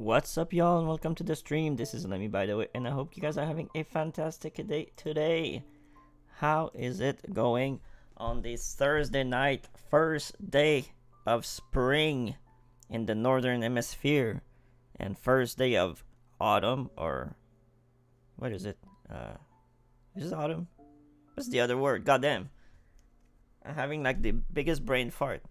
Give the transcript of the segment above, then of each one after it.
What's up, y'all, and welcome to the stream. This is Lemmy, by the way, and I hope you guys are having a fantastic day today. How is it going on this Thursday night, first day of spring in the northern hemisphere, and first day of autumn, or what is it? Is it autumn? What's the other word? Goddamn, I'm having like the biggest brain fart.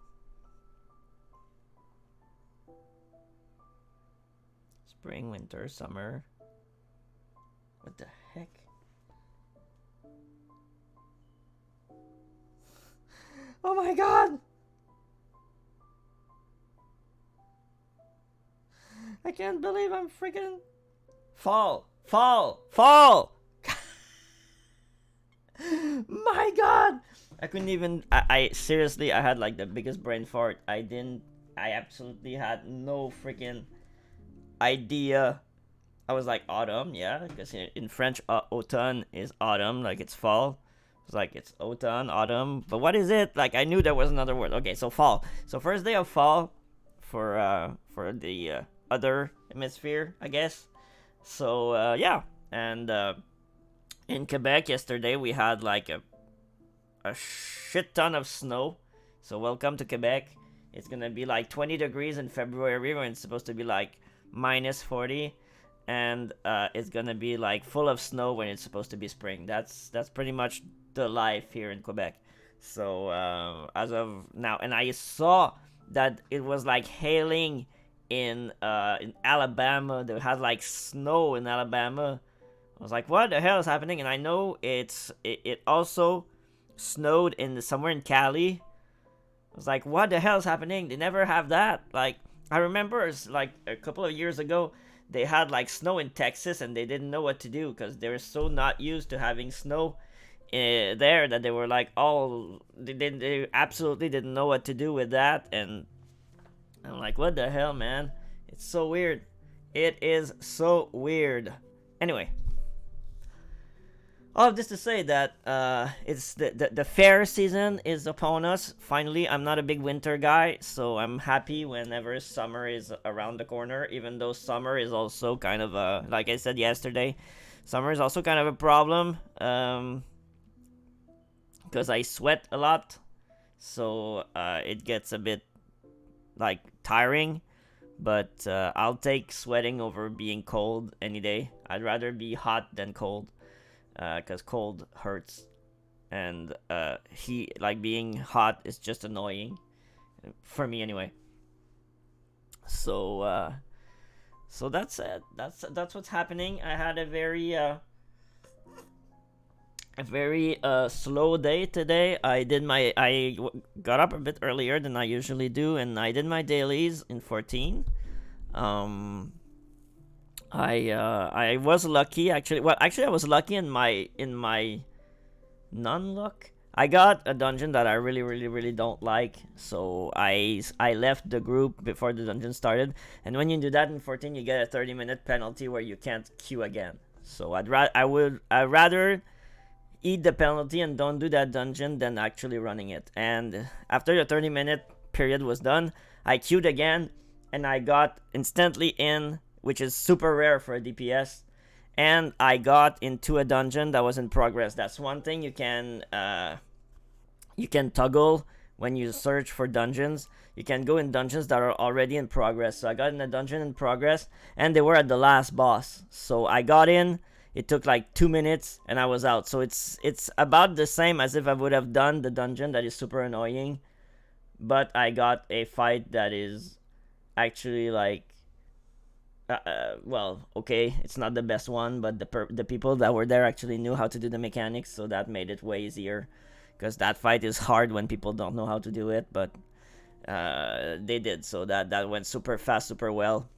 Spring, winter, summer. What the heck? Oh my god! I can't believe I'm freaking... Fall! My god! I couldn't even... I seriously, I had like the biggest brain fart. I absolutely had no freaking idea. I was like, autumn, yeah, because in French, automne is autumn, like it's fall. It's like it's autumn, autumn, but what is it? Like I knew there was another word. Okay, so fall. So first day of fall for the other hemisphere, I guess. So yeah, and in Quebec yesterday we had like a shit ton of snow. So welcome to Quebec. It's gonna be like 20 degrees in February when it's supposed to be like minus 40, and it's gonna be like full of snow when it's supposed to be spring. That's pretty much the life here in Quebec. So as of now, and I saw that it was like hailing in Alabama. They had like snow in Alabama. I was like, what the hell is happening? And I know it also snowed in somewhere in Cali. I was like, what the hell is happening? They never have that. Like, I remember it's like a couple of years ago, they had like snow in Texas and they didn't know what to do because they were so not used to having snow there that they were like, they absolutely didn't know what to do with that. And I'm like, what the hell, man? It's so weird. It is so weird. Anyway, all of this to say that it's the fair season is upon us. Finally, I'm not a big winter guy, so I'm happy whenever summer is around the corner, even though summer is also kind of a, like I said yesterday, summer is also kind of a problem, because I sweat a lot, so it gets a bit like tiring, but I'll take sweating over being cold any day. I'd rather be hot than cold. Because cold hurts, and being hot is just annoying for me anyway. So that's it. That's what's happening. I had a very slow day today. I got up a bit earlier than I usually do, and I did my dailies in 14. I was lucky actually. Well, actually, I was lucky in my non-luck. I got a dungeon that I really don't like, so I left the group before the dungeon started. And when you do that in 14, you get a 30-minute penalty where you can't queue again. So I'd rather eat the penalty and don't do that dungeon than actually running it. And after the 30-minute period was done, I queued again, and I got instantly in, which is super rare for a DPS, and I got into a dungeon that was in progress. That's one thing you can toggle when you search for dungeons. You can go in dungeons that are already in progress. So I got in a dungeon in progress, and they were at the last boss. So I got in. It took like 2 minutes, and I was out. So it's about the same as if I would have done the dungeon that is super annoying, but I got a fight that is actually like. Well, okay, it's not the best one, but the people that were there actually knew how to do the mechanics, so that made it way easier. Because that fight is hard when people don't know how to do it, but they did, so that went super fast, super well.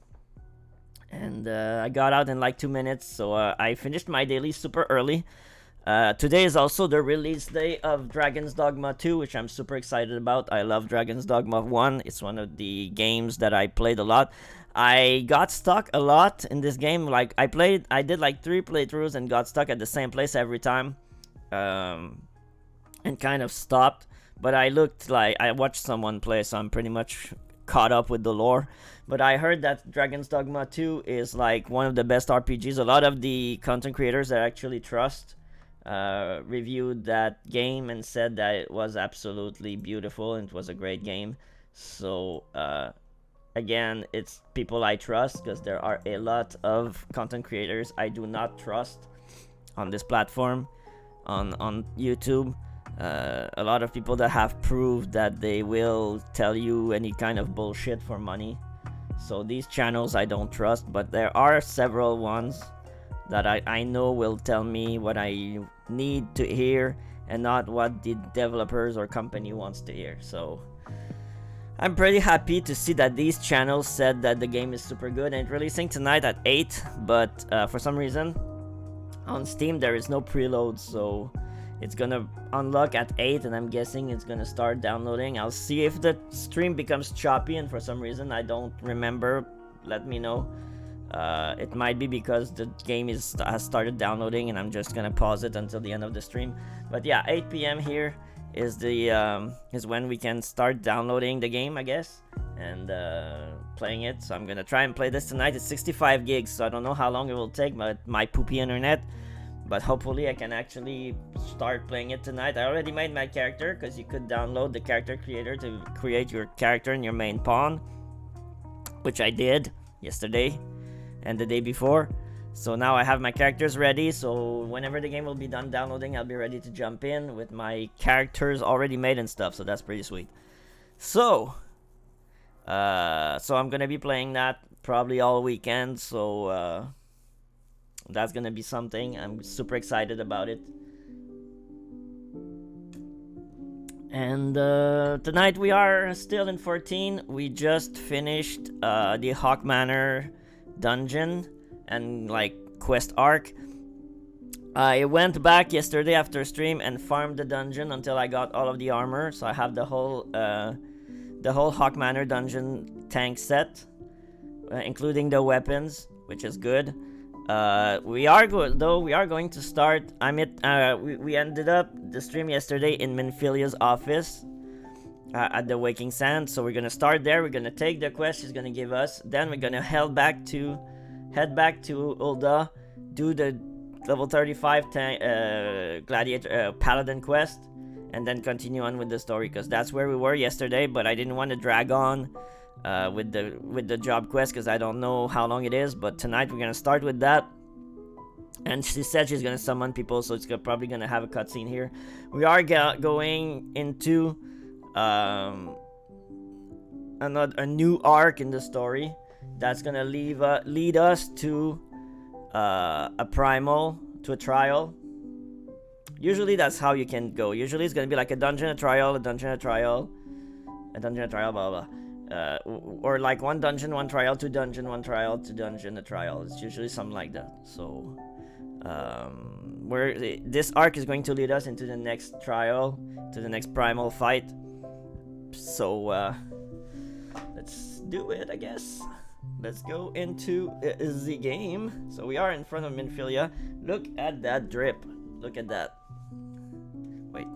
And I got out in like 2 minutes, so I finished my daily super early. Today is also the release day of Dragon's Dogma 2, which I'm super excited about. I love Dragon's Dogma 1. It's one of the games that I played a lot. I got stuck a lot in this game. Like I did like 3 playthroughs and got stuck at the same place every time, and kind of stopped. But I watched someone play, so I'm pretty much caught up with the lore. But I heard that Dragon's Dogma 2 is like one of the best RPGs. A lot of the content creators that I actually trust reviewed that game and said that it was absolutely beautiful and it was a great game. So again, it's people I trust, because there are a lot of content creators I do not trust on this platform, on YouTube. A lot of people that have proved that they will tell you any kind of bullshit for money. So these channels I don't trust, but there are several ones that I know will tell me what I need to hear and not what the developers or company wants to hear. So I'm pretty happy to see that these channels said that the game is super good, and it's releasing tonight at 8, but for some reason on Steam there is no preload, so it's gonna unlock at 8, and I'm guessing it's gonna start downloading. I'll see if the stream becomes choppy and for some reason I don't remember, let me know. It might be because the game has started downloading and I'm just gonna pause it until the end of the stream. But yeah, 8 p.m. here is the is when we can start downloading the game, I guess, and playing it. So I'm gonna try and play this tonight. It's 65 gigs, so I don't know how long it will take, but my poopy internet. But hopefully I can actually start playing it tonight. I already made my character, because you could download the character creator to create your character and your main pawn, which I did yesterday and the day before. So now I have my characters ready, so whenever the game will be done downloading, I'll be ready to jump in with my characters already made and stuff. So that's pretty sweet. So I'm gonna be playing that probably all weekend, so that's gonna be something. I'm super excited about it. And tonight we are still in 14. We just finished the Hawk Manor dungeon and like quest arc. I went back yesterday after stream and farmed the dungeon until I got all of the armor, so I have the whole Hawk Manor dungeon tank set, including the weapons, which is good. We are going to start. We ended up the stream yesterday in Minfilia's office at the Waking Sand, so we're gonna start there. We're gonna take the quest she's gonna give us, then we're gonna head back to Ul'dah, do the level 35 gladiator paladin quest, and then continue on with the story, because that's where we were yesterday. But I didn't want to drag on with the job quest, because I don't know how long it is. But tonight we're gonna start with that, and she said she's gonna summon people, so it's probably gonna have a cutscene here. We are going into a new arc in the story that's gonna lead us to a primal, to a trial. Usually that's how you can go. Usually it's gonna be like a dungeon, a trial, a dungeon, a trial, a dungeon, a trial, blah blah. Or like one dungeon, one trial, two dungeon, one trial, two dungeon, a trial. It's usually something like that. So this arc is going to lead us into the next trial, to the next primal fight. So let's do it, I guess. Let's go into the game. So we are in front of Minfilia. Look at that drip. Look at that. Wait.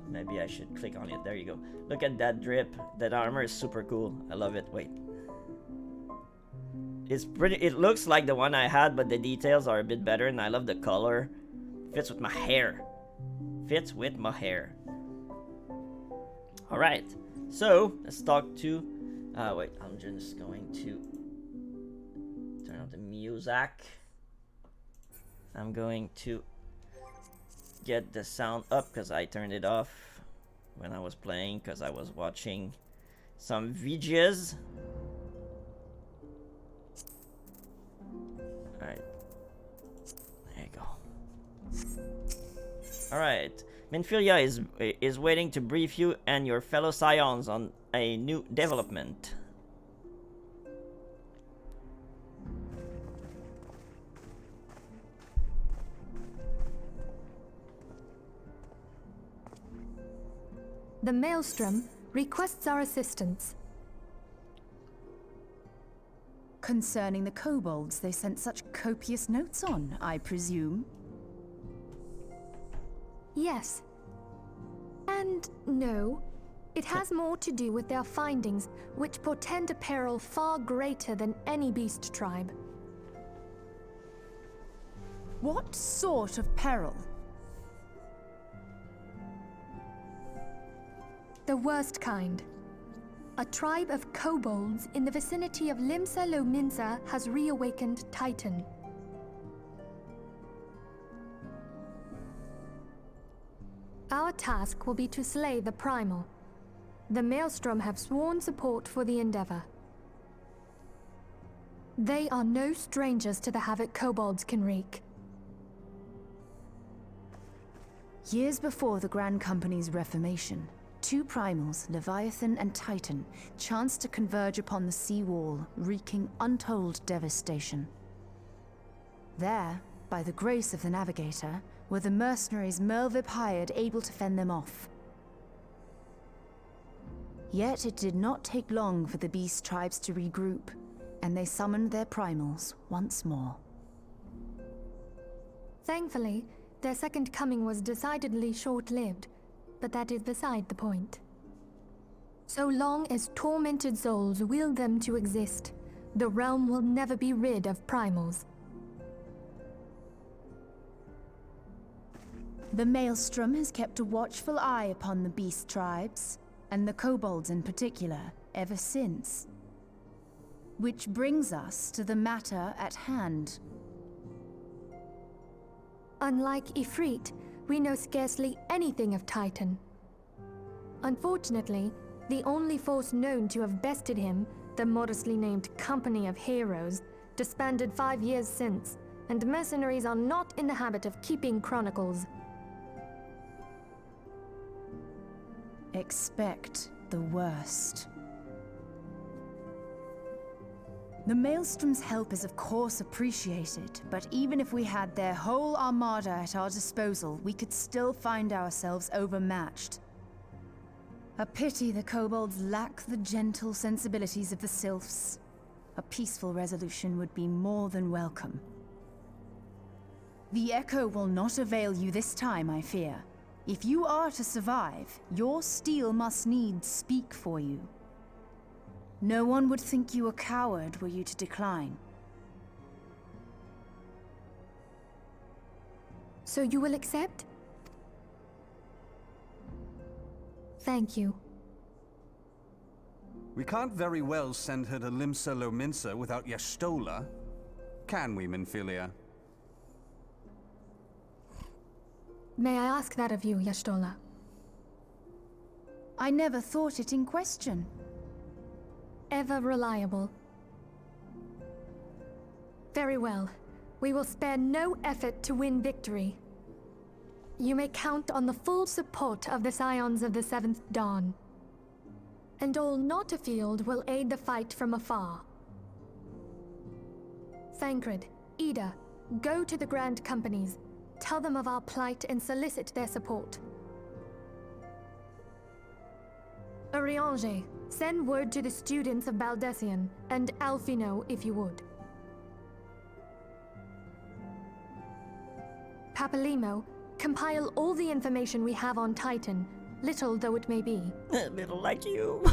Maybe I should click on it. There you go. Look at that drip. That armor is super cool. I love it. Wait. It looks like the one I had, but the details are a bit better, and I love the color. Fits with my hair. Fits with my hair. Alright. So, let's talk to... wait, I'm just going to turn on the music. I'm going to get the sound up, because I turned it off when I was playing, because I was watching some videos. Alright. There you go. Alright. Minfilia is waiting to brief you and your fellow Scions on a new development. The Maelstrom requests our assistance. Concerning the kobolds they sent such copious notes on, I presume? Yes. And no. It has more to do with their findings, which portend a peril far greater than any beast tribe. What sort of peril? The worst kind. A tribe of kobolds in the vicinity of Limsa Lominsa has reawakened Titan. Our task will be to slay the Primal. The Maelstrom have sworn support for the endeavor. They are no strangers to the havoc kobolds can wreak. Years before the Grand Company's reformation, two primals, Leviathan and Titan, chanced to converge upon the sea wall, wreaking untold devastation. There, by the grace of the Navigator, were the mercenaries Merlvip hired able to fend them off. Yet it did not take long for the beast tribes to regroup, and they summoned their primals once more. Thankfully, their second coming was decidedly short-lived, but that is beside the point. So long as tormented souls will them to exist, the realm will never be rid of primals. The Maelstrom has kept a watchful eye upon the beast tribes, and the kobolds in particular, ever since. Which brings us to the matter at hand. Unlike Ifrit, we know scarcely anything of Titan. Unfortunately, the only force known to have bested him, the modestly named Company of Heroes, disbanded 5 years since, and mercenaries are not in the habit of keeping chronicles. Expect the worst. The Maelstrom's help is of course appreciated, but even if we had their whole armada at our disposal, we could still find ourselves overmatched. A pity the kobolds lack the gentle sensibilities of the sylphs. A peaceful resolution would be more than welcome. The echo will not avail you this time, I fear. If you are to survive, your steel must needs speak for you. No one would think you a coward were you to decline. So you will accept? Thank you. We can't very well send her to Limsa Lominsa without Y'shtola, can we, Minfilia? May I ask that of you, Y'shtola? I never thought it in question. Ever reliable. Very well. We will spare no effort to win victory. You may count on the full support of the Scions of the Seventh Dawn. And all not afield will aid the fight from afar. Thancred, Ida, go to the Grand Companies. Tell them of our plight and solicit their support. Urianger, send word to the students of Baldessian, and Alfino if you would. Papalimo, compile all the information we have on Titan, little though it may be. Little like you.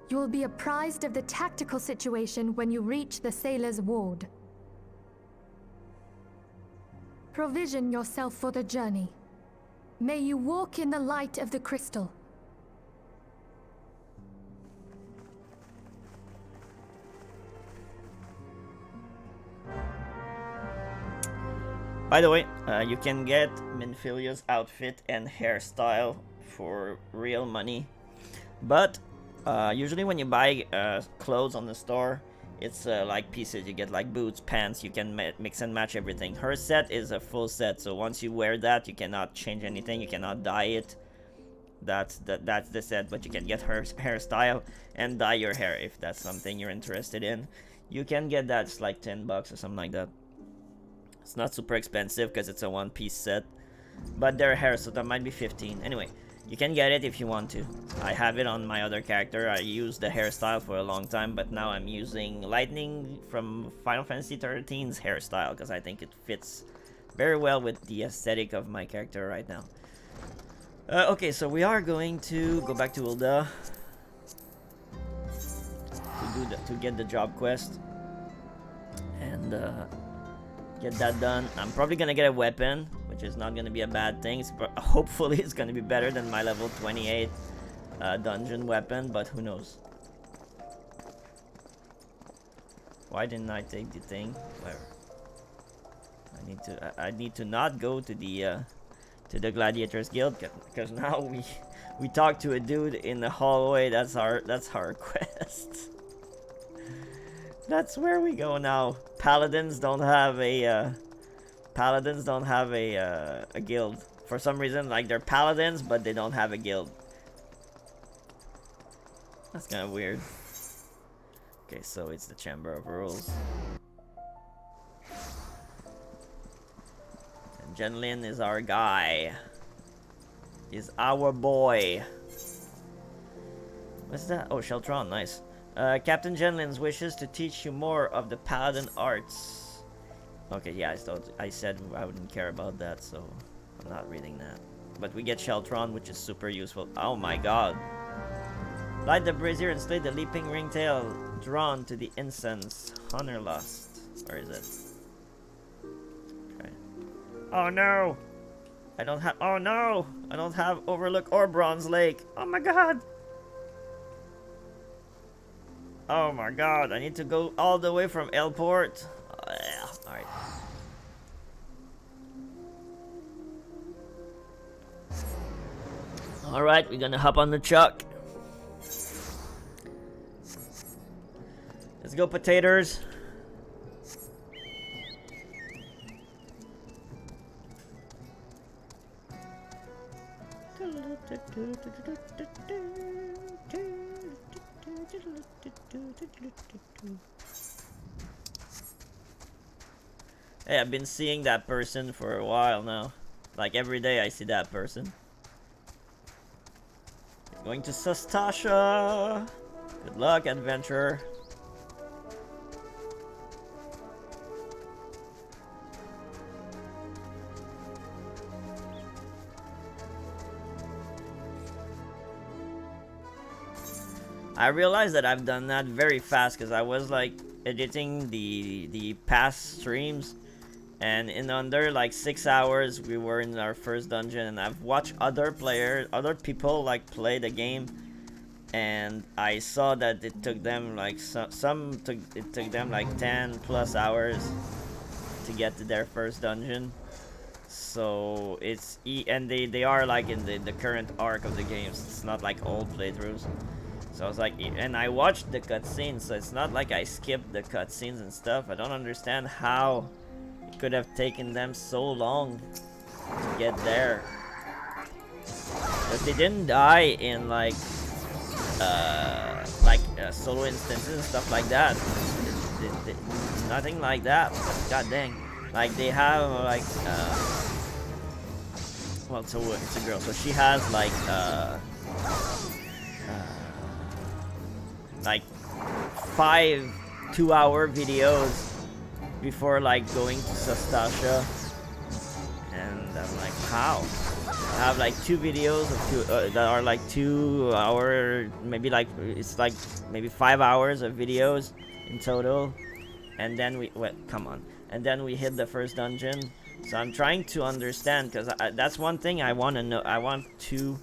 You will be apprised of the tactical situation when you reach the Sailor's Ward. Provision yourself for the journey. May you walk in the light of the crystal. By the way, you can get Minfilia's outfit and hairstyle for real money. But usually when you buy clothes on the store, it's like pieces. You get like boots, pants, you can mix and match everything. Her set is a full set, so once you wear that, you cannot change anything, you cannot dye it. That's the set, but you can get her hairstyle and dye your hair if that's something you're interested in. You can get that, it's like $10 or something like that. It's not super expensive because it's a one-piece set, but their hair, so that might be 15. Anyway, you can get it if you want to. I have it on my other character. I used the hairstyle for a long time, but now I'm using Lightning from Final Fantasy XIII's hairstyle because I think it fits very well with the aesthetic of my character right now. Okay, so we are going to go back to Ulda to get the job quest and get that done. I'm probably gonna get a weapon, which is not gonna be a bad thing. Hopefully, it's gonna be better than my level 28 dungeon weapon, but who knows? Why didn't I take the thing? Where? I need to not go to the Gladiators Guild, because now we talk to a dude in the hallway. That's our quest. That's where we go now. Paladins don't have a guild for some reason. Like, they're paladins, but they don't have a guild. That's kind of weird. Okay, so it's the Chamber of Rules. And Genlin is our guy. Is our boy. What's that? Oh, Sheltron, nice. Captain Genlin's wishes to teach you more of the paladin arts. Okay, yeah, I said I wouldn't care about that, so I'm not reading that. But we get Sheltron, which is super useful. Oh my god. Light the brazier and slay the leaping ringtail drawn to the incense. Honorlust. Where is it? Okay. Oh no! Oh no! I don't have Overlook or Bronze Lake. Oh my god! Oh my god, I need to go all the way from Elport. Yeah, alright. Alright, we're gonna hop on the truck. Let's go, potatoes. Hey, I've been seeing that person for a while now. Like, every day I see that person. Going to Sastasha. Good luck, adventurer. I realized that I've done that very fast because I was like editing the past streams, and in under like 6 hours we were in our first dungeon, and I've watched other people like play the game, and I saw that it took them like it took them like 10 plus hours to get to their first dungeon. So it's and they are like in the current arc of the games. It's not like old playthroughs. So I was like, and I watched the cutscenes, so it's not like I skipped the cutscenes and stuff. I don't understand how it could have taken them so long to get there. But they didn't die in like solo instances and stuff like that. Nothing like that. God dang. Like they have like well, so it's a girl, so she has like 5 2-hour videos before like going to Sastasha, and I'm like, how? I have like 2 videos of that are like 2 hour, maybe like it's like maybe 5 hours of videos in total, and then and then we hit the first dungeon. So I'm trying to understand, because that's one thing I want to know. I want to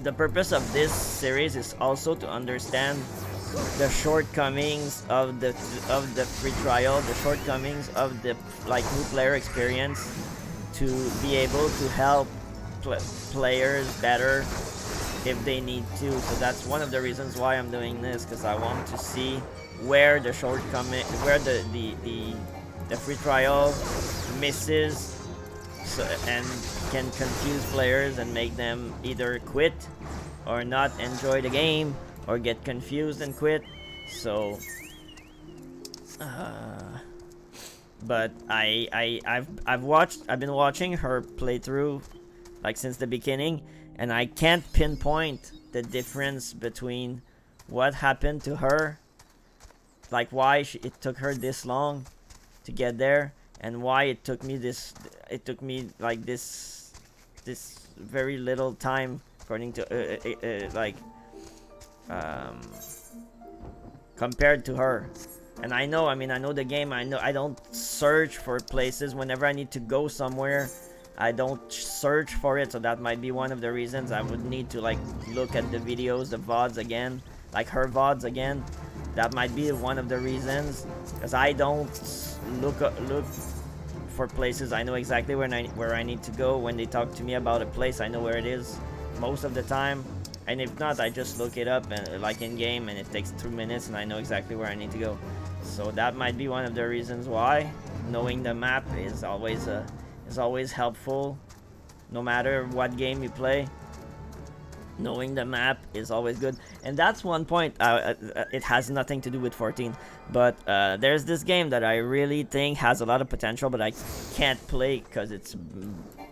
the purpose of this series is also to understand the shortcomings of the free trial, the shortcomings of the new player experience, to be able to help players better if they need to. So that's one of the reasons why I'm doing this, because I want to see where the shortcoming, where the free trial misses, so, and can confuse players and make them either quit or not enjoy the game or get confused and quit. So but I've been watching her playthrough like since the beginning, and I can't pinpoint the difference between what happened to her, like why it took her this long to get there, and why it took me like this very little time according to like compared to her. And I know, I mean, I know the game. I know I don't search for places whenever I need to go somewhere. I don't search for it, so that might be one of the reasons. I would need to like look at the videos, the VODs again, like her VODs again. That might be one of the reasons, because I don't look for places. I know exactly where I need to go. When they talk to me about a place, I know where it is most of the time. And if not, I just look it up and like in game, and it takes 2 minutes, and I know exactly where I need to go. So that might be one of the reasons why knowing the map is always helpful, no matter what game you play. Knowing the map is always good. And that's one point. It has nothing to do with 14, but there's this game that I really think has a lot of potential, but I can't play because it's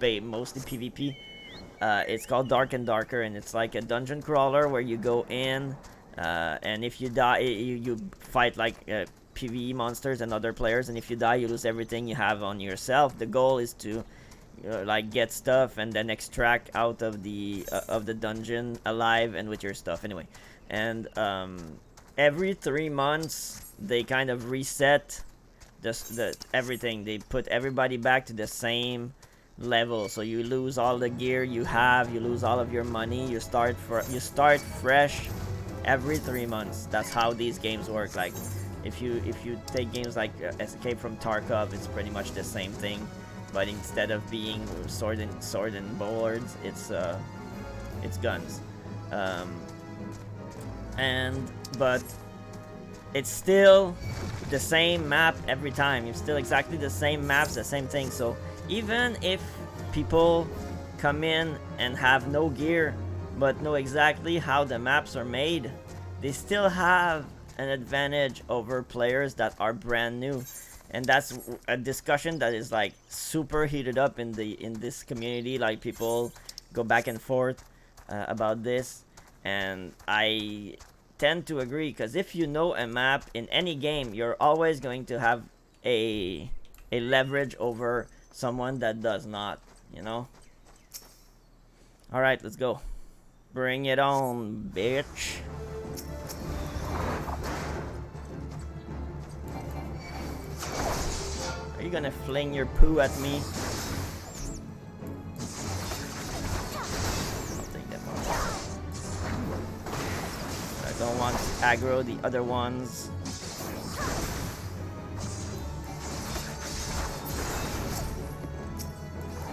mostly PvP. It's called Dark and Darker, and it's like a dungeon crawler where you go in, and if you die, you fight like PvE monsters and other players, and if you die, you lose everything you have on yourself. The goal is to like get stuff and then extract out of the dungeon alive and with your stuff anyway. And every 3 months they kind of reset everything. They put everybody back to the same level, so you lose all the gear you have, you lose all of your money, you start fresh every 3 months. That's how these games work. Like if you take games like Escape from Tarkov, it's pretty much the same thing, but instead of being sword and boards, it's guns. But it's still the same map every time. It's still exactly the same maps, the same thing. So even if people come in and have no gear but know exactly how the maps are made, they still have an advantage over players that are brand new. And that's a discussion that is like super heated up in this community. Like people go back and forth about this, and I tend to agree, because if you know a map in any game, you're always going to have a leverage over someone that does not, you know. All right, let's go. Bring it on, bitch. Are you gonna fling your poo at me? I'll take that one. I don't want to aggro the other ones.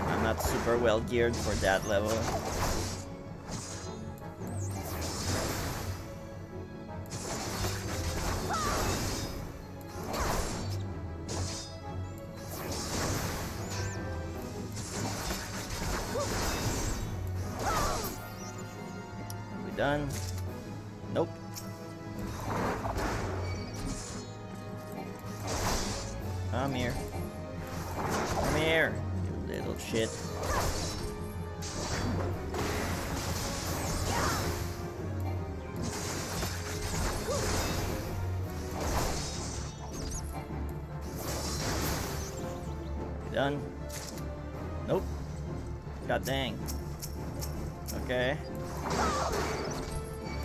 I'm not super well geared for that level. Done. Nope. Come here. Come here, you little shit. You done? Nope. God dang. Okay.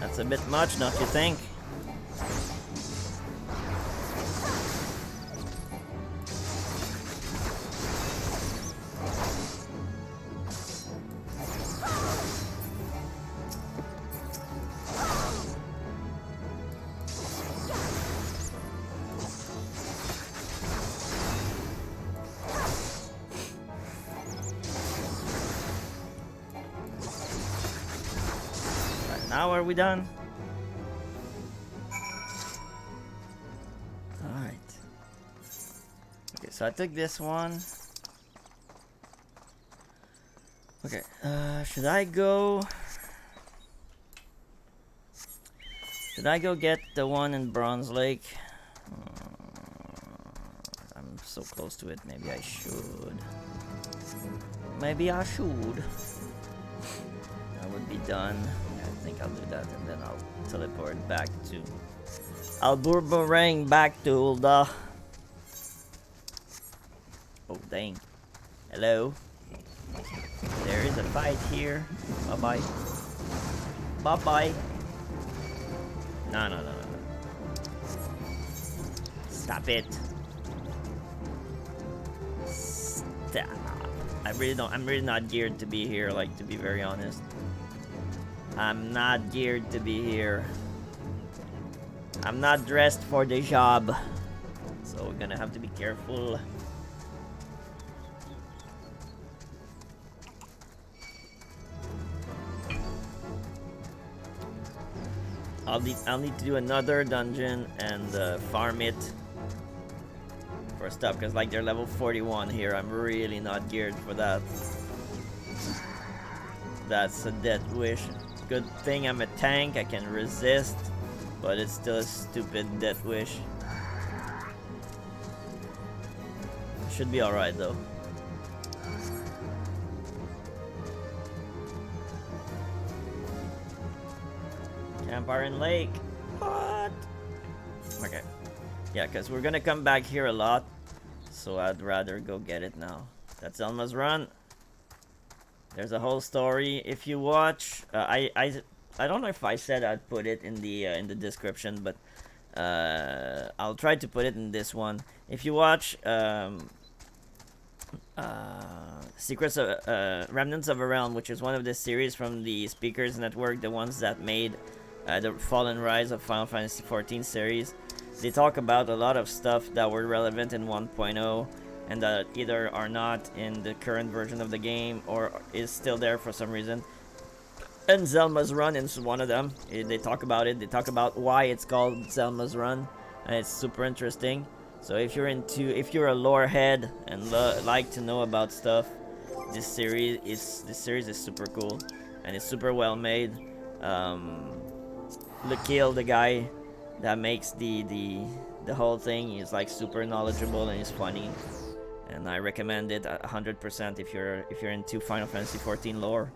That's a bit much, don't you think? Now are we done? Alright. Okay, so I took this one. Okay, should I go get the one in Bronze Lake? I'm so close to it, maybe I should. Maybe I should. That would be done. I think I'll do that, and then I'll teleport back to... I'll boomerang back to the... dang. Hello. There is a fight here. Bye-bye. Bye-bye. No, no, no, no, no. Stop it. Stop. I'm really not geared to be here, like, to be very honest. I'm not geared to be here. I'm not dressed for the job. So we're gonna have to be careful. I'll need to do another dungeon and farm it for stuff, because like they're level 41 here. I'm really not geared for that. That's a death wish. Good thing I'm a tank, I can resist, but it's still a stupid death wish. Should be alright though. Campfire in Lake. What? Okay. Yeah, because we're gonna come back here a lot, so I'd rather go get it now. That's Elma's Run. There's a whole story. If you watch, I don't know if I said I'd put it in the description, but I'll try to put it in this one. If you watch Secrets of Remnants of a Realm, which is one of the series from the Speakers Network, the ones that made the Fall and Rise of Final Fantasy XIV series, they talk about a lot of stuff that were relevant in 1.0 and that either are not in the current version of the game or is still there for some reason. And Zelma's Run is one of them. They talk about it. They talk about why it's called Zelma's Run, and it's super interesting. So if you're a lore head and like to know about stuff, this series is super cool, and it's super well made. Lakil, the guy that makes the whole thing, is like super knowledgeable and he's funny, and I recommend it 100% if you're into Final Fantasy XIV lore.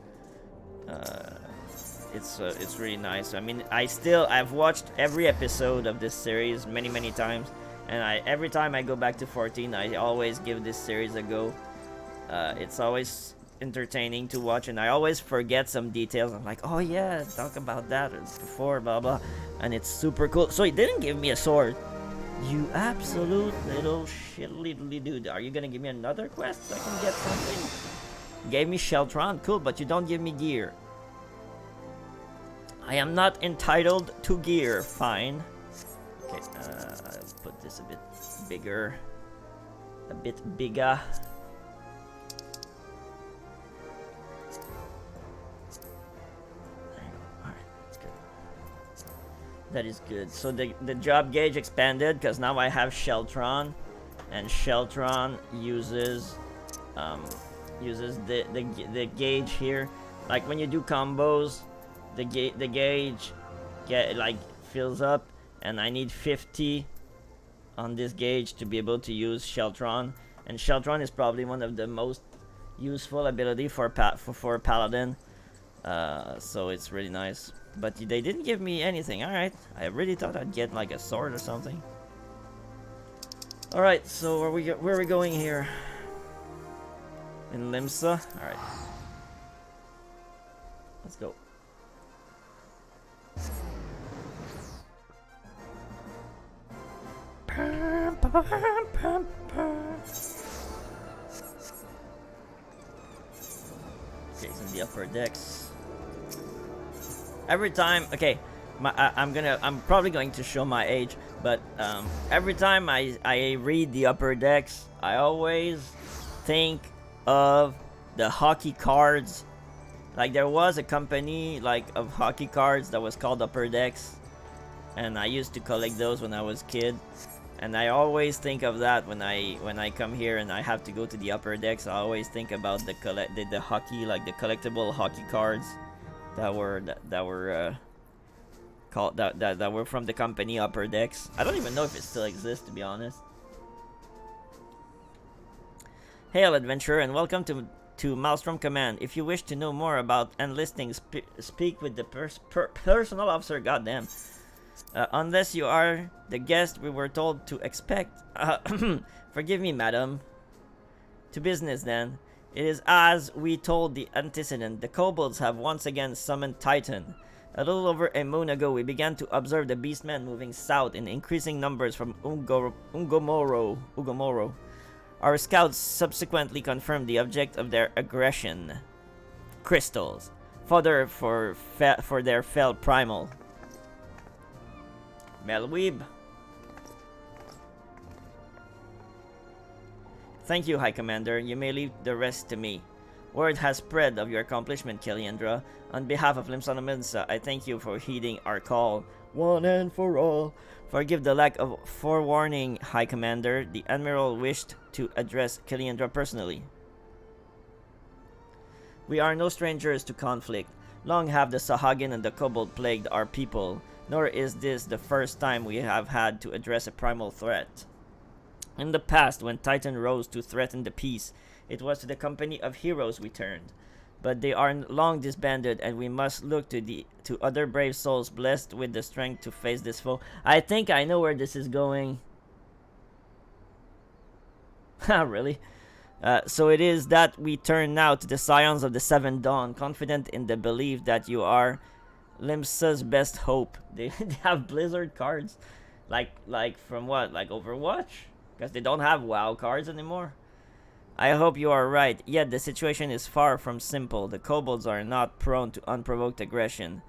It's really nice. I mean, I've watched every episode of this series many times, and every time I go back to 14, I always give this series a go. It's always entertaining to watch, and I always forget some details. I'm like, oh yeah, talk about that before, blah blah, and it's super cool. So he didn't give me a sword. You absolute little shittily dude. Are you gonna give me another quest so I can get something? Gave me Sheltron, cool, but you don't give me gear. I am not entitled to gear. Fine. Okay, I'll put this a bit bigger. A bit bigger. There you go. Alright, that's good. That is good. So the job gauge expanded because now I have Sheltron, and Sheltron uses the gauge here. Like when you do combos, the gauge fills up, and I need 50 on this gauge to be able to use Sheltron, and Sheltron is probably one of the most useful ability for Paladin, so it's really nice. But they didn't give me anything. Alright, I really thought I'd get like a sword or something. Alright, so where are we going here? In Limsa? Alright. Let's go. Okay, it's in the upper decks. Every time, okay, I'm probably going to show my age, but every time I read the upper decks, I always think of the hockey cards. Like there was a company of hockey cards that was called Upper Decks, and I used to collect those when I was a kid. And I always think of that when I come here and I have to go to the Upper Decks. I always think about the hockey, like the collectible hockey cards that were from the company Upper Decks. I don't even know if it still exists, to be honest. Hail, adventurer, and welcome to Maelstrom Command. If you wish to know more about enlisting, speak with the personal officer. Goddamn. Unless you are the guest we were told to expect. Forgive me, madam. To business then. It is as we told the antecedent. The kobolds have once again summoned Titan. A little over a moon ago, we began to observe the beastmen moving south in increasing numbers from Ugomoro. Our scouts subsequently confirmed the object of their aggression. Crystals. Fodder for their fell primal. Melweeb. Thank you, High Commander. You may leave the rest to me. Word has spread of your accomplishment, Kiliandra. On behalf of Limsanaminsa, I thank you for heeding our call. One and for all. Forgive the lack of forewarning, High Commander. The Admiral wished to address Kiliandra personally. We are no strangers to conflict. Long have the Sahagin and the Kobold plagued our people, nor is this the first time we have had to address a primal threat. In the past, when Titan rose to threaten the peace, it was to the company of heroes we turned. But they are long disbanded, and we must look to other brave souls blessed with the strength to face this foe. I think I know where this is going. Ha, really? So it is that we turn now to the Scions of the Seventh Dawn, confident in the belief that you are Limsa's best hope. They have Blizzard cards, like from what? Like Overwatch? Because they don't have WoW cards anymore. I hope you are right, yet the situation is far from simple. The kobolds are not prone to unprovoked aggression.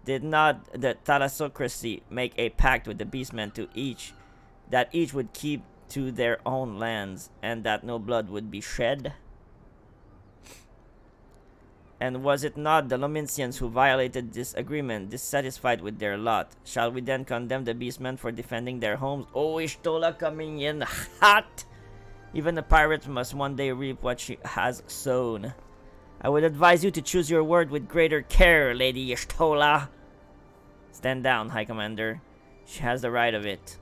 Did not the Thalassocracy make a pact with the beastmen that each would keep to their own lands, and that no blood would be shed? And was it not the Lomincians who violated this agreement, dissatisfied with their lot? Shall we then condemn the beastmen for defending their homes? Oh, Ishtola coming in hot! Even a pirate must one day reap what she has sown. I would advise you to choose your word with greater care, Lady Ishtola. Stand down, High Commander. She has the right of it.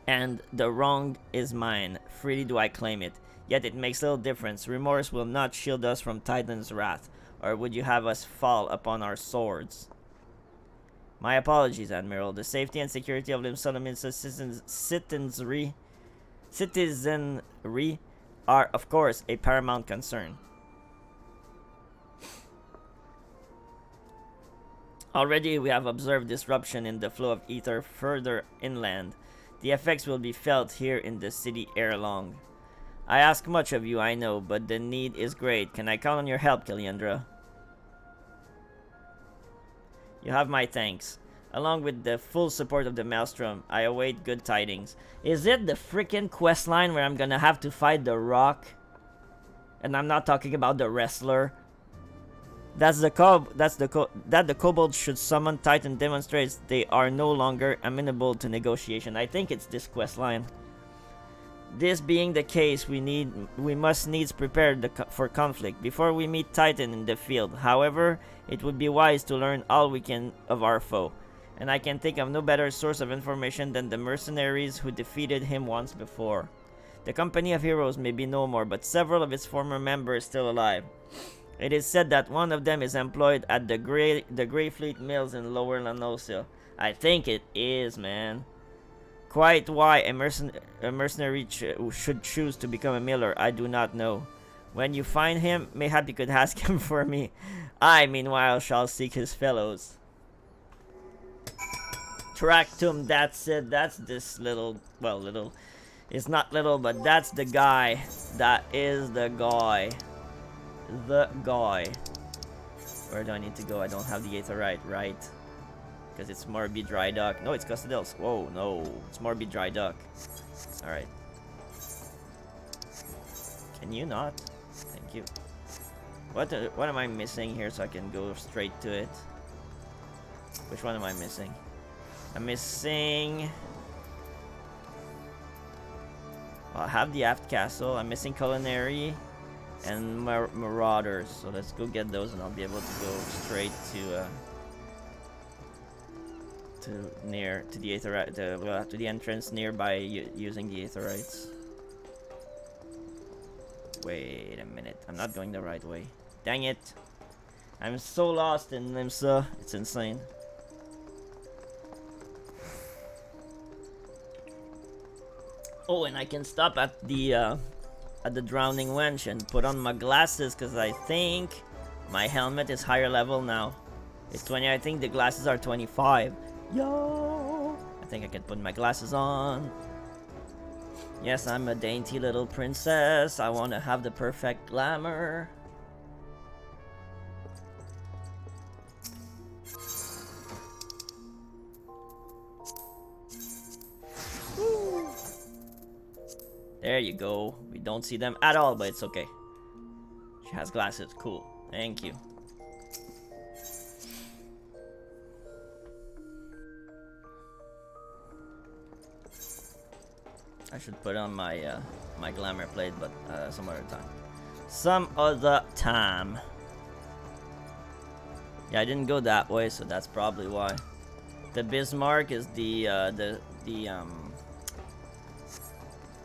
And the wrong is mine. Freely do I claim it. Yet it makes little difference. Remorse will not shield us from Titan's wrath. Or would you have us fall upon our swords? My apologies, Admiral. The safety and security of Limsanaminsa's citizenry are, of course, a paramount concern. Already we have observed disruption in the flow of ether further inland. The effects will be felt here in the city ere long. I ask much of you, I know, but the need is great. Can I count on your help, Kiliandra? You have my thanks. Along with the full support of the Maelstrom, I await good tidings. Is it the freaking quest line where I'm gonna have to fight the Rock? And I'm not talking about the wrestler. That the kobolds should summon Titan demonstrates they are no longer amenable to negotiation. I think it's this quest line. This being the case, we must needs prepare for conflict before we meet Titan in the field. However, it would be wise to learn all we can of our foe, and I can think of no better source of information than the mercenaries who defeated him once before. The company of heroes may be no more, but several of its former members still alive. It is said that one of them is employed at the Greyfleet Mills in Lower Lanosia. I think it is, man. Quite why a mercenary should choose to become a miller, I do not know. When you find him, mayhap you could ask him for me. I, meanwhile, shall seek his fellows. Tractum, that's it. That's this little, well, little. It's not little, but that's the guy. That is the guy. The guy. Where do I need to go? I don't have the Aetherite, right? Because it's Morbid Dry Duck. No, it's Custodels. Whoa, no. It's Morbid Dry Duck. Alright. Can you not? Thank you. What am I missing here so I can go straight to it? Which one am I missing? I'm missing... Well, I have the Aft Castle. I'm missing Culinary and Marauders. So let's go get those and I'll be able to go straight to the Aetherite, to the entrance nearby using the Aetherites. Wait a minute, I'm not going the right way. Dang it! I'm so lost in Limsa, it's insane. Oh, and I can stop at the drowning wench and put on my glasses because I think my helmet is higher level now. It's 20. I think the glasses are 25. Yo! I think I can put my glasses on. Yes, I'm a dainty little princess. I want to have the perfect glamour. Woo. There you go. We don't see them at all, but it's okay. She has glasses. Cool. Thank you. I should put on my my glamour plate, but some other time. Some other time. Yeah, I didn't go that way, so that's probably why. The Bismarck is the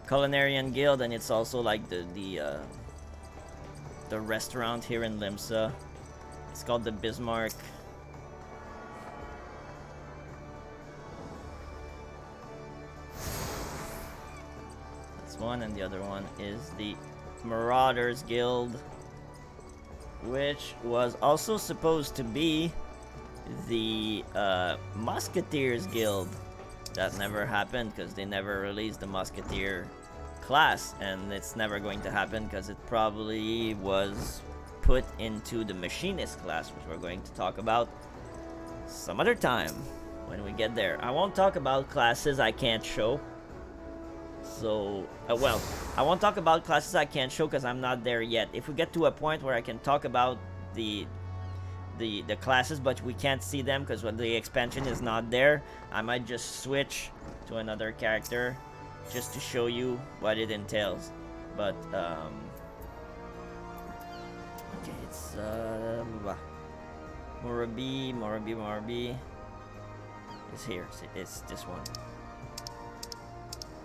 Culinarian Guild, and it's also like the restaurant here in Limsa. It's called the Bismarck. That's one, and the other one is the Marauders Guild, which was also supposed to be the Musketeers Guild. That never happened because they never released the Musketeer class, and it's never going to happen because it probably was put into the Machinist class, which we're going to talk about some other time when we get there. I won't talk about classes I can't show. So, well, I won't talk about classes I can't show because I'm not there yet. If we get to a point where I can talk about the classes, but we can't see them because when the expansion is not there, I might just switch to another character just to show you what it entails. But okay, it's Morabi is here. It's this one.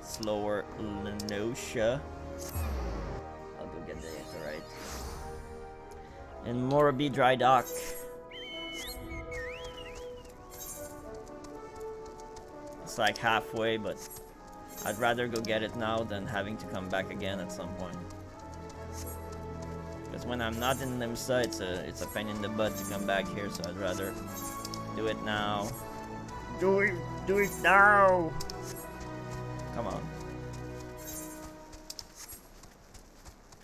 Slower Lenosha. I'll go get the right. And Morabi Dry Dock. It's like halfway, but I'd rather go get it now than having to come back again at some point. Because when I'm not in Limsa, it's a pain in the butt to come back here, so I'd rather do it now. Do it now! Come on.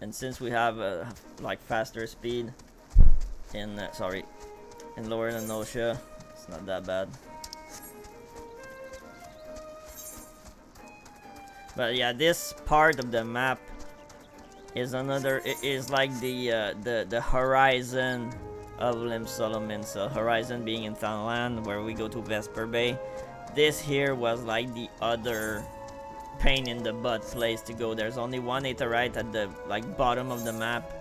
And since we have like faster speed in in Lower Lenosha, it's not that bad. But yeah, this part of the map is like the horizon of Limsa. Horizon being in Thailand, where we go to Vesper Bay. This here was like the other pain in the butt place to go. There's only one aetheryte at the like bottom of the map,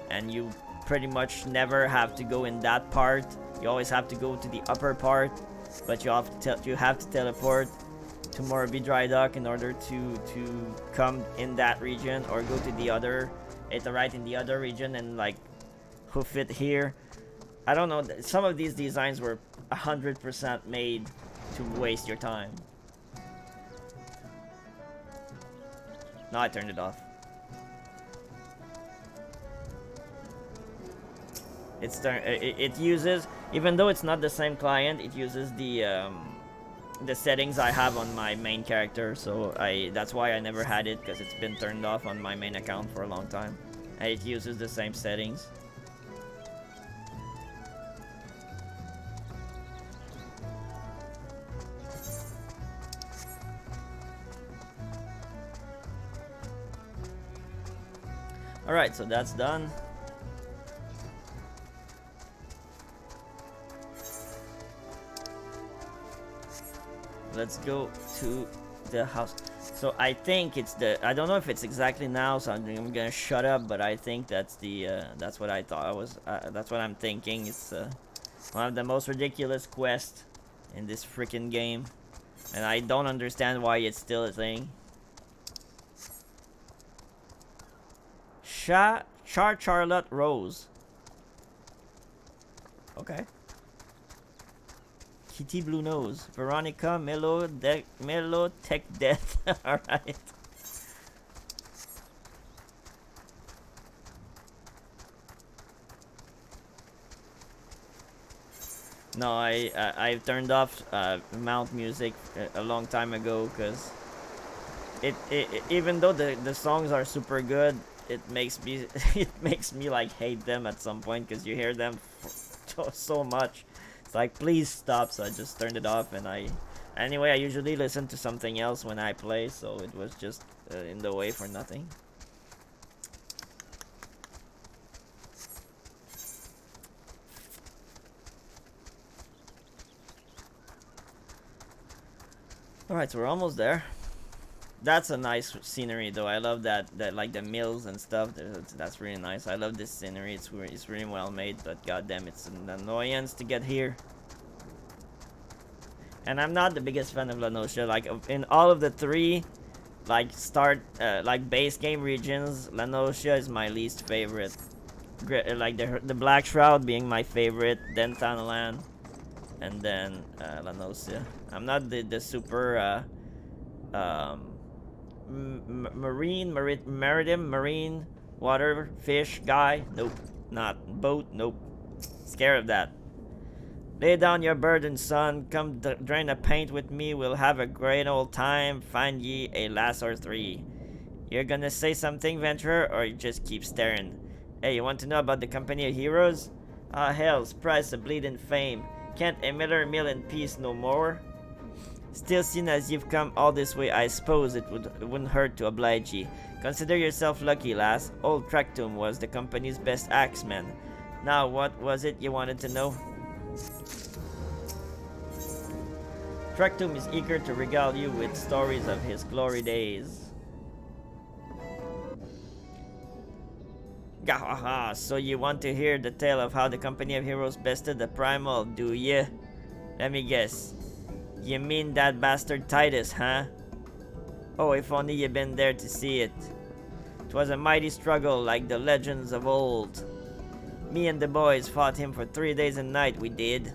and you pretty much never have to go in that part. You always have to go to the upper part, but you have to teleport to Morabi Dry Dock in order to come in that region, or go to the other aetheryte in the other region and like hoof it here. I don't know, some of these designs were 100% made to waste your time. No, I turned it off. It uses, even though it's not the same client, it uses the settings I have on my main character. So that's why I never had it, because it's been turned off on my main account for a long time, and it uses the same settings. Alright, so that's done. Let's go to the house. So I think it's I don't know if it's exactly now, so I'm gonna shut up, but I think that's that's what I thought I was, that's what I'm thinking. It's one of the most ridiculous quests in this freaking game, and I don't understand why it's still a thing. Charlotte Rose. Okay. Kitty Blue Nose. Veronica Melo Tech Death. Alright. No, I turned off mount music a long time ago because it even though the songs are super good, it makes me it makes me like hate them at some point because you hear them so much. It's like, please stop. So I just turned it off, and anyway, I usually listen to something else when I play, so it was just in the way for nothing. Alright, so we're almost there. That's a nice scenery though. I love that like the mills and stuff. That's really nice. I love this scenery. It's really well made, but goddamn, it's an annoyance to get here. And I'm not the biggest fan of La Noscea. Like in all of the three like like base game regions, La Noscea is my least favorite. Like the Black Shroud being my favorite, then Thanalan, and then La Noscea. I'm not the super marine water fish guy. Nope. Not boat. Nope. Scared of that. Lay down your burden, son. Come drain the paint with me. We'll have a great old time. Find ye a lass or three. You're gonna say something, Venturer, or you just keep staring? Hey, you want to know about the Company of Heroes? Ah, hell's price of bleeding fame. Can't a miller mill in peace no more? Still, seeing as you've come all this way, I suppose it wouldn't hurt to oblige ye. Consider yourself lucky, lass. Old Traktum was the company's best axeman. Now, what was it you wanted to know? Traktum is eager to regale you with stories of his glory days. Gahaha, so you want to hear the tale of how the Company of Heroes bested the Primal, do ye? Let me guess. You mean that bastard Titus, huh? Oh, if only you'd been there to see it. 'Twas a mighty struggle like the legends of old. Me and the boys fought him for 3 days and night, we did.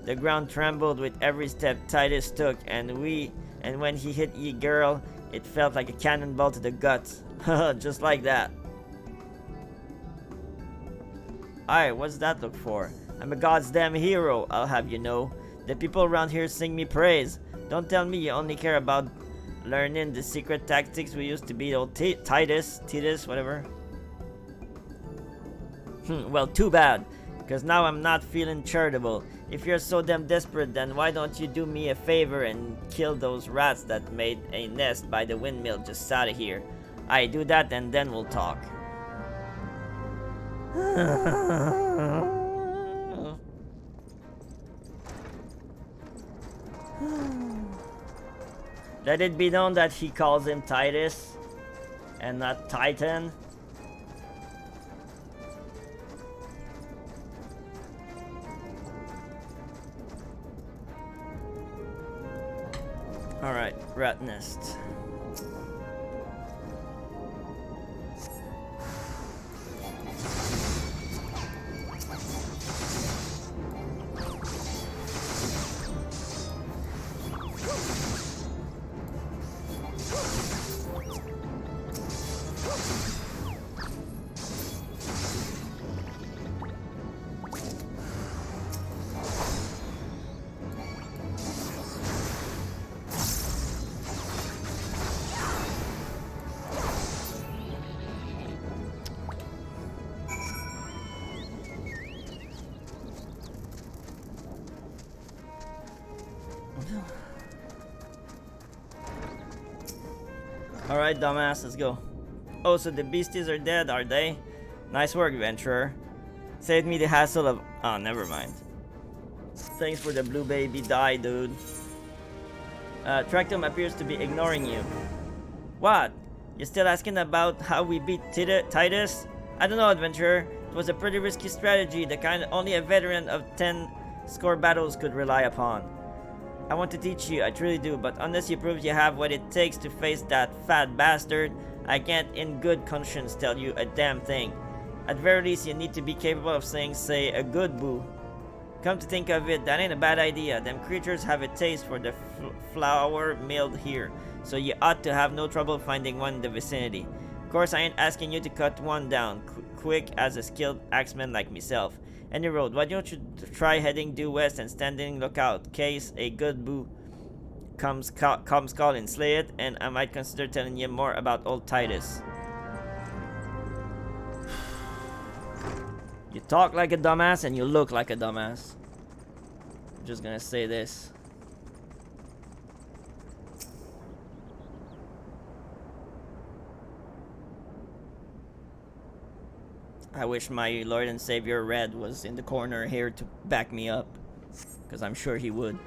The ground trembled with every step Titus took, and when he hit ye girl, it felt like a cannonball to the gut. Just like that. Aye, what's that look for? I'm a goddamn hero, I'll have you know. The people around here sing me praise. Don't tell me you only care about learning the secret tactics we used to beat old Titus, whatever. Well, too bad, because now I'm not feeling charitable. If you're so damn desperate, then why don't you do me a favor and kill those rats that made a nest by the windmill just out of here? Aye, do that and then we'll talk. Let it be known that he calls him Titus and not Titan. Alright, rat nest. Alright, dumbass, let's go. Oh, so the beasties are dead, are they? Nice work, Venturer. Saved me the hassle of... Oh, never mind. Thanks for the blue baby dye, dude. Traktum appears to be ignoring you. What? You still asking about how we beat Titus? I don't know, Adventurer. It was a pretty risky strategy, the kind only a veteran of 10 score battles could rely upon. I want to teach you, I truly do, but unless you prove you have what it takes to face that fat bastard, I can't in good conscience tell you a damn thing. At very least, you need to be capable of saying, say, a good boo. Come to think of it, that ain't a bad idea. Them creatures have a taste for the flour milled here, so you ought to have no trouble finding one in the vicinity. Of course, I ain't asking you to cut one down, quick as a skilled axeman like myself. Any road. Why don't you try heading due west and standing lookout, case a good boo comes calling, slay it, and I might consider telling you more about old Titus. You talk like a dumbass and you look like a dumbass. I'm just gonna say this. I wish my Lord and Savior Red was in the corner here to back me up, because I'm sure he would.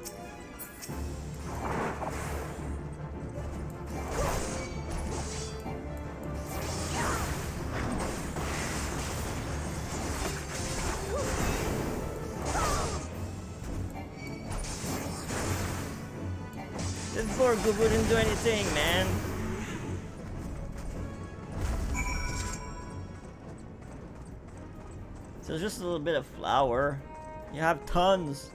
This poor Gubu didn't do anything, man. So it's just a little bit of flour. You have tons.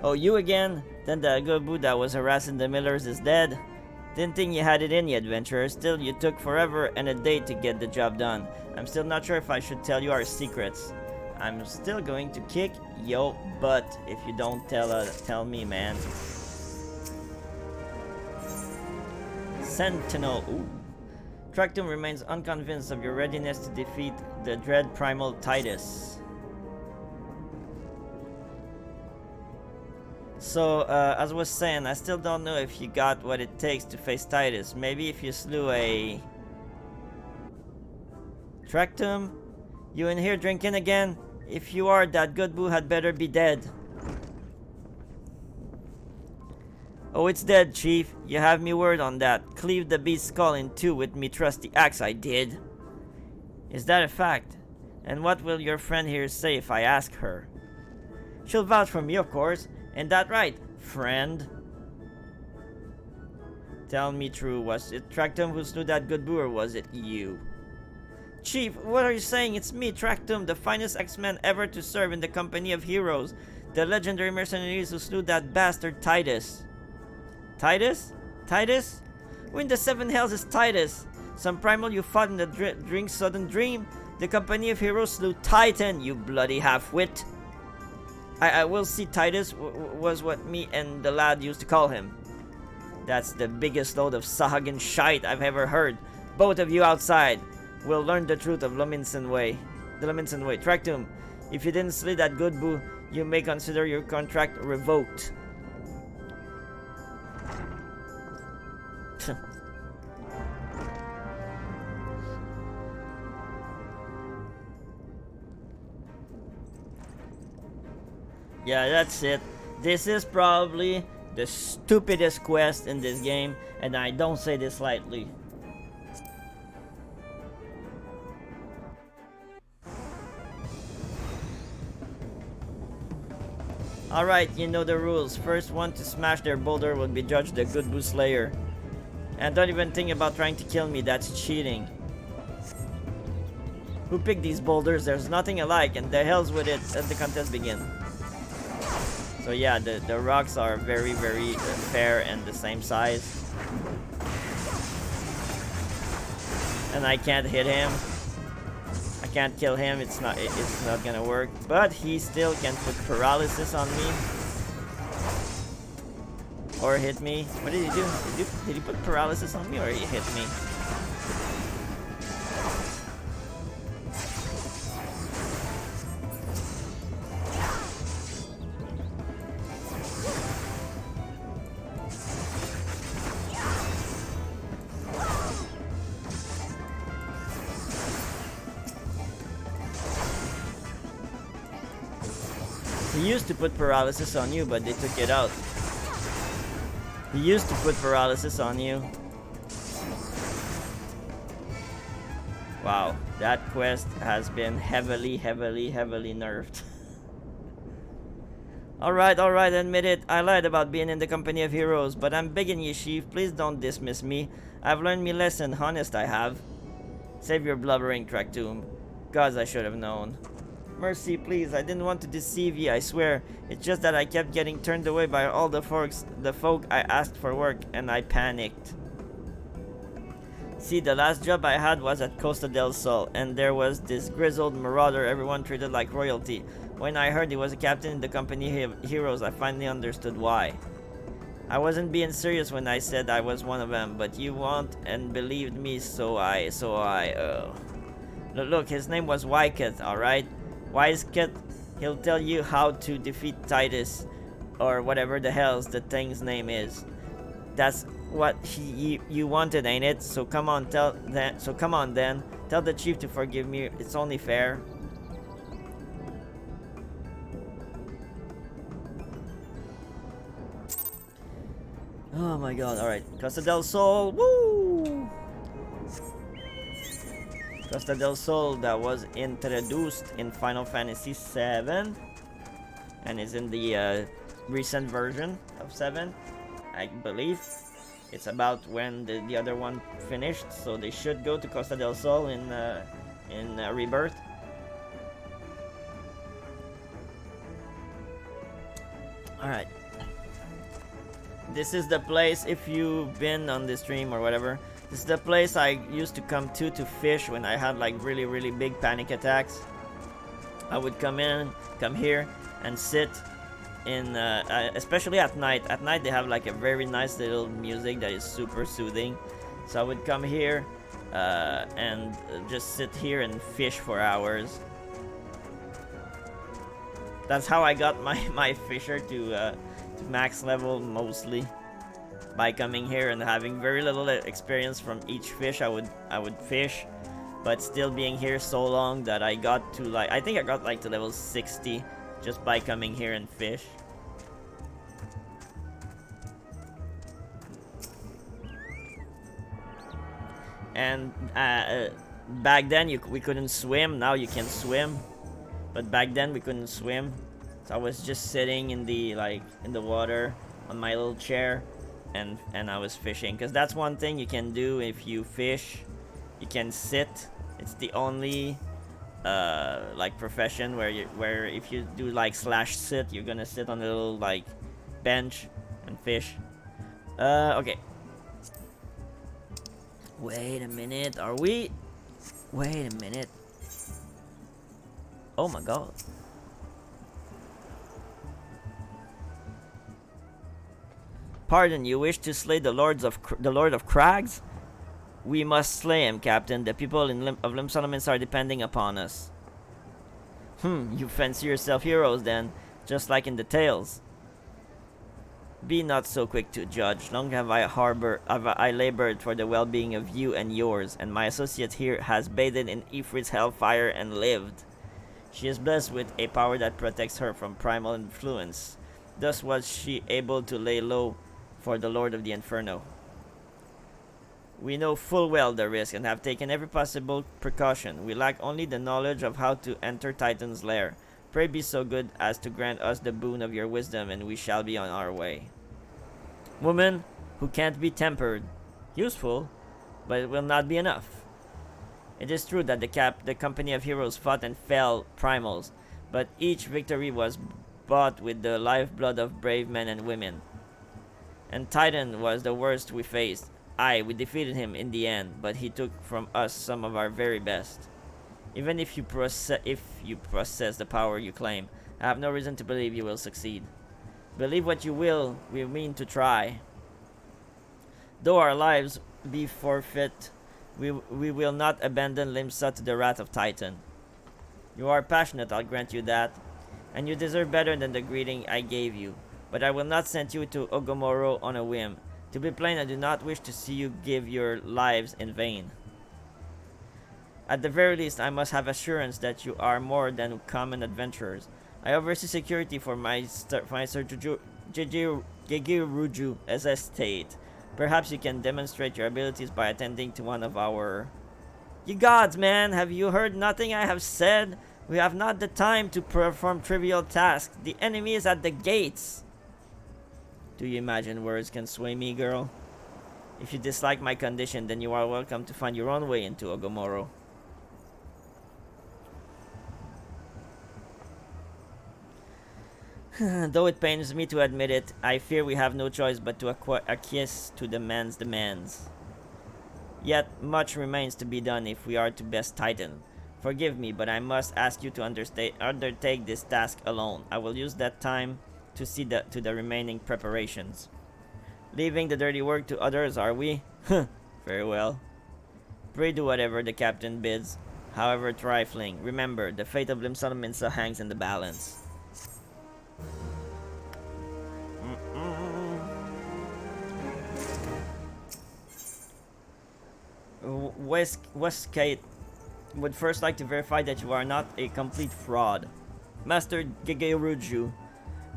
Oh, you again? Then the Gubu that was harassing the Millers is dead? Didn't think you had it in you, adventurer. Still, you took forever and a day to get the job done. I'm still not sure if I should tell you our secrets. I'm still going to kick your butt if you don't tell me, man. Sentinel. Ooh. Tractum remains unconvinced of your readiness to defeat the dread primal Titus. So, as I was saying, I still don't know if you got what it takes to face Titus. Maybe if you slew a... Tractum? You in here drinking again? If you are, that good boo had better be dead. Oh, it's dead, Chief. You have me word on that. Cleave the beast's skull in two with me trusty axe, I did. Is that a fact? And what will your friend here say if I ask her? She'll vouch for me, of course. Ain't that right, friend? Tell me true, was it Tractum who slew that good boo, or was it you? Chief, what are you saying? It's me, Tractum, the finest X-Men ever to serve in the company of heroes. The legendary mercenaries who slew that bastard Titus. Titus? Titus? Who in the seven hells is Titus? Some primal you fought in the drink sudden dream? The company of heroes slew Titan, you bloody half-wit. I will see Titus was what me and the lad used to call him. That's the biggest load of Sahagin shite I've ever heard. Both of you outside. We'll learn the truth of Lominson Way. The Lominson Way. Tractum, if you didn't slay that good boo, you may consider your contract revoked. Yeah, that's it. This is probably the stupidest quest in this game, and I don't say this lightly. Alright, you know the rules. First one to smash their boulder will be judged the good boo slayer. And don't even think about trying to kill me, that's cheating. Who picked these boulders? There's nothing alike, and the hell's with it. Let the contest begin. So yeah, the rocks are very, very fair and the same size. And I can't hit him. I can't kill him, it's not gonna work. But he still can put paralysis on me. Or hit me. What did he do? Did he put paralysis on me or he hit me? He used to put paralysis on you, but they took it out. He used to put paralysis on you. Wow, that quest has been heavily nerfed. Alright, admit it. I lied about being in the company of heroes, but I'm begging you, Chief, please don't dismiss me. I've learned me lesson, honest I have. Save your blubbering, Tractum. Gods, I should have known. Mercy, please, I didn't want to deceive you, I swear. It's just that I kept getting turned away by all the folk I asked for work, and I panicked. See, the last job I had was at Costa del Sol, and there was this grizzled marauder everyone treated like royalty. When I heard he was a captain in the company of heroes, I finally understood why. I wasn't being serious when I said I was one of them, but you want and believed me, Look, his name was Wycat, alright? Wycat, he'll tell you how to defeat Titus, or whatever the hell's the thing's name is. That's what you wanted, ain't it? So come on, then. Tell the chief to forgive me. It's only fair. Oh my god, alright. Costa del Sol, woo! Costa del Sol that was introduced in Final Fantasy VII and is in the recent version of 7, I believe. It's about when the other one finished, so they should go to Costa del Sol in Rebirth. Alright. This is the place, if you've been on the stream or whatever, this is the place I used to come to fish when I had like really big panic attacks. I would come here and sit in, especially at night. At night they have like a very nice little music that is super soothing. So I would come here and just sit here and fish for hours. That's how I got my fisher to max level, mostly by coming here and having very little experience from each fish I would fish, but still being here so long that I got to like, I think I got like to level 60 just by coming here and fish. And back then we couldn't swim. Now you can swim, but back then we couldn't swim. So I was just sitting in the water on my little chair, and I was fishing. Because that's one thing you can do if you fish. You can sit. It's the only like profession where if you do like slash sit, you're gonna sit on a little like bench and fish. Okay. Wait a minute. Are we? Wait a minute. Oh my god. Pardon, you wish to slay the Lord of Crags? We must slay him, Captain. The people of Lim Settlements are depending upon us. You fancy yourself heroes then, just like in the tales. Be not so quick to judge. Long have I labored for the well-being of you and yours, and my associate here has bathed in Ifrit's hellfire and lived. She is blessed with a power that protects her from primal influence. Thus was she able to lay low for the Lord of the Inferno. We know full well the risk and have taken every possible precaution. We lack only the knowledge of how to enter Titan's lair. Pray be so good as to grant us the boon of your wisdom, and we shall be on our way. Woman who can't be tempered. Useful, but it will not be enough. It is true that the company of heroes fought and fell primals, but each victory was bought with the lifeblood of brave men and women. And Titan was the worst we faced. Aye, we defeated him in the end, but he took from us some of our very best. Even if you possess the power you claim, I have no reason to believe you will succeed. Believe what you will, we mean to try. Though our lives be forfeit, we will not abandon Limsa to the wrath of Titan. You are passionate, I'll grant you that, and you deserve better than the greeting I gave you. But I will not send you to Ogomoro on a whim. To be plain, I do not wish to see you give your lives in vain. At the very least, I must have assurance that you are more than common adventurers. I oversee security for my Sir Gigiruju estate. Perhaps you can demonstrate your abilities by attending to one of our... You gods, man! Have you heard nothing I have said? We have not the time to perform trivial tasks. The enemy is at the gates. Do you imagine words can sway me, girl? If you dislike my condition, then you are welcome to find your own way into Ogomoro. Though it pains me to admit it, I fear we have no choice but to acquiesce to the man's demands. Yet much remains to be done if we are to best Titan. Forgive me, but I must ask you to undertake this task alone. I will use that time to see to the remaining preparations. Leaving the dirty work to others, are we? Very well. Pray do whatever the captain bids, however trifling. Remember, the fate of Limsa hangs in the balance. Westgate would first like to verify that you are not a complete fraud. Master Gegeruju,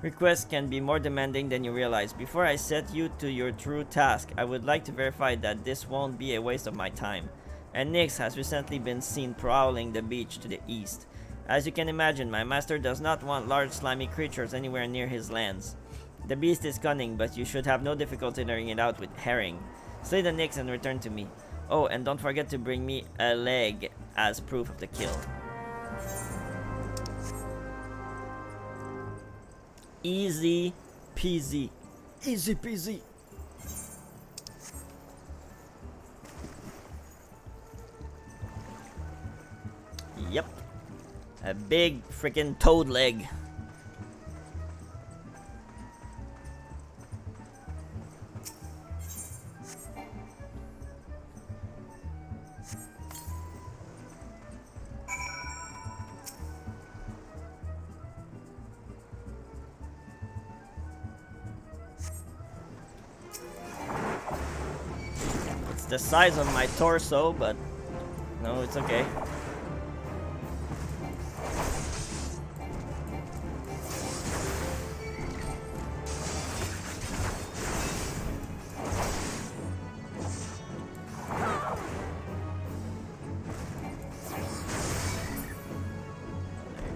requests can be more demanding than you realize. Before I set you to your true task, I would like to verify that this won't be a waste of my time. And Nyx has recently been seen prowling the beach to the east. As you can imagine, my master does not want large slimy creatures anywhere near his lands. The beast is cunning, but you should have no difficulty luring it out with herring. Slay the Nyx and return to me. Oh, and don't forget to bring me a leg as proof of the kill. Easy peasy. Easy peasy. Yep. A big freaking toad leg. It's the size of my torso, but no, it's okay.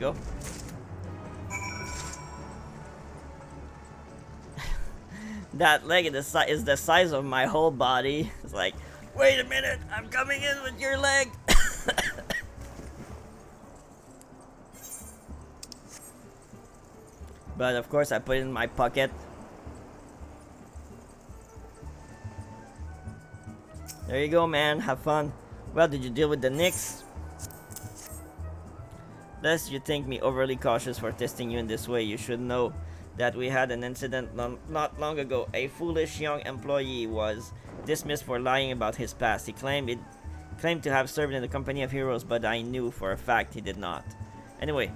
Go. That leg is the size of my whole body. It's like, wait a minute, I'm coming in with your leg. But of course I put it in my pocket. There you go, man, have fun. Well, did you deal with the Nyx? Lest you think me overly cautious for testing you in this way, you should know that we had an incident not long ago. A foolish young employee was dismissed for lying about his past. He claimed to have served in the company of heroes, but I knew for a fact he did not. Anyway,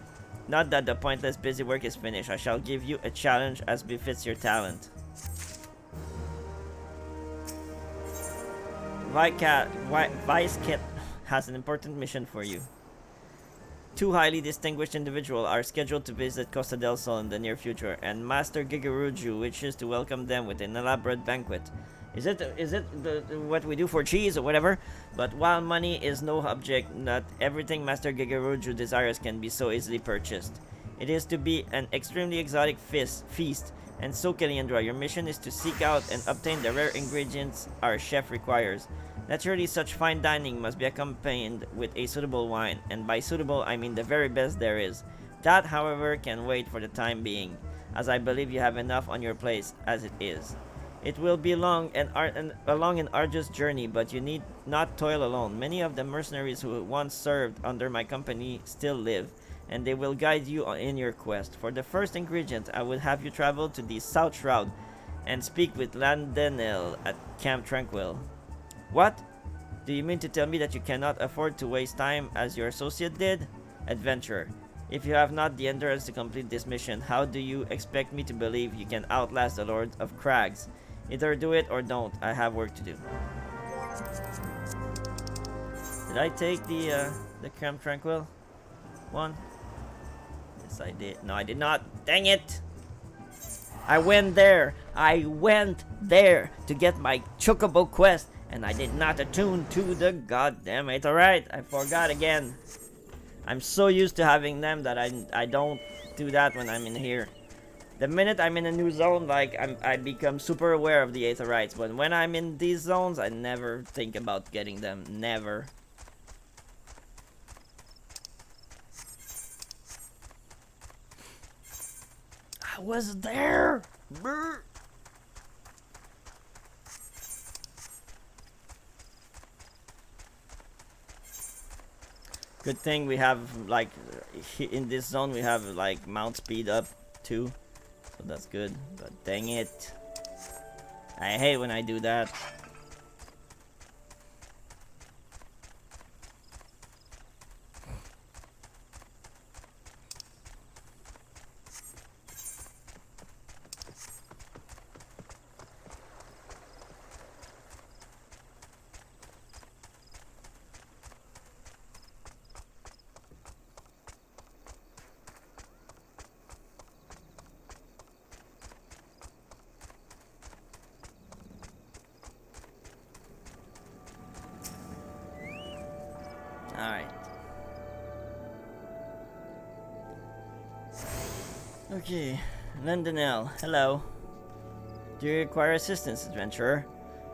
not that the pointless busy work is finished. I shall give you a challenge as befits your talent. Vice Kit has an important mission for you. Two highly distinguished individuals are scheduled to visit Costa del Sol in the near future, and Master Gigeruju wishes to welcome them with an elaborate banquet. Is it what we do for cheese or whatever? But while money is no object, not everything Master Gigeruju desires can be so easily purchased. It is to be an extremely exotic feast, and so Kiliandra, your mission is to seek out and obtain the rare ingredients our chef requires. Naturally, such fine dining must be accompanied with a suitable wine, and by suitable I mean the very best there is. That, however, can wait for the time being, as I believe you have enough on your plate as it is. It will be a long and arduous journey, but you need not toil alone. Many of the mercenaries who once served under my company still live, and they will guide you in your quest. For the first ingredient, I will have you travel to the South Shroud and speak with Landenil at Camp Tranquil. What? Do you mean to tell me that you cannot afford to waste time as your associate did? Adventurer, if you have not the endurance to complete this mission, how do you expect me to believe you can outlast the Lord of Crags? Either do it or don't. I have work to do. Did I take the Camp Tranquil one? Yes, I did. No, I did not. Dang it! I went there to get my Chocobo quest, and I did not attune to the goddamn Aetheryte. I forgot again. I'm so used to having them that I don't do that when I'm in here. The minute I'm in a new zone, like, I become super aware of the Aetherites, but when I'm in these zones, I never think about getting them. Never. I was there! Brr. Good thing we have like in this zone we have like mount speed up too, so that's good. But dang it, I hate when I do that. Alright. Okay, Londonell, hello. Do you require assistance, adventurer?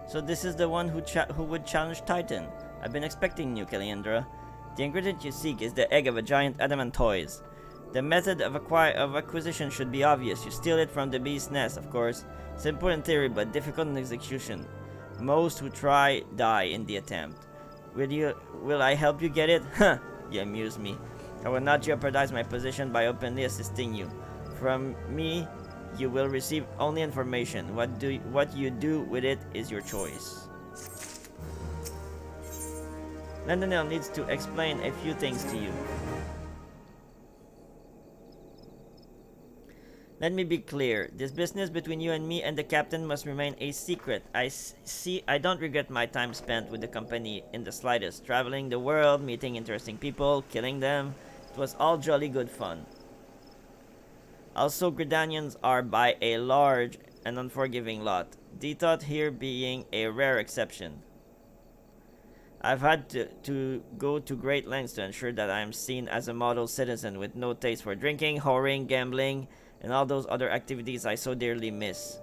So this is the one who would challenge Titan. I've been expecting you, Kaliandra. The ingredient you seek is the egg of a giant adamantoise. The method of acquisition should be obvious. You steal it from the beast's nest, of course. Simple in theory, but difficult in execution. Most who try die in the attempt. Will I help you get it? Huh, you amuse me. I will not jeopardize my position by openly assisting you. From me, you will receive only information. What you do with it is your choice. Londonell needs to explain a few things to you. Let me be clear. This business between you and me and the captain must remain a secret. I don't regret my time spent with the company in the slightest. Traveling the world, meeting interesting people, killing them. It was all jolly good fun. Also, Gridanians are by a large and unforgiving lot. Dethought here being a rare exception. I've had to go to great lengths to ensure that I am seen as a model citizen with no taste for drinking, whoring, gambling, and all those other activities I so dearly miss.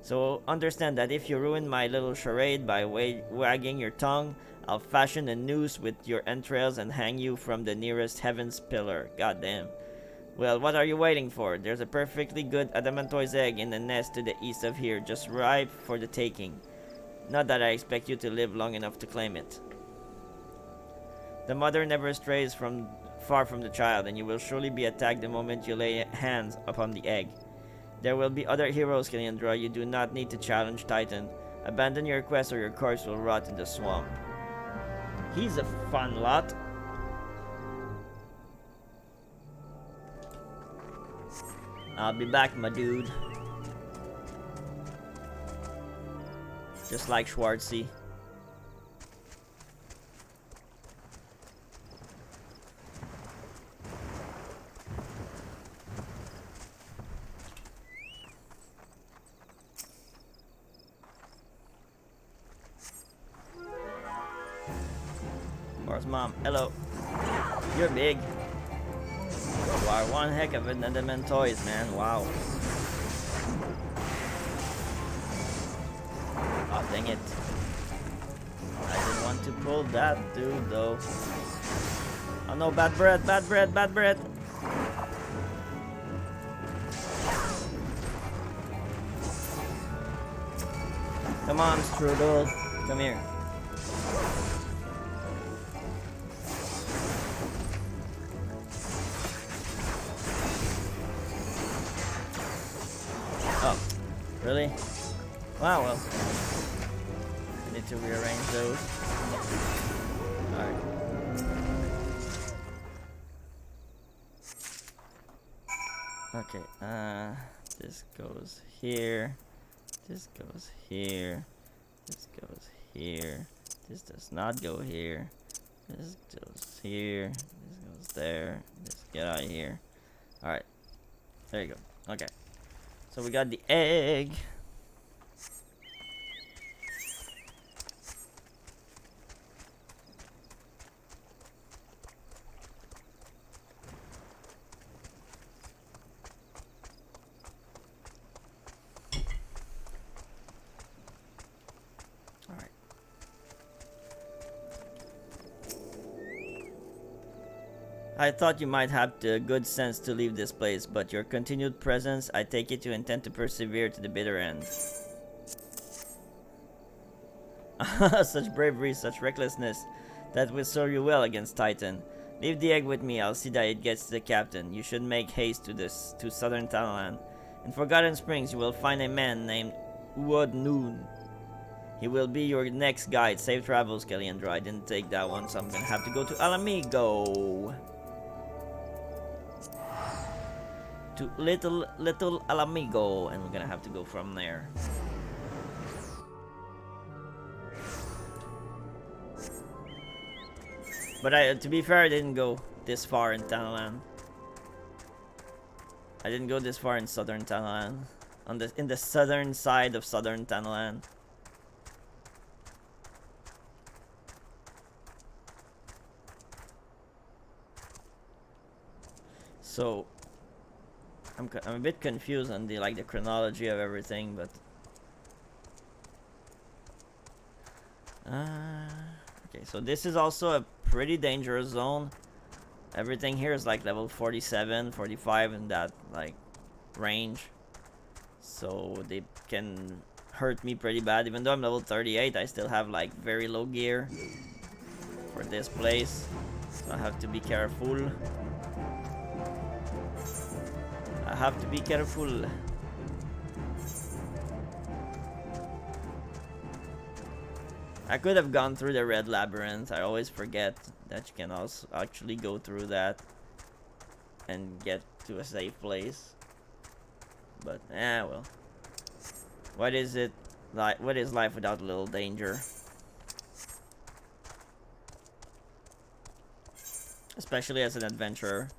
So understand that if you ruin my little charade by wagging your tongue, I'll fashion a noose with your entrails and hang you from the nearest heaven's pillar. Goddamn. Well, what are you waiting for? There's a perfectly good adamantoise egg in the nest to the east of here, just ripe for the taking. Not that I expect you to live long enough to claim it. The mother never strays far from the child, and you will surely be attacked the moment you lay hands upon the egg. There will be other heroes, Kaliandra. You do not need to challenge Titan. Abandon your quest or your corpse will rot in the swamp. He's a fun lot. I'll be back, my dude. Just like Schwartzy. Where's Mom? Hello. You're big. You are one heck of an adamantoise, man. Wow. Oh, dang it. I didn't want to pull that dude, though. Oh no, bad bread, bad bread, bad bread. Come on, Strudel. Come here. Oh, really? Wow, well. I need to rearrange those. Alright. Okay, this goes here. This goes here. This goes here. This does not go here. This goes here. This goes there. This get out of here. Alright. There you go. Okay. So we got the egg. Alright. I thought you might have the good sense to leave this place, but your continued presence, I take it you intend to persevere to the bitter end. Such bravery, such recklessness, that will serve you well against Titan. Leave the egg with me. I'll see that it gets to the captain. You should make haste to southern Thanalan. In Forgotten Springs, you will find a man named Uod Noon. He will be your next guide. Safe travels, Kellyandraw. I didn't take that one, so I'm gonna have to go to Alamigo. To little Alamigo, and we're gonna have to go from there. But to be fair, I didn't go this far in Thanalan. I didn't go this far in southern Thanalan. In the southern side of southern Thanalan. So I'm a bit confused on the the chronology of everything, but okay, so this is also a pretty dangerous zone. Everything here is like level 47, 45 in that range, so they can hurt me pretty bad. Even though I'm level 38, I still have very low gear for this place, so I have to be careful. I have to be careful. I could have gone through the red labyrinth. I always forget that you can also actually go through that and get to a safe place. But well. What is it like? What is life without a little danger? Especially as an adventurer.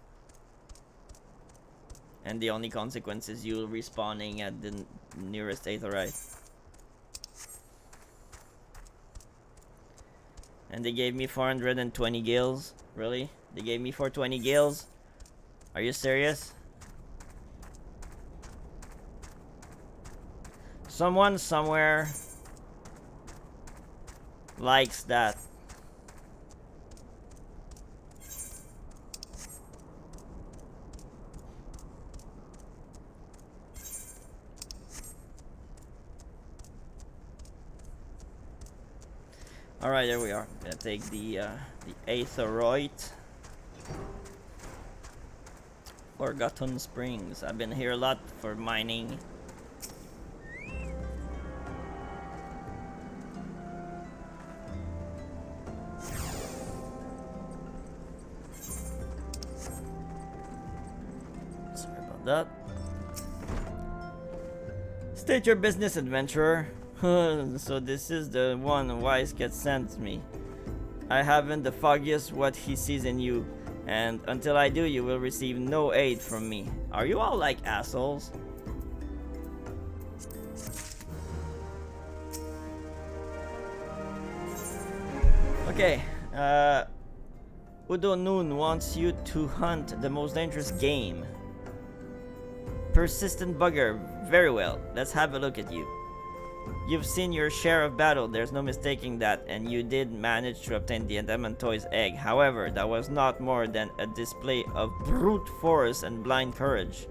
And the only consequence is you respawning at the nearest aetherite. And they gave me 420 gills. Really? They gave me 420 gills? Are you serious? Someone somewhere likes that. Alright, there we are. I'm gonna take the aetherite. Forgotten Springs. I've been here a lot for mining. Sorry about that. State your business, adventurer. So this is the one Wise gets sent me. I haven't the foggiest what he sees in you, and until I do, you will receive no aid from me. Are you all like assholes? Okay, Udo Noon wants you to hunt the most dangerous game. Persistent bugger. Very well, let's have a look at you. You've seen your share of battle, there's no mistaking that, and you did manage to obtain the Adamantoy's egg. However, that was not more than a display of brute force and blind courage.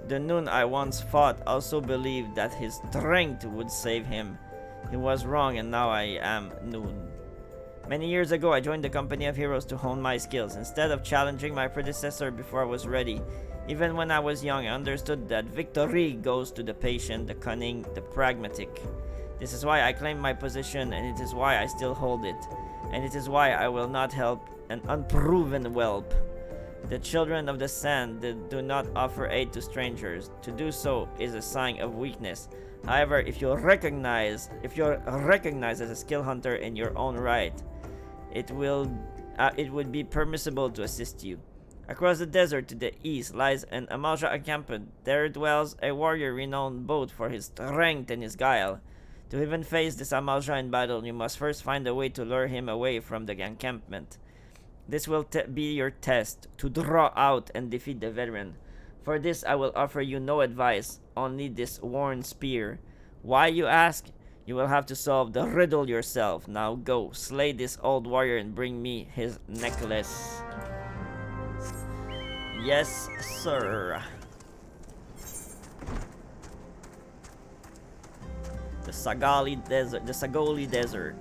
The Noon I once fought also believed that his strength would save him. He was wrong, and now I am Noon. Many years ago, I joined the company of heroes to hone my skills. Instead of challenging my predecessor before I was ready, even when I was young, I understood that victory goes to the patient, the cunning, the pragmatic. This is why I claim my position, and it is why I still hold it. And it is why I will not help an unproven whelp. The children of the sand do not offer aid to strangers. To do so is a sign of weakness. However, if you're recognized as a skill hunter in your own right, it would be permissible to assist you. Across the desert to the east lies an Amalja encampment. There dwells a warrior renowned both for his strength and his guile. To even face this Amalja in battle, you must first find a way to lure him away from the encampment. This will be your test, to draw out and defeat the veteran. For this I will offer you no advice, only this worn spear. Why, you ask? You will have to solve the riddle yourself. Now go, slay this old warrior and bring me his necklace. Yes, sir. The Sagoli Desert.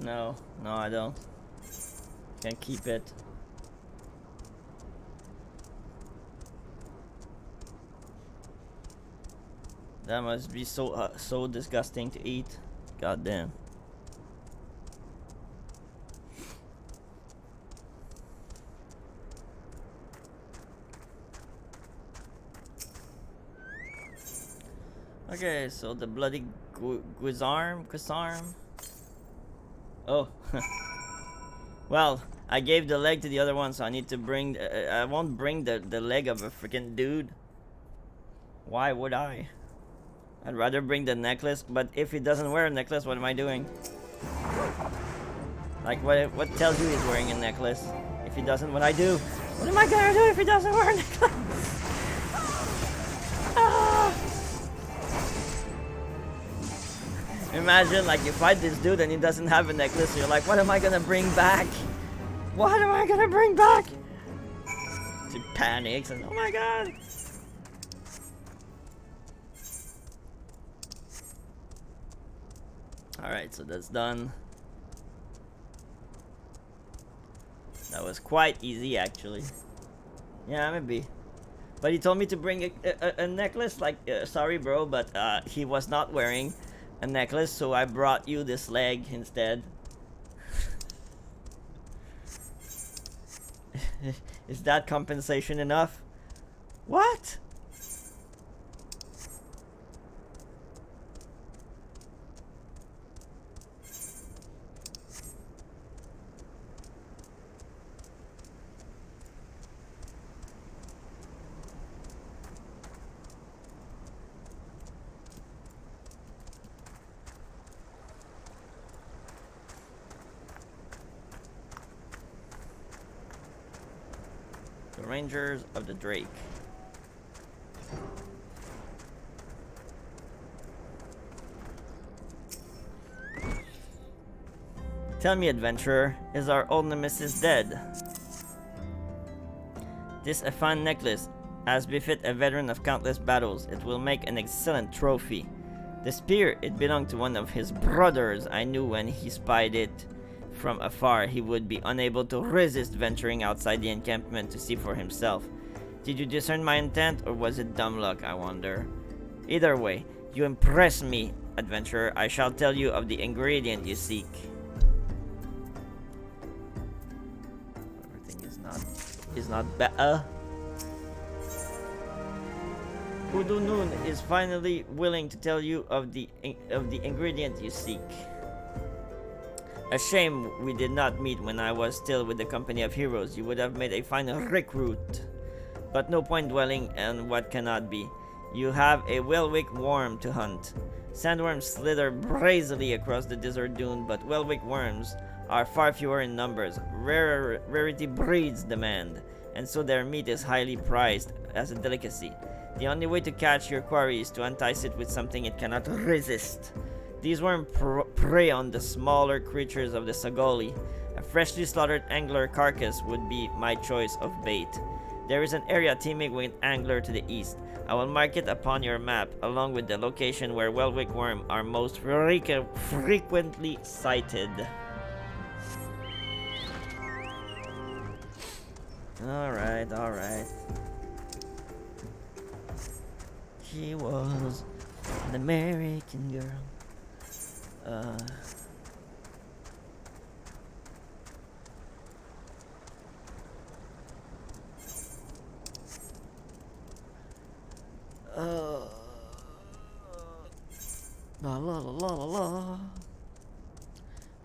No, no, I don't. Can't keep it. That must be so disgusting to eat. God damn. Okay, so the bloody Guisarm. Oh. Well, I gave the leg to the other one, so I need to bring. I won't bring the leg of a freaking dude. Why would I? I'd rather bring the necklace, but if he doesn't wear a necklace, what am I doing? Like, what tells you he's wearing a necklace? If he doesn't, what I do? What am I gonna do if he doesn't wear a necklace? Ah! Imagine, like, you fight this dude and he doesn't have a necklace, so you're like, what am I gonna bring back? What am I gonna bring back? She panics and, oh my god! Alright, so that's done. That was quite easy, actually. Yeah, maybe. But he told me to bring a necklace, like, sorry bro, but he was not wearing a necklace, so I brought you this leg instead. Is that compensation enough? What? Rangers of the Drake. Tell me, adventurer, is our old nemesis dead? This a fine necklace, as befit a veteran of countless battles. It will make an excellent trophy. The spear, it belonged to one of his brothers. I knew when he spied it from afar, he would be unable to resist venturing outside the encampment to see for himself. Did you discern my intent, or was it dumb luck, I wonder? Either way, you impress me, adventurer. I shall tell you of the ingredient you seek. Everything is not better. Udunun is finally willing to tell you of the ingredient you seek. A shame we did not meet when I was still with the company of heroes. You would have made a fine recruit. But no point dwelling on what cannot be. You have a Welwick worm to hunt. Sandworms slither brazily across the desert dune, but Welwick worms are far fewer in numbers. Rarity breeds demand, and so their meat is highly prized as a delicacy. The only way to catch your quarry is to entice it with something it cannot resist. These worms prey on the smaller creatures of the Sagoli. A freshly slaughtered angler carcass would be my choice of bait. There is an area teeming with angler to the east. I will mark it upon your map, along with the location where Welwick worm are most frequently sighted. Alright, alright. She was an American girl. La la la la la.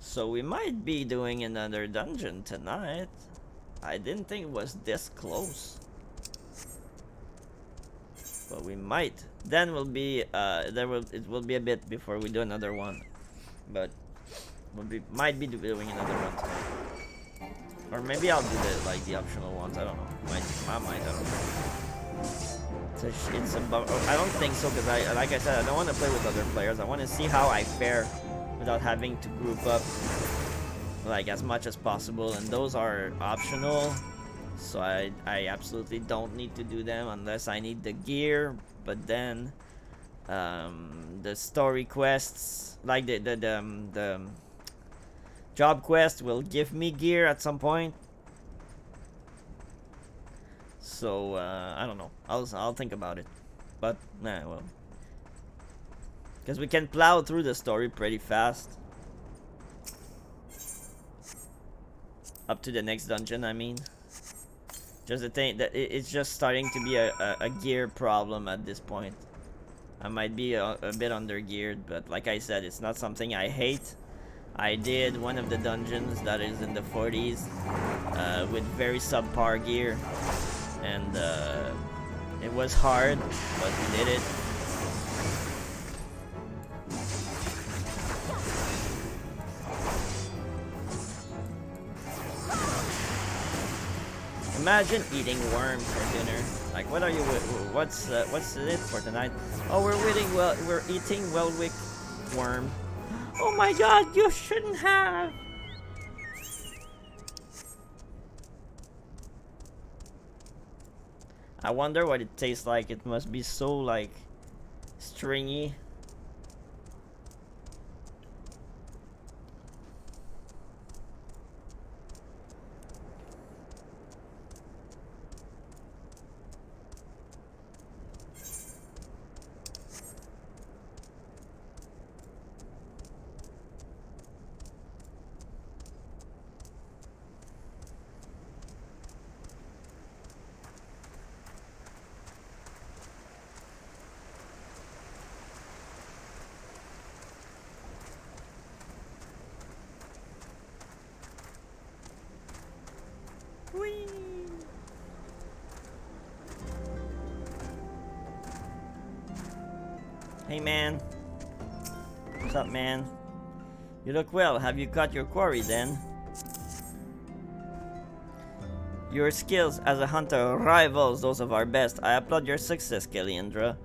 So we might be doing another dungeon tonight. I didn't think it was this close. But we might. Then we'll be it will be a bit before we do another one. But might be doing another one tonight. Or maybe I'll do the optional ones. I don't know. I might. I don't know. I don't think so, because like I said, I don't want to play with other players. I want to see how I fare without having to group up like as much as possible, and those are optional. So I absolutely don't need to do them unless I need the gear. But then the story quests, like the Job quest will give me gear at some point. So I don't know. I'll think about it. But nah, well, because we can plow through the story pretty fast. Up to the next dungeon, I mean. Just the thing that it's just starting to be a gear problem at this point. I might be a bit under geared, but like I said, it's not something I hate. I did one of the dungeons that is in the 40s with very subpar gear, and it was hard, but we did it. Imagine eating worms for dinner. Like, what are you? What's it for tonight? Oh, we're eating well-wicked worm. Oh my God! You shouldn't have. I wonder what it tastes like. It must be so like stringy. Whee! Hey man. What's up, man? You look well. Have you caught your quarry then? Your skills as a hunter rivals those of our best. I applaud your success, Kaliandra.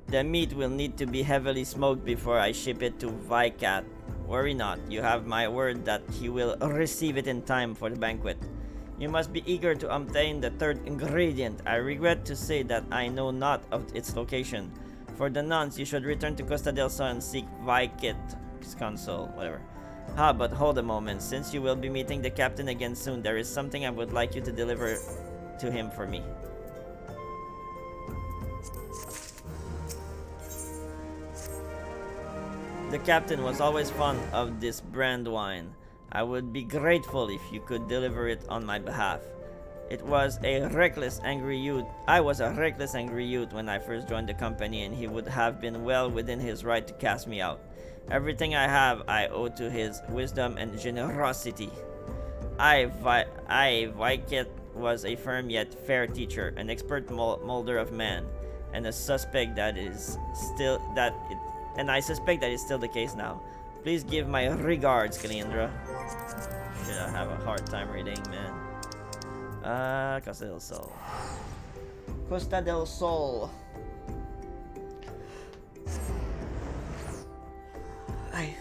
The meat will need to be heavily smoked before I ship it to Vicat. Worry not. You have my word that he will receive it in time for the banquet. You must be eager to obtain the third ingredient. I regret to say that I know not of its location. For the nuns, you should return to Costa del Sol and seek Vicat's counsel, whatever. But hold a moment. Since you will be meeting the captain again soon, there is something I would like you to deliver to him for me. The captain was always fond of this brand wine. I would be grateful if you could deliver it on my behalf. I was a reckless, angry youth when I first joined the company, and he would have been well within his right to cast me out. Everything I have, I owe to his wisdom and generosity. Vicat was a firm yet fair teacher, an expert molder of man, and I suspect that is still the case now. Please give my regards, Kaliandra. Shit, I have a hard time reading, man. Costa del Sol. Costa del Sol. Ay.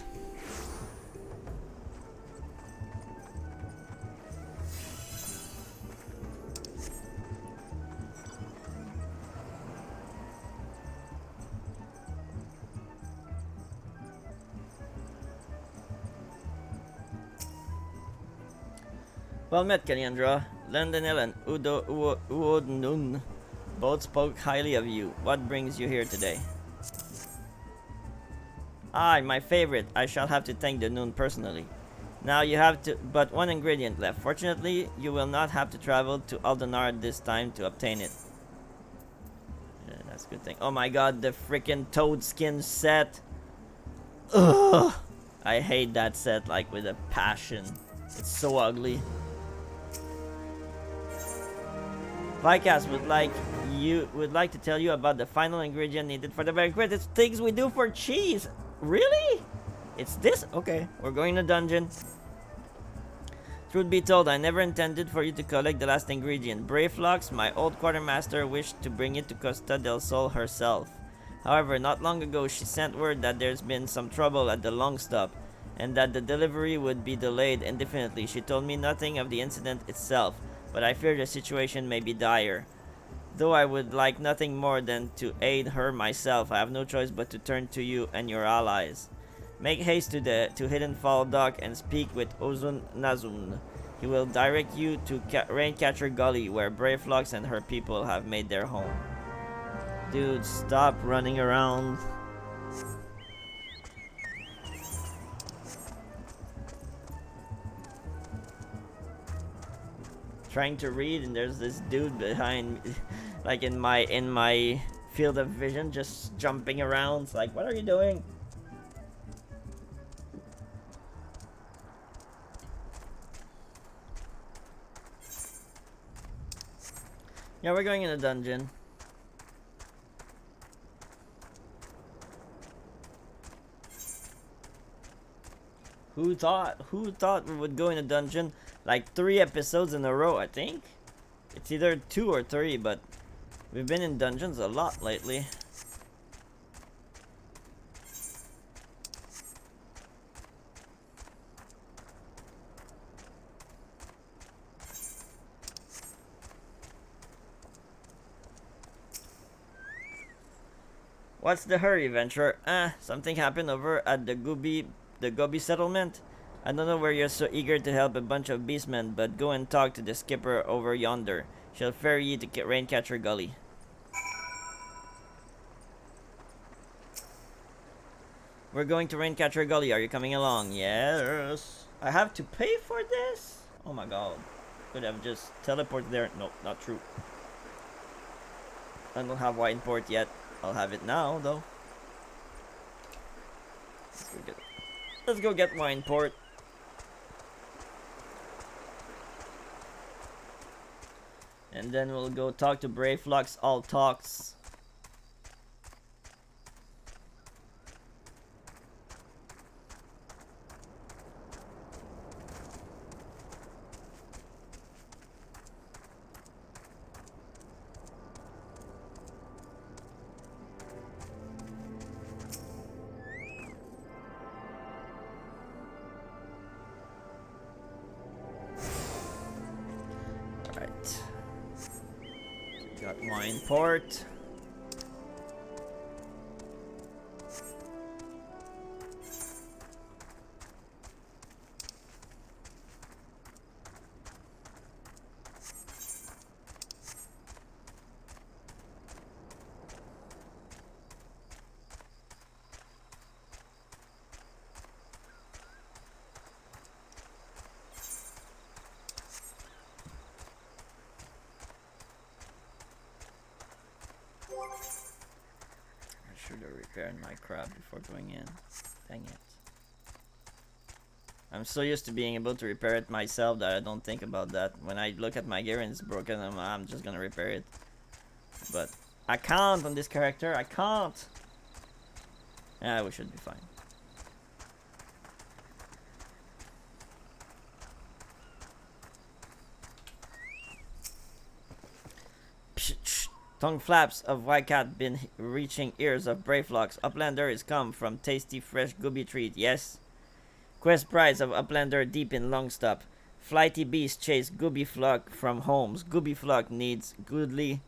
Well met, Kaliandra. Londonel and Uodnun both spoke highly of you. What brings you here today? My favorite. I shall have to thank the Noon personally. Now you have but one ingredient left. Fortunately, you will not have to travel to Aldenar this time to obtain it. Yeah, that's a good thing. Oh my god, the freaking toad skin set. Ugh! I hate that set like with a passion. It's so ugly. Vicat would like to tell you about the final ingredient needed for the banquet. It's things we do for cheese. Really? It's this? Okay, we're going to dungeon. Truth be told, I never intended for you to collect the last ingredient. Brayflux, my old quartermaster, wished to bring it to Costa del Sol herself. However, not long ago, she sent word that there's been some trouble at the long stop, and that the delivery would be delayed indefinitely. She told me nothing of the incident itself, but I fear the situation may be dire. Though I would like nothing more than to aid her myself, I have no choice but to turn to you and your allies. Make haste to Hidden Fall Dock and speak with Ozun Nazun. He will direct you to Raincatcher Gully, where Brave and her people have made their home. Dude, stop running around. Trying to read, and there's this dude behind me, like in my field of vision, just jumping around. It's like, what are you doing? Yeah, we're going in a dungeon. Who thought we would go in a dungeon like 3 episodes in a row, I think? It's either 2 or 3, but we've been in dungeons a lot lately. What's the hurry, Venture? Something happened over at the Gobi settlement. I don't know where you're so eager to help a bunch of beastmen, but go and talk to the skipper over yonder. She'll ferry you to Raincatcher Gully. We're going to Raincatcher Gully. Are you coming along? Yes. I have to pay for this? Oh my god. Could have just teleported there. Nope, not true. I don't have wine port yet. I'll have it now, though. Let's go get wine port. And then we'll go talk to Brave all talks. Got wine port. Should have repaired my crab before going in. Dang it. I'm so used to being able to repair it myself that I don't think about that. When I look at my gear and it's broken, I'm just gonna repair it. But I can't on this character. I can't. Yeah, we should be fine. Tongue flaps of Whitecat been reaching ears of Bravelocks. Uplander is come from tasty fresh gooby treat, yes? Quest prize of Uplander deep in Longstop. Flighty beast chase Gooby Flock from homes. Gooby Flock needs goodly.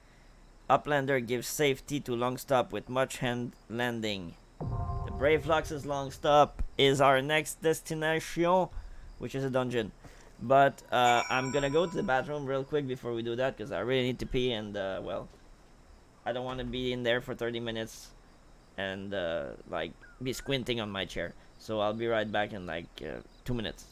Uplander gives safety to Longstop with much hand landing. The Bravelocks' Longstop is our next destination, which is a dungeon. But I'm gonna go to the bathroom real quick before we do that, because I really need to pee and, well, I don't want to be in there for 30 minutes and like be squinting on my chair. So I'll be right back in like 2 minutes.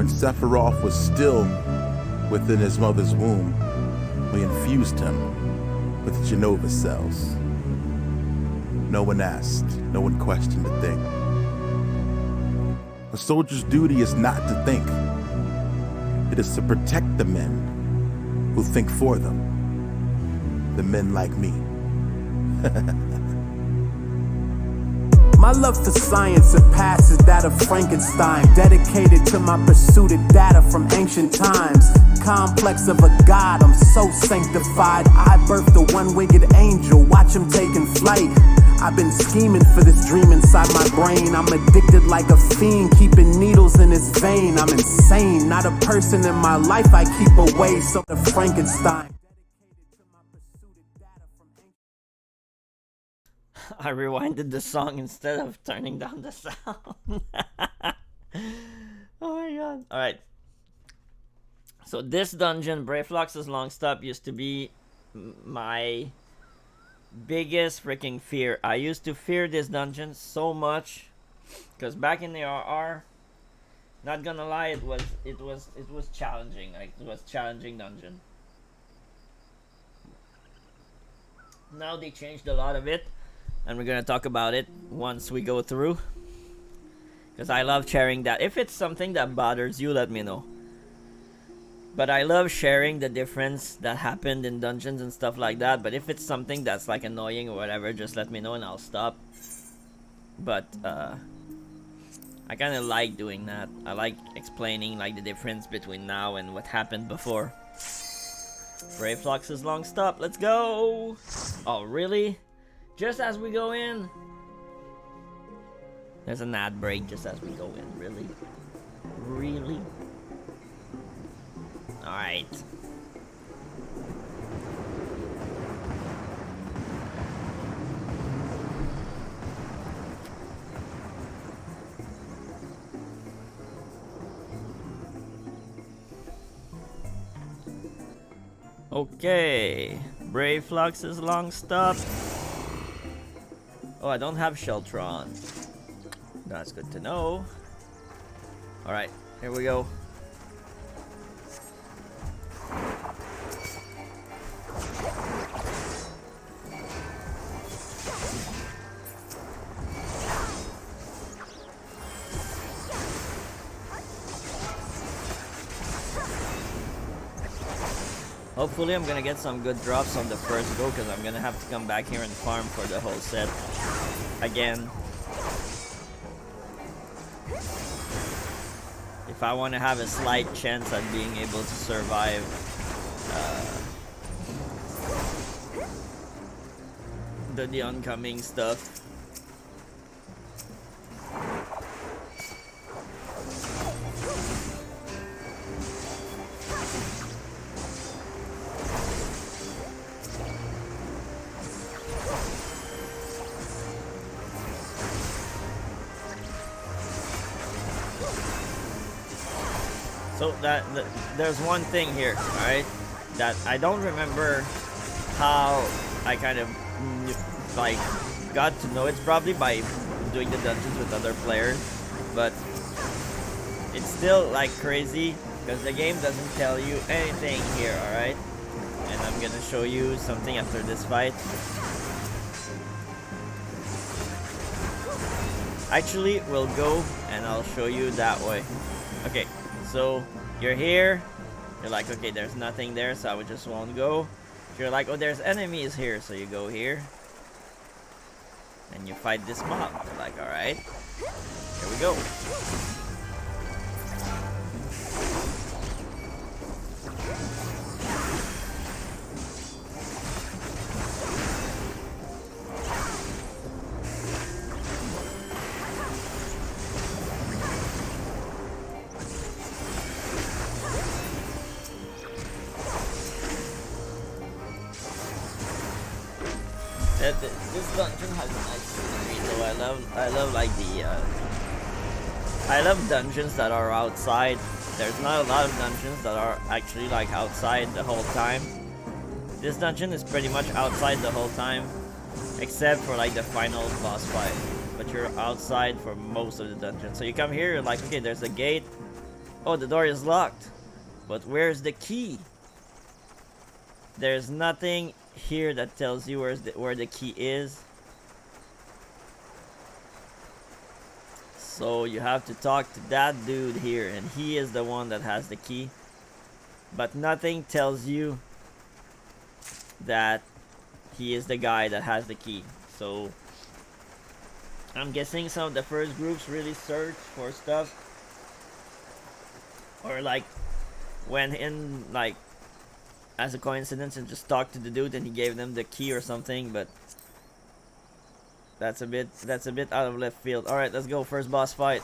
when Sephiroth was still within his mother's womb, we infused him with Genova cells. No one asked, no one questioned a thing. A soldier's duty is not to think. It is to protect the men who think for them. The men like me. My love for science surpasses that of Frankenstein. Dedicated to my pursuit of data from ancient times. Complex of a god, I'm so sanctified. I birthed the one-winged angel, watch him taking flight. I've been scheming for this dream inside my brain. I'm addicted like a fiend, keeping needles in his vein. I'm insane, not a person in my life I keep away. So the Frankenstein. I rewinded the song instead of turning down the sound. Oh my god. Alright. So this dungeon, Brayflox's Long Stop, used to be my biggest freaking fear. I used to fear this dungeon so much because back in the RR, not gonna lie, it was challenging. Like, it was challenging dungeon. Now they changed a lot of it, and we're gonna talk about it once we go through, because I love sharing that. If it's something that bothers you, let me know. But I love sharing the difference that happened in dungeons and stuff like that. But if it's something that's like annoying or whatever, just let me know and I'll stop. But I kind of like doing that. I like explaining like the difference between now and what happened before. Brayflox's Long Stop, let's go! Oh really? Just as we go in? There's an ad break just as we go in, really? Really? Alright. Okay. Brayflox's Long Stop. Oh, I don't have Sheltron. That's good to know. Alright, here we go. Hopefully I'm gonna get some good drops on the first go, because I'm gonna have to come back here and farm for the whole set again. If I want to have a slight chance at being able to survive the oncoming stuff. So there's one thing here, alright, that I don't remember how I kind of like got to know. It's probably by doing the dungeons with other players, but it's still like crazy because the game doesn't tell you anything here, alright? And I'm gonna show you something after this fight. Actually, we'll go and I'll show you that way. Okay. So you're here, you're like, okay, there's nothing there, so I just won't go. You're like, oh, there's enemies here, so you go here and you fight this mob. You're like, all right, here we go. This dungeon has a nice scenery, though. I love like the I love dungeons that are outside. There's not a lot of dungeons that are actually like outside the whole time. This dungeon is pretty much outside the whole time, except for like the final boss fight. But you're outside for most of the dungeon. So you come here, you're like, okay, there's a gate. Oh, the door is locked. But where's the key? There's nothing here that tells you where the key is. So you have to talk to that dude here, and he is the one that has the key. But nothing tells you that he is the guy that has the key. So I'm guessing some of the first groups really search for stuff, or like went in like as a coincidence and just talked to the dude and he gave them the key or something. But that's a bit out of left field. All right, let's go. First boss fight.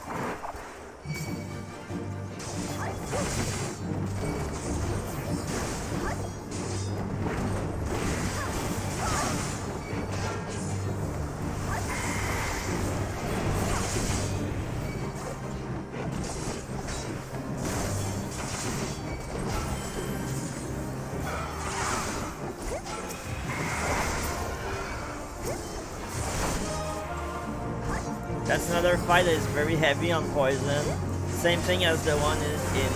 That's another fight that is very heavy on poison. Same thing as the one in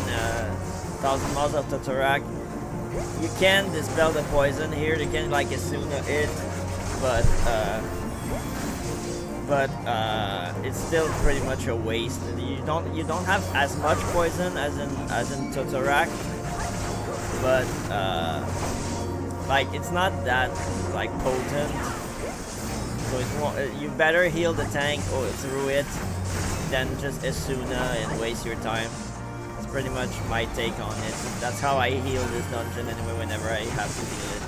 Thousand Miles of Tatarak. You can dispel the poison here. You can like Asuna it, but it's still pretty much a waste. You don't have as much poison as in Tatarak, but like it's not that like potent. So you better heal the tank through it than just Asuna and waste your time. It's pretty much my take on it. That's how I heal this dungeon anyway whenever I have to heal it.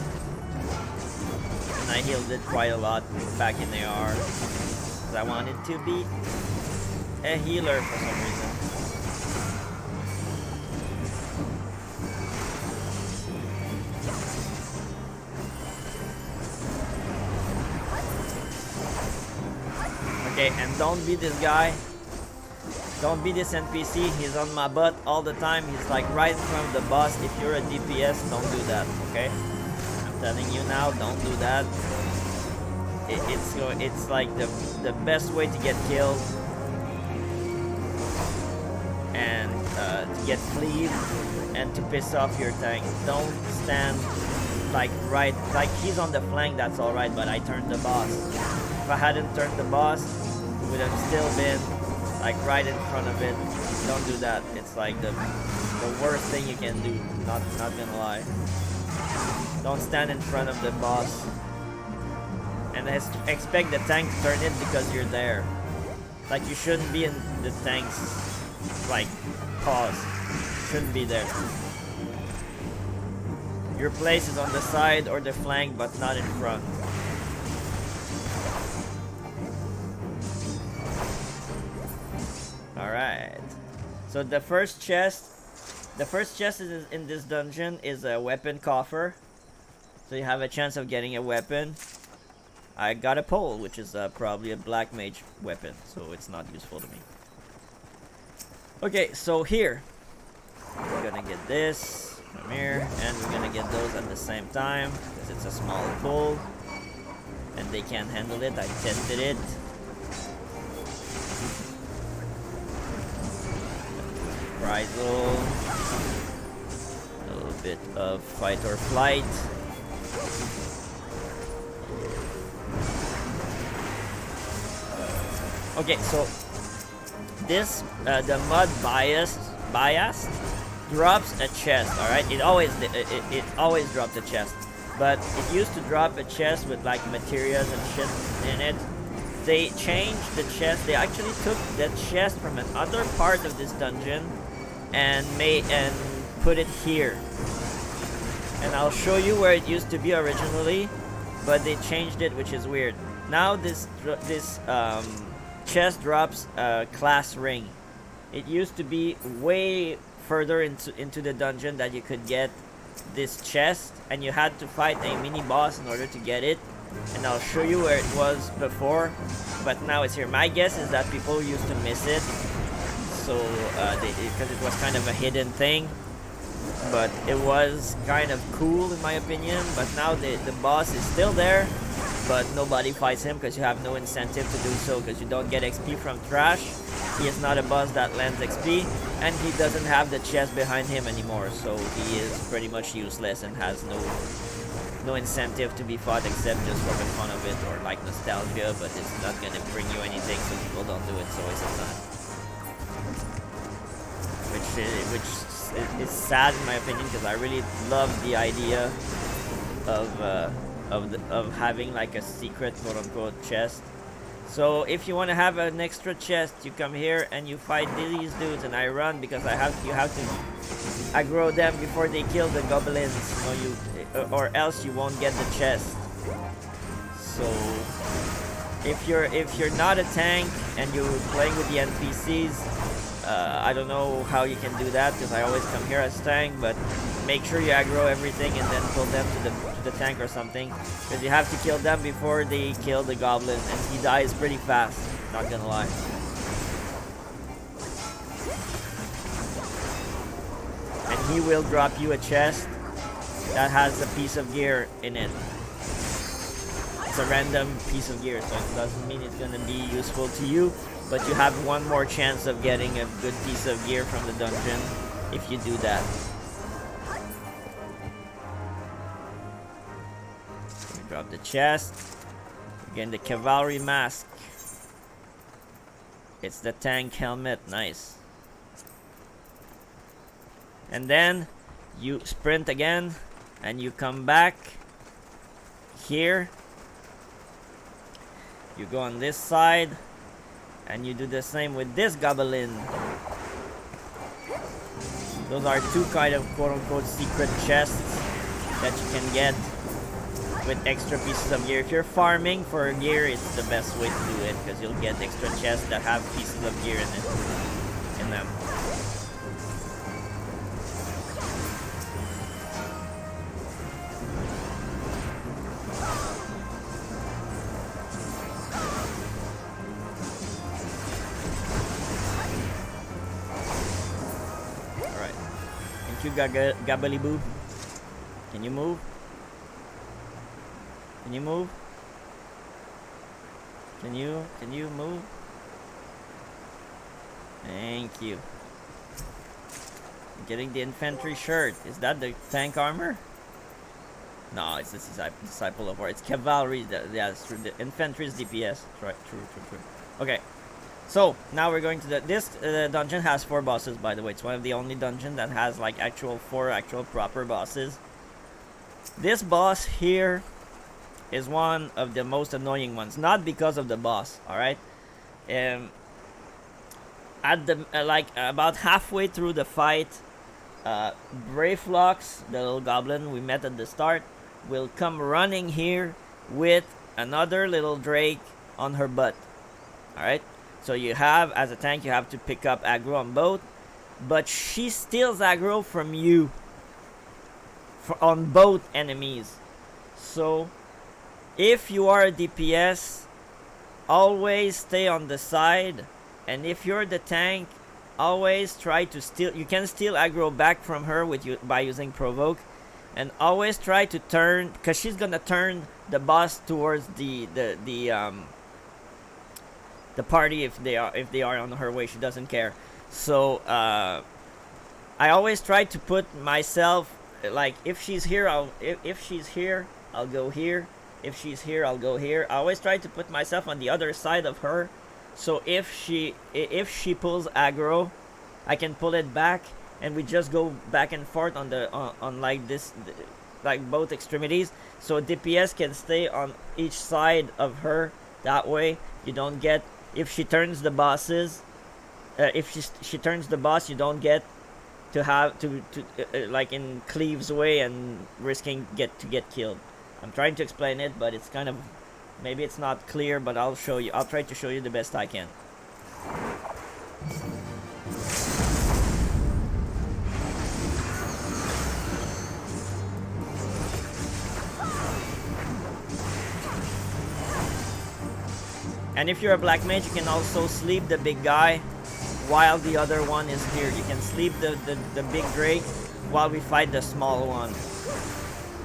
And I healed it quite a lot back in AR. Because I wanted to be a healer for some reason. Okay, and don't be this guy. Don't be this NPC. He's on my butt all the time. He's like right in front of the boss. If you're a DPS, don't do that, okay? I'm telling you now, don't do that. It's like the best way to get killed and to get cleaved and to piss off your tank. Don't stand like he's on the flank, that's alright, but I turned the boss. If I hadn't turned the boss, it would have still been like right in front of it. Don't do that. It's like the worst thing you can do. Not gonna lie. Don't stand in front of the boss and expect the tank to turn it because you're there. Like you shouldn't be in the tank's like pause. Shouldn't be there. Your place is on the side or the flank, but not in front. Alright. So the first chest is in this dungeon is a weapon coffer. So you have a chance of getting a weapon. I got a pole, which is probably a black mage weapon, so it's not useful to me. Okay, so here we're gonna get this from here, and we're gonna get those at the same time because it's a small pole and they can't handle it. I tested it. Reprisal, a little bit of fight or flight. Okay, so this the mud bias drops a chest. All right, it always drops a chest, but it used to drop a chest with like materials and shit in it. They changed the chest. They actually took the chest from another part of this dungeon and put it here. And I'll show you where it used to be originally, but they changed it, which is weird. Now this chest drops a class ring. It used to be way further into the dungeon that you could get this chest, and you had to fight a mini boss in order to get it. And I'll show you where it was before, but now it's here. My guess is that people used to miss it, so because it was kind of a hidden thing, but it was kind of cool in my opinion. But now the boss is still there, but nobody fights him because you have no incentive to do so, because you don't get XP from trash. He is not a boss that lands XP, and he doesn't have the chest behind him anymore, so he is pretty much useless and has no incentive to be fought except just for the fun of it or like nostalgia, but it's not gonna bring you anything, so people don't do it, so it's a time. Which is sad in my opinion, because I really love the idea of having like a secret quote-unquote chest. So if you want to have an extra chest, you come here and you fight these dudes, and I run because you have to aggro them before they kill the goblins, or else you won't get the chest. So if you're not a tank and you're playing with the NPCs, I don't know how you can do that, because I always come here as tank, but make sure you aggro everything and then pull them to the tank or something, because you have to kill them before they kill the goblin, and he dies pretty fast, not gonna lie. And he will drop you a chest that has a piece of gear in it. It's a random piece of gear, so it doesn't mean it's gonna be useful to you, but you have one more chance of getting a good piece of gear from the dungeon if you do that. Drop the chest. Again, the cavalry mask. It's the tank helmet. Nice. And then you sprint again and you come back here. You go on this side and you do the same with this goblin. Those are two kind of quote-unquote secret chests that you can get with extra pieces of gear. If you're farming for gear, it's the best way to do it, because you'll get extra chests that have pieces of gear in them. Alright. Thank you, Gabaliboo. Can you move? Can you move? Can you move? Thank you. I'm getting the infantry shirt. Is that the tank armor? No, it's the disciple of war. It's cavalry. Yeah, it's true. The infantry is DPS. Right. True. Okay. So now we're going to this dungeon has 4 bosses. By the way, it's one of the only dungeons that has like 4 actual proper bosses. This boss here is one of the most annoying ones, not because of the boss, all right? At the about halfway through the fight, Brayflox, the little goblin we met at the start, will come running here with another little drake on her butt. All right, so you have, as a tank, you have to pick up aggro on both, but she steals aggro from you on both enemies. So if you are a DPS, always stay on the side, and if you're the tank, always try to steal. You can steal aggro back from her by using provoke, and always try to turn, because she's gonna turn the boss towards the party if they are on her way. She doesn't care. So I always try to put myself, like, if she's here, if she's here, I'll go here. If she's here, I'll go here. I always try to put myself on the other side of her, so if she pulls aggro, I can pull it back, and we just go back and forth on like this, like both extremities, so DPS can stay on each side of her. That way you don't get, if she turns the bosses, if she turns the boss, you don't get to have to like in Cleave's way and risking to get killed. I'm trying to explain it, but it's kind of, maybe it's not clear, but I'll show you. I'll try to show you the best I can. And if you're a black mage, you can also sleep the big guy while the other one is here. You can sleep the big Drake while we fight the small one.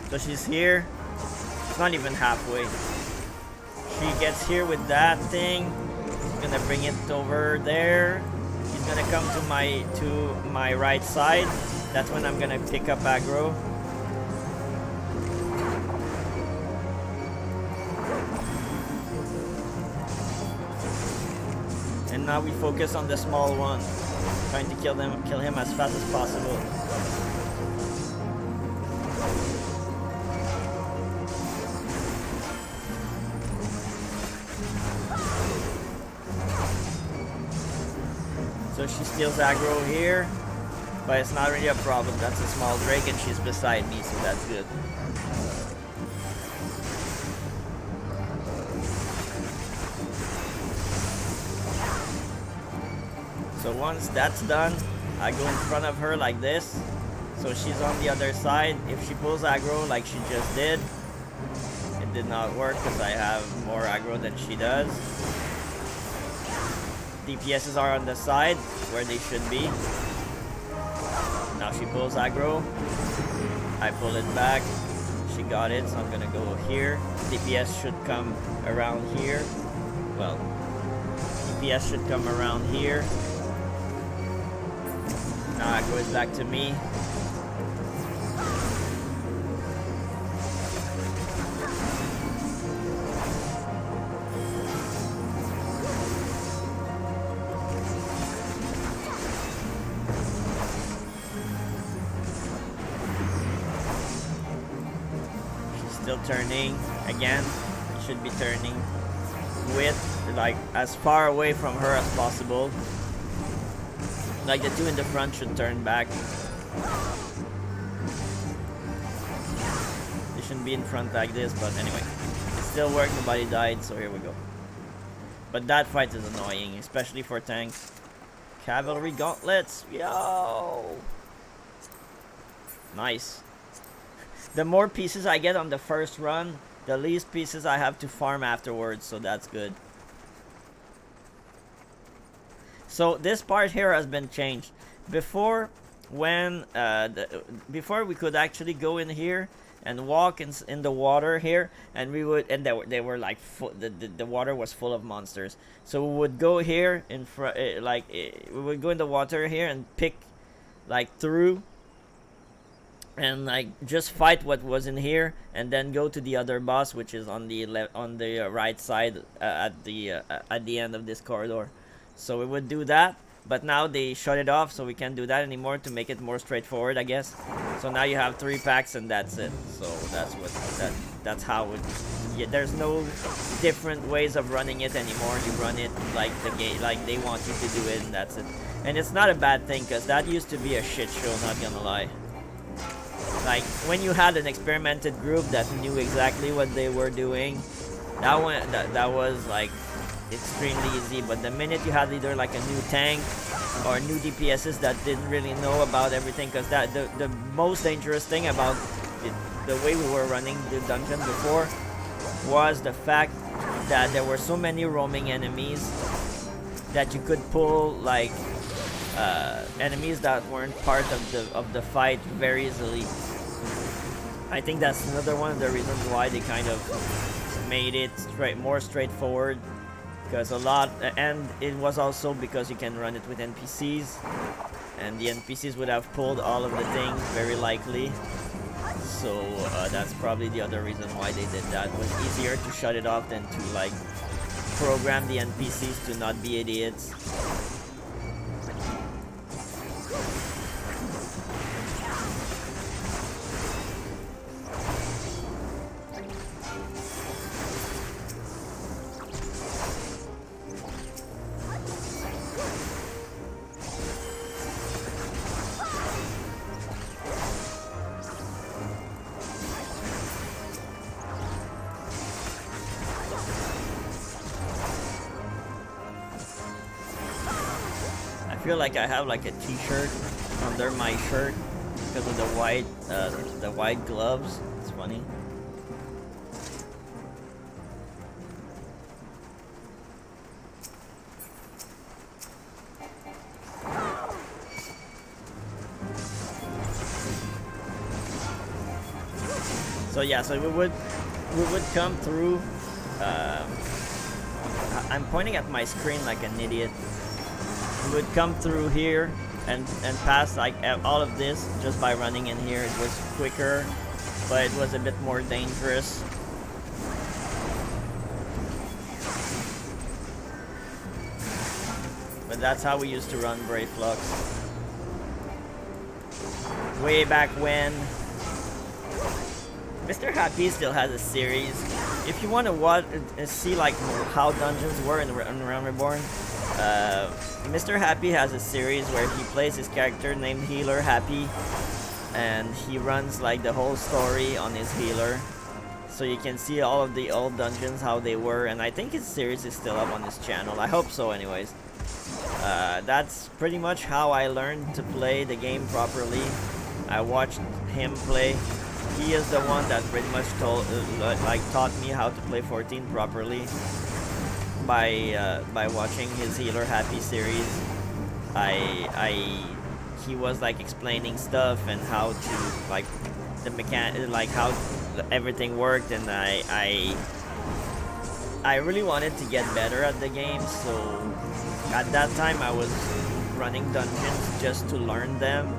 So she's here. It's not even halfway. She gets here with that thing, gonna bring it over there. He's gonna come to my right side. That's when I'm gonna pick up aggro. And now we focus on the small one, trying to kill him as fast as possible. So she steals aggro here, but it's not really a problem. That's a small Drake and she's beside me, so that's good. So once that's done, I go in front of her like this. So she's on the other side. If she pulls aggro like she just did, it did not work because I have more aggro than she does. DPSs are on the side where they should be. Now she pulls aggro. I pull it back. She got it, so I'm gonna go here. DPS should come around here. Well, DPS should come around here. Now aggro is back to me. Turning again. It should be turning with like as far away from her as possible. Like the two in the front should turn back. They shouldn't be in front like this, but anyway, it still worked. Nobody died, so here we go. But that fight is annoying, especially for tanks. Cavalry gauntlets, yo! Nice. The more pieces I get on the first run, the least pieces I have to farm afterwards, so that's good. So this part here has been changed. Before, when before we could actually go in here and walk in the water here, and we would, and they were like the water was full of monsters. So we would go here in front, we would go in the water here and pick like through. And like just fight what was in here, and then go to the other boss, which is on the right side at the end of this corridor. So we would do that, but now they shut it off, so we can't do that anymore to make it more straightforward, I guess. So now you have 3 packs and that's it. So that's how it. Yeah, there's no different ways of running it anymore. You run it like the game, like they want you to do it, and that's it. And it's not a bad thing, because that used to be a shit show, not gonna lie. Like when you had an experimented group that knew exactly what they were doing, that was like extremely easy. But the minute you had either like a new tank or new DPSs that didn't really know about everything, because that the most dangerous thing about the way we were running the dungeon before was the fact that there were so many roaming enemies that you could pull like enemies that weren't part of the fight very easily. I think that's another one of the reasons why they kind of made it more straightforward, because and it was also because you can run it with NPCs, and the NPCs would have pulled all of the things very likely. So that's probably the other reason why they did that. It was easier to shut it off than to like program the NPCs to not be idiots. I feel like I have like a t-shirt under my shirt because of the white gloves. It's funny. So yeah, so we would come through I'm pointing at my screen like an idiot. We would come through here and pass like all of this just by running in here. It was quicker, but it was a bit more dangerous. But that's how we used to run Brave Flux. Way back when. Mr. Happy still has a series. If you want to see like how dungeons were in Realm Reborn, Mr. Happy has a series where he plays his character named Healer Happy, and he runs like the whole story on his healer. So you can see all of the old dungeons, how they were, and I think his series is still up on his channel. I hope so anyways. That's pretty much how I learned to play the game properly. I watched him play. He is the one that pretty much taught me how to play 14 properly by watching his Healer Happy series. He was like explaining stuff and how to like the how everything worked, and I really wanted to get better at the game, so at that time I was running dungeons just to learn them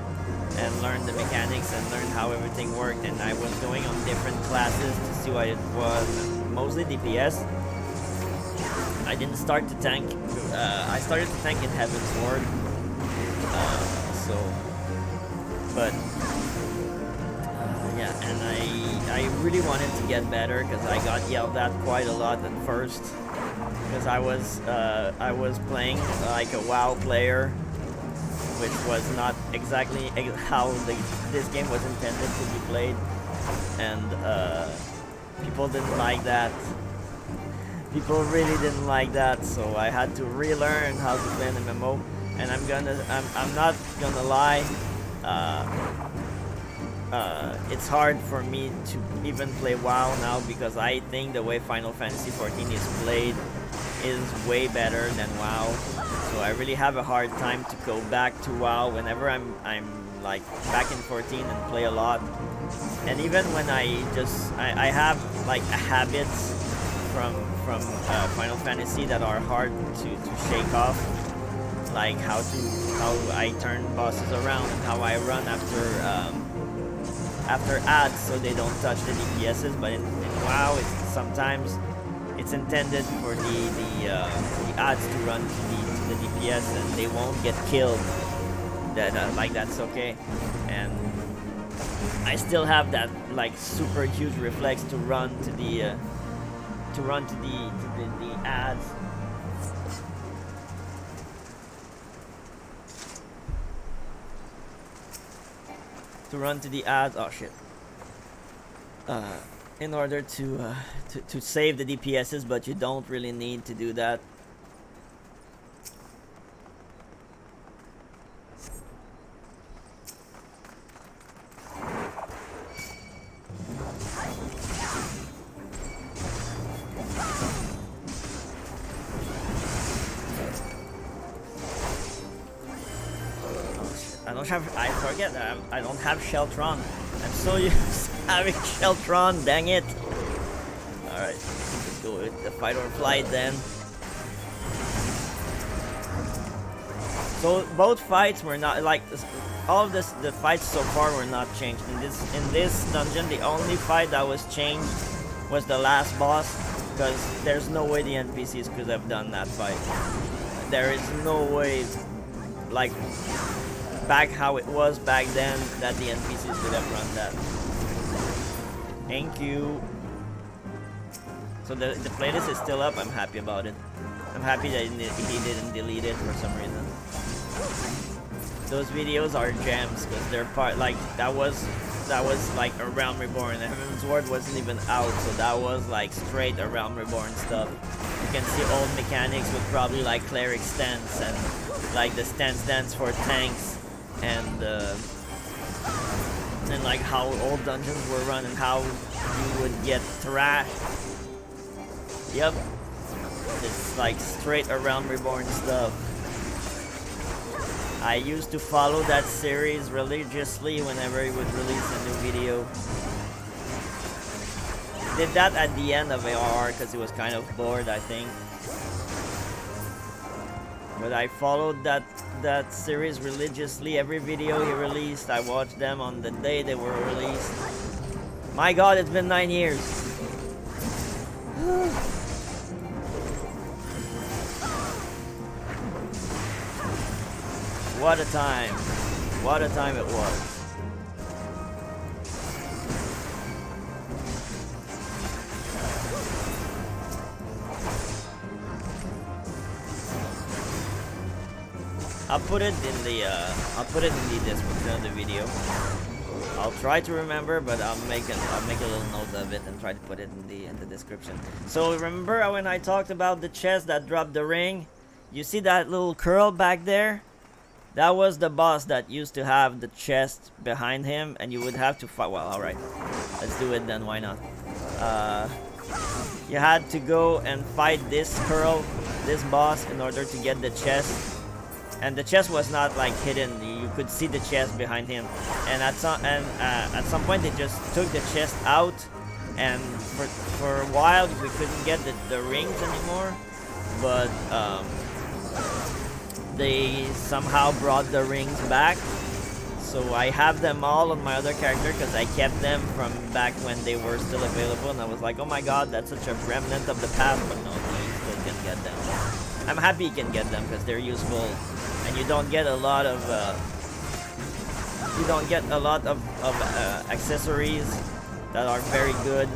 and learn the mechanics and learn how everything worked, and I was going on different classes to see what it was, mostly DPS. I didn't start to tank. I started to tank in Heaven's Ward. Yeah, and I really wanted to get better because I got yelled at quite a lot at first because I was playing like a WoW player, which was not exactly how this game was intended to be played, and people didn't like that. People really didn't like that, so I had to relearn how to play an MMO. And I'm not gonna lie, it's hard for me to even play WoW now because I think the way Final Fantasy XIV is played is way better than WoW. So I really have a hard time to go back to WoW whenever I'm like back in 14 and play a lot. And even when I have like habits from Final Fantasy that are hard to shake off, like how I turn bosses around and how I run after ads so they don't touch the DPSs. But in WoW, sometimes it's intended for the ads to run to the DPS and they won't get killed. That's okay. And I still have that like super huge reflex to run to the ads. To run to the ads. Oh shit. In order to save the DPSs, but you don't really need to do that. I forget that I don't have Sheltron. I'm so used to having Sheltron, dang it. Alright, let's go with the fight or flight then. So both fights were not like all of the fights so far were not changed. In this dungeon, the only fight that was changed was the last boss, because there's no way the NPCs could have done that fight. There is no way, like back how it was back then, that the NPCs could have run that. Thank you. So the playlist is still up. I'm happy about it. I'm happy that he didn't delete it for some reason. Those videos are gems because they're part like that was like a Realm Reborn. Heaven's Ward wasn't even out, so that was like straight a Realm Reborn stuff. You can see old mechanics with probably like cleric stance and like the stance for tanks, and like how old dungeons were run and how you would get thrashed. Yep, it's like straight a Realm Reborn stuff. I used to follow that series religiously whenever it would release a new video. Did that at the end of AR because it was kind of bored, I think. but I followed that series religiously. Every video he released, I watched them on the day they were released. My God, it's been 9 years. What a time. What a time it was. I'll put it in the description of the video. I'll try to remember, but I'll make a little note of it and try to put it in the description. So remember when I talked about the chest that dropped the ring? You see that little curl back there? That was the boss that used to have the chest behind him, and you would have to fight. Well, alright. Let's do it then, why not? You had to go and fight this curl, this boss, in order to get the chest. And the chest was not like hidden. You could see the chest behind him. And at some point they just took the chest out, and for a while we couldn't get the rings anymore. But they somehow brought the rings back. So I have them all on my other character because I kept them from back when they were still available, and I was like, oh my God, that's such a remnant of the past. But no, you still can get them. I'm happy you can get them because they're useful, and you don't get a lot of accessories that are very good.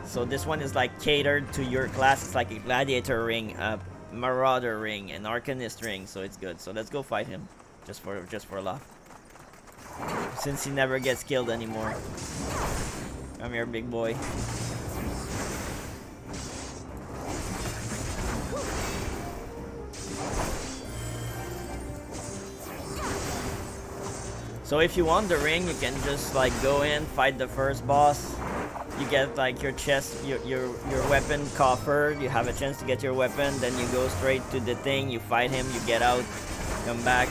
So this one is like catered to your class. It's like a gladiator ring, a marauder ring, an arcanist ring, so it's good. So let's go fight him, just for a laugh, since he never gets killed anymore. Come here, big boy. So if you want the ring, you can just like go in, fight the first boss. You get like your chest, your weapon coffer. You have a chance to get your weapon. Then you go straight to the thing. You fight him. You get out, come back,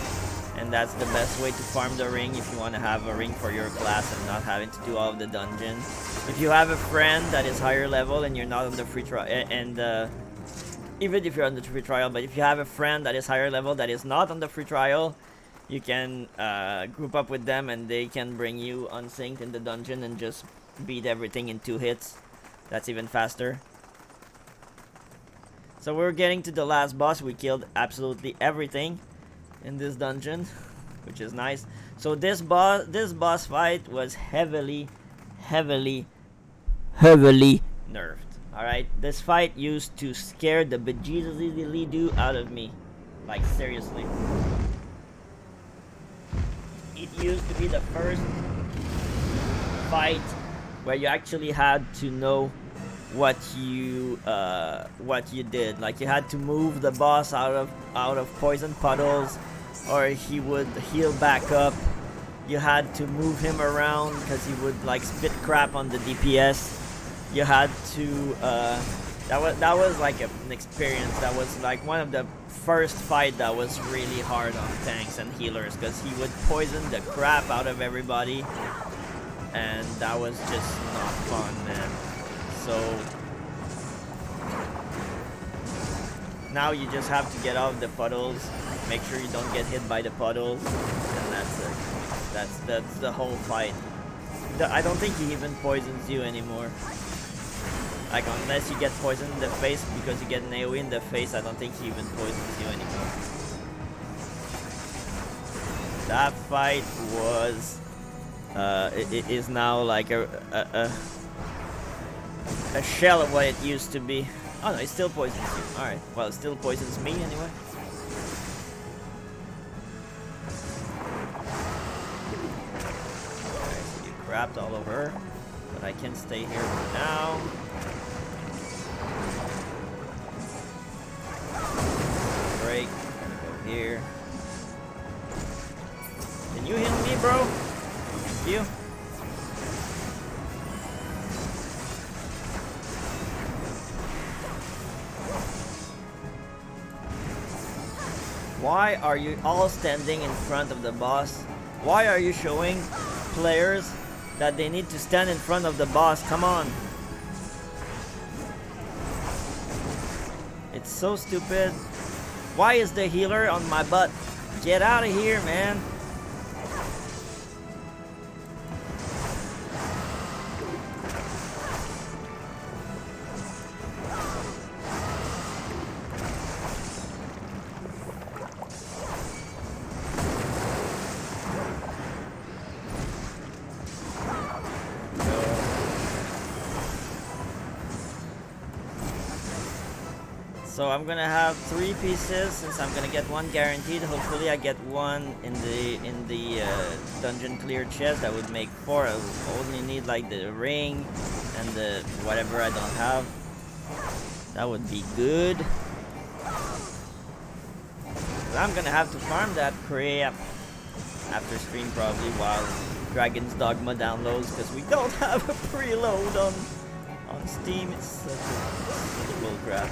and that's the best way to farm the ring if you want to have a ring for your class and not having to do all of the dungeons. If you have a friend that is higher level and you're not on the free trial, and even if you're on the free trial, but if you have a friend that is higher level that is not on the free trial, you can group up with them and they can bring you unsynced in the dungeon and just beat everything in 2 hits. That's even faster. So we're getting to the last boss. We killed absolutely everything in this dungeon, which is nice. So this boss fight was heavily nerfed. Alright, this fight used to scare the bejesus out of me. Like, seriously. It used to be the first fight where you actually had to know what you did. Like, you had to move the boss out of poison puddles, or he would heal back up. You had to move him around because he would like spit crap on the DPS. You had to that was like an experience. That was like one of the first fight that was really hard on tanks and healers, because he would poison the crap out of everybody, and that was just not fun, man. So now you just have to get out of the puddles, make sure you don't get hit by the puddles, and that's it. That's the whole fight. I don't think he even poisons you anymore. Like, unless you get poisoned in the face because you get an AoE in the face, I don't think he even poisons you anymore. That fight was it is now like a shell of what it used to be. Oh no, it still poisons you. Alright, well, it still poisons me anyway. Alright, so you crapped all over, but I can stay here for now. Break, go here. Can you hit me, bro? Thank you. Why are you all standing in front of the boss? Why are you showing players that they need to stand in front of the boss? Come on. It's so stupid. Why is the healer on my butt? Get out of here, man. So I'm gonna have 3 pieces since I'm gonna get 1 guaranteed. Hopefully I get 1 in the dungeon clear chest. That would make 4. I would only need like the ring and the whatever I don't have. That would be good. I'm gonna have to farm that crap after stream probably while Dragon's Dogma downloads because we don't have a preload on Steam. It's such a bull crap.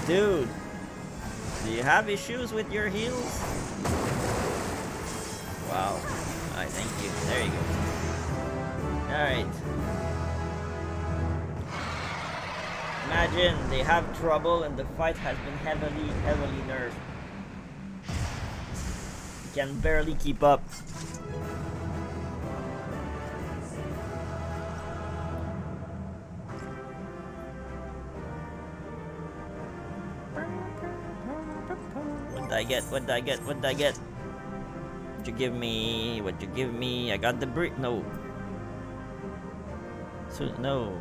Dude, do you have issues with your heals? Wow. Alright, thank you. There you go. Alright. Imagine they have trouble and the fight has been heavily nerfed. You can barely keep up. What did I get? What did I get? What did I get? What'd you give me? What'd you give me? I got the brick. No. So, no.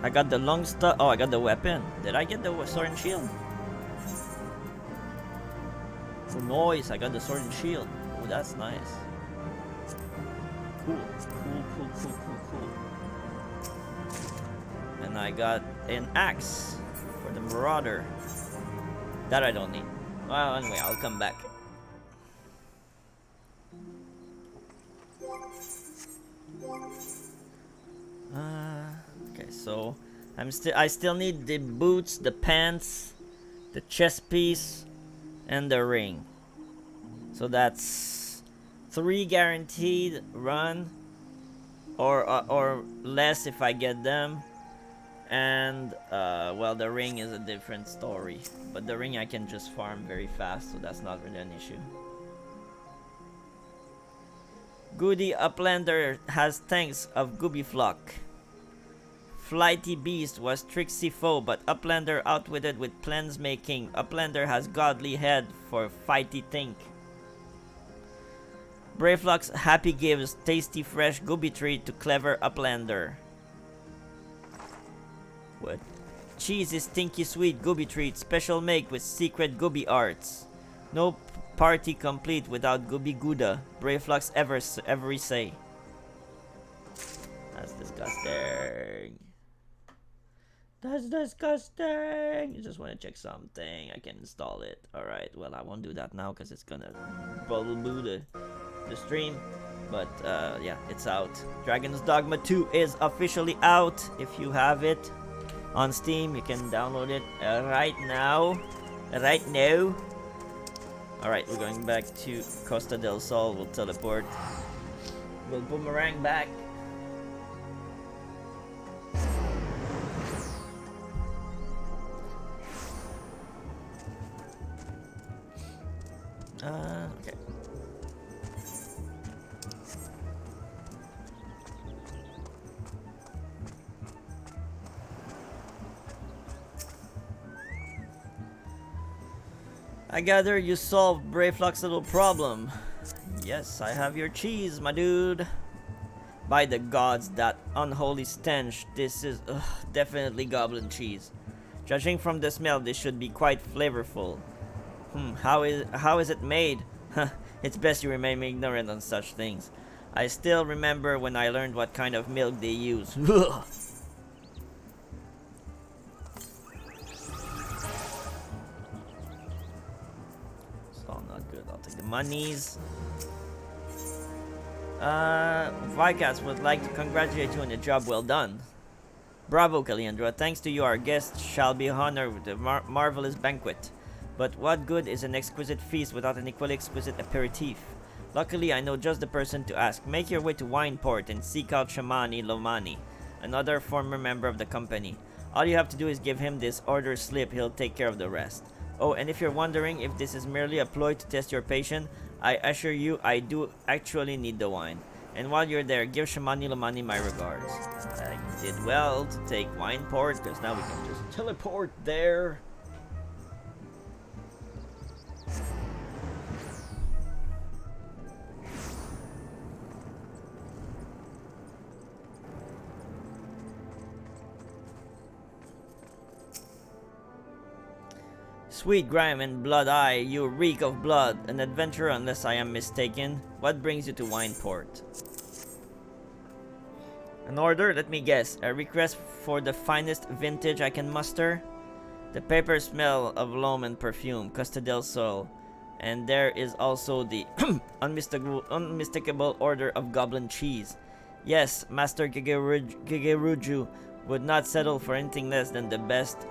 I got the long stuff. Oh, I got the weapon. Did I get the sword and shield? For noise, I got the sword and shield. Oh, that's nice. Cool. Cool. And I got an axe for the marauder. That I don't need. Well, anyway, I'll come back. Okay, so I still need the boots, the pants, the chest piece, and the ring. So that's 3 guaranteed run, or less if I get them. And well, the ring is a different story, but the ring I can just farm very fast, so that's not really an issue. Goody Uplander has tanks of Gooby Flock. Flighty Beast was tricksy foe, but Uplander outwitted with plans making. Uplander has godly head for fighty think. Brayflock's happy gives tasty fresh Gooby treat to clever Uplander. What? Cheese is stinky sweet Gooby treat, special make with secret Gooby arts. No party complete without Gooby Gouda. Brayflock's every say. That's disgusting. That's disgusting. You just want to check something. I can install it. Alright, well I won't do that now because it's gonna boo the stream. But yeah, it's out. Dragon's Dogma 2 is officially out. If you have it on Steam, you can download it right now. Right now. Alright, we're going back to Costa del Sol. We'll teleport. We'll boomerang back. Okay. I gather you solved Brayflock's little problem. Yes, I have your cheese, my dude. By the gods, that unholy stench. This is definitely goblin cheese. Judging from the smell, this should be quite flavorful. How is it made? It's best you remain ignorant on such things. I still remember when I learned what kind of milk they use. I'll take the monies. Vicats would like to congratulate you on a job well done. Bravo, Kaliandra. Thanks to you, our guests shall be honored with a marvelous banquet. But what good is an exquisite feast without an equally exquisite aperitif? Luckily, I know just the person to ask. Make your way to Wineport and seek out Shamani Lomani, another former member of the company. All you have to do is give him this order slip. He'll take care of the rest. Oh, and if you're wondering if this is merely a ploy to test your patience, I assure you I do actually need the wine. And while you're there, give Shamani Lomani my regards. I did well to take Wineport, because now we can just teleport there. Sweet grime and blood eye, you reek of blood, an adventurer unless I am mistaken. What brings you to Wineport? An order? Let me guess. A request for the finest vintage I can muster? The paper smell of loam and perfume, Costa del Sol. And there is also the unmistakable order of goblin cheese. Yes, Master Gigeruju would not settle for anything less than the best.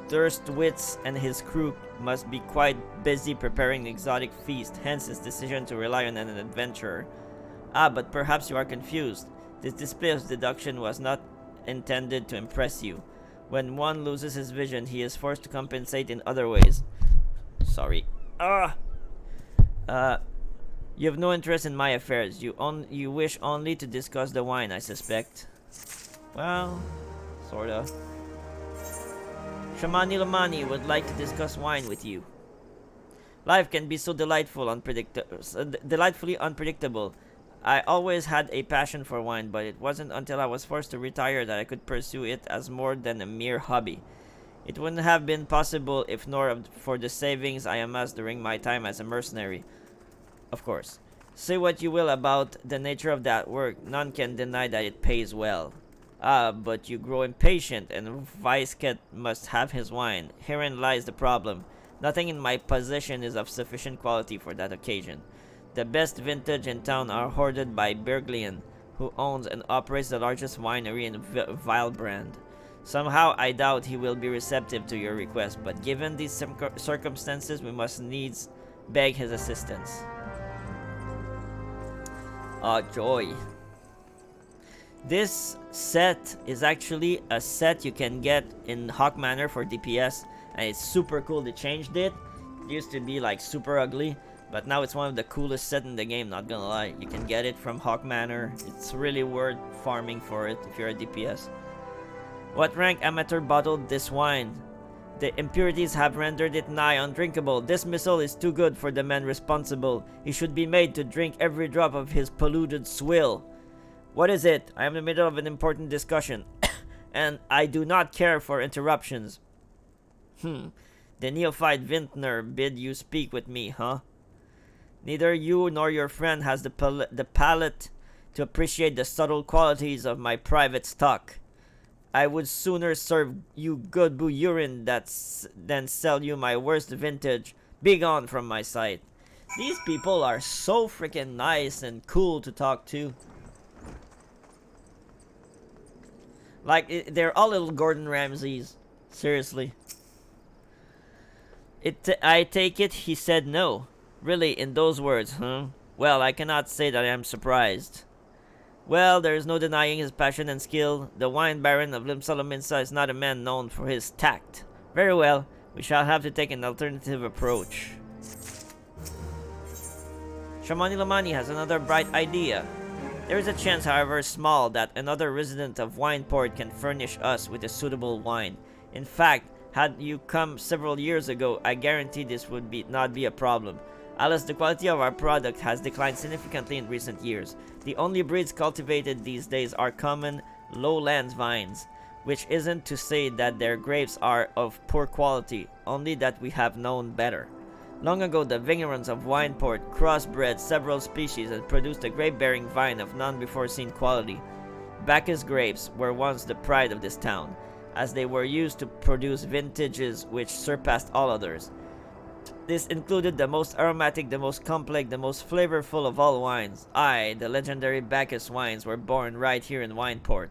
Thirstwitz and his crew must be quite busy preparing an exotic feast, hence his decision to rely on an adventurer. Ah, but perhaps you are confused. This display of deduction was not intended to impress you. When one loses his vision, he is forced to compensate in other ways. Sorry. You have no interest in my affairs. You wish only to discuss the wine, I suspect. Well, sorta. Shamani Lomani would like to discuss wine with you. Life can be so delightfully unpredictable. I always had a passion for wine, but it wasn't until I was forced to retire that I could pursue it as more than a mere hobby. It wouldn't have been possible if not for the savings I amassed during my time as a mercenary. Of course. Say what you will about the nature of that work, none can deny that it pays well. Ah, but you grow impatient, and Weisket must have his wine. Herein lies the problem. Nothing in my possession is of sufficient quality for that occasion. The best vintage in town are hoarded by Berglian, who owns and operates the largest winery in Villebrand. Somehow I doubt he will be receptive to your request, but given these circumstances, we must needs beg his assistance. Ah, joy. This set is actually a set you can get in Hawk Manor for DPS, and it's super cool. They changed it. It used to be like super ugly, but now it's one of the coolest sets in the game, not gonna lie. You can get it from Hawk Manor. It's really worth farming for it if you're a DPS. What rank amateur bottled this wine? The impurities have rendered it nigh undrinkable. This missile is too good for the man responsible. He should be made to drink every drop of his polluted swill. What is it? I am in the middle of an important discussion, and I do not care for interruptions. The neophyte vintner bid you speak with me, huh? Neither you nor your friend has the palate to appreciate the subtle qualities of my private stock. I would sooner serve you good urine than sell you my worst vintage. Begone from my sight. These people are so freaking nice and cool to talk to. Like, they're all little Gordon Ramsays. Seriously. I take it he said no. Really, in those words, huh? Well, I cannot say that I am surprised. Well, there is no denying his passion and skill. The wine baron of Limsalominsa is not a man known for his tact. Very well, we shall have to take an alternative approach. Shamani Lomani has another bright idea. There is a chance, however small, that another resident of Wineport can furnish us with a suitable wine. In fact, had you come several years ago, I guarantee this would not be a problem. Alas, the quality of our product has declined significantly in recent years. The only breeds cultivated these days are common lowlands vines, which isn't to say that their grapes are of poor quality, only that we have known better. Long ago, the vignerons of Wineport crossbred several species and produced a grape-bearing vine of none-before-seen quality. Bacchus grapes were once the pride of this town, as they were used to produce vintages which surpassed all others. This included the most aromatic, the most complex, the most flavorful of all wines. Aye, the legendary Bacchus wines were born right here in Wineport.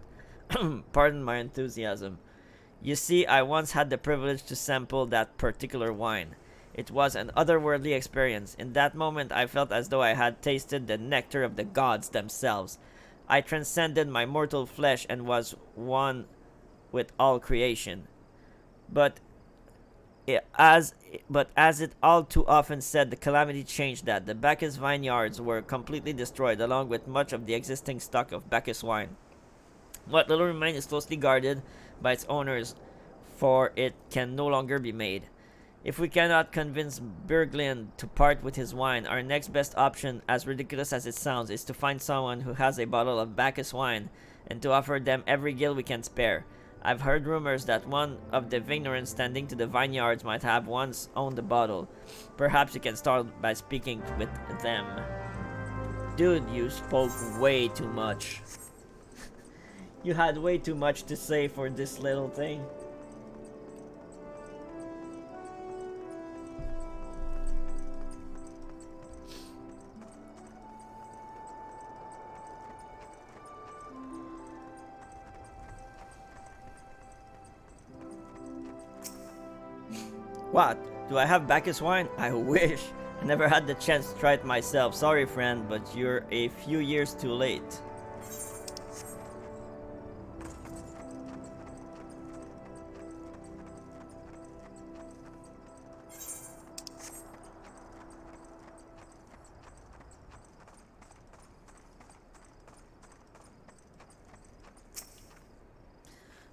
Pardon my enthusiasm. You see, I once had the privilege to sample that particular wine. It was an otherworldly experience. In that moment, I felt as though I had tasted the nectar of the gods themselves. I transcended my mortal flesh and was one with all creation. But as it all too often said, the calamity changed that. The Bacchus vineyards were completely destroyed, along with much of the existing stock of Bacchus wine. What little remained is closely guarded by its owners, for it can no longer be made. If we cannot convince Berglind to part with his wine, our next best option, as ridiculous as it sounds, is to find someone who has a bottle of Bacchus wine and to offer them every gil we can spare. I've heard rumors that one of the vignerons standing to the vineyards might have once owned the bottle. Perhaps you can start by speaking with them. Dude, you spoke way too much. You had way too much to say for this little thing. What? Do I have Bacchus wine? I wish. I never had the chance to try it myself. Sorry, friend, but you're a few years too late.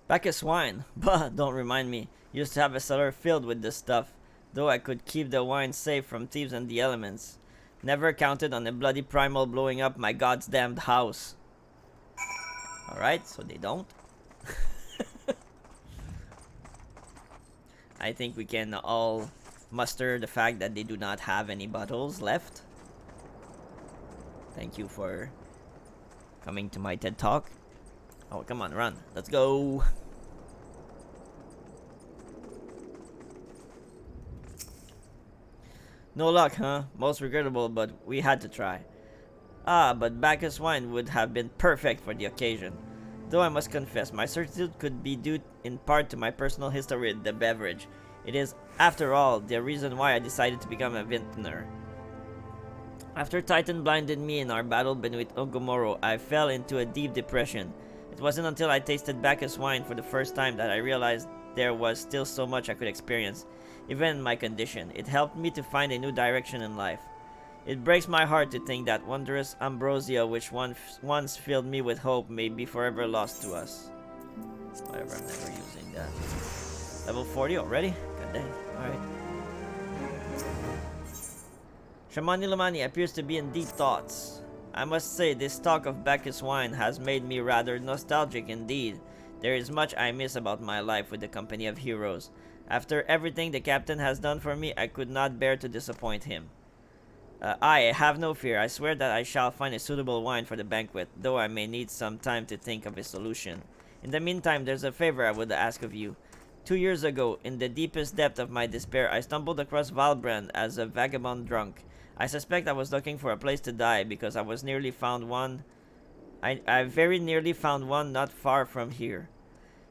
Bacchus wine? Bah, don't remind me. Used to have a cellar filled with this stuff, though I could keep the wine safe from thieves and the elements. Never counted on a bloody primal blowing up my god's damned house. Alright, so they don't. I think we can all muster the fact that they do not have any bottles left. Thank you for coming to my TED Talk. Oh, come on, run. Let's go. No luck, huh? Most regrettable, but we had to try. Ah, but Bacchus wine would have been perfect for the occasion. Though I must confess, my certitude could be due in part to my personal history with the beverage. It is, after all, the reason why I decided to become a vintner. After Titan blinded me in our battle beneath Ogomoro, I fell into a deep depression. It wasn't until I tasted Bacchus wine for the first time that I realized there was still so much I could experience, even in my condition. It helped me to find a new direction in life. It breaks my heart to think that wondrous ambrosia which once filled me with hope may be forever lost to us. Whatever, I'm never using that. Level 40 already? God dang. Alright. Shamani Lamani appears to be in deep thoughts. I must say, this talk of Bacchus wine has made me rather nostalgic indeed. There is much I miss about my life with the company of heroes. After everything the captain has done for me, I could not bear to disappoint him. I have no fear. I swear that I shall find a suitable wine for the banquet, though I may need some time to think of a solution. In the meantime, there's a favor I would ask of you. 2 years ago, in the deepest depth of my despair, I stumbled across Valbrand as a vagabond drunk. I suspect I was looking for a place to die because I was nearly found one. I very nearly found one not far from here.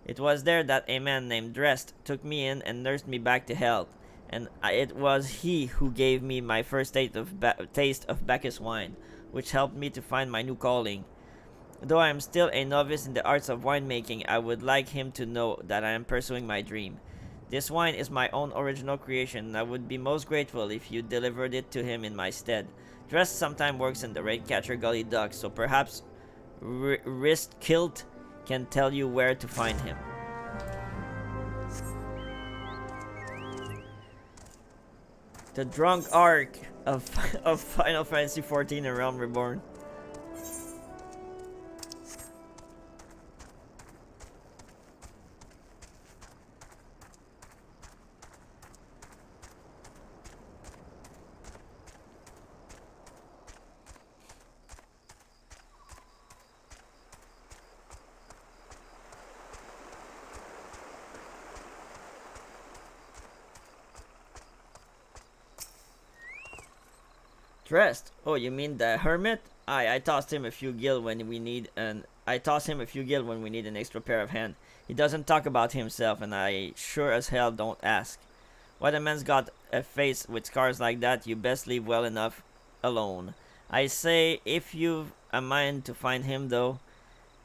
It was there that a man named Drest took me in and nursed me back to health, and it was he who gave me my first taste of Bacchus wine, which helped me to find my new calling. Though I am still a novice in the arts of winemaking, I would like him to know that I am pursuing my dream. This wine is my own original creation, and I would be most grateful if you delivered it to him in my stead. Drest sometimes works in the Raidcatcher Gully Docks, so perhaps Wristkilt can tell you where to find him. The drunk arc of Final Fantasy XIV and Realm Reborn. Dressed? Oh, you mean the hermit? I tossed him a few gil when we need an extra pair of hands. He doesn't talk about himself, and I sure as hell don't ask. What a man's got a face with scars like that, you best leave well enough alone. I say, if you've a mind to find him though,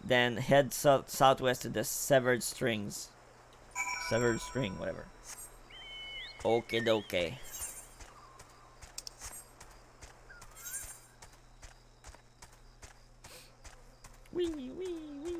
then head southwest to the severed strings. Severed string, whatever. Okay, dokie. Wee, wee, wee, wee.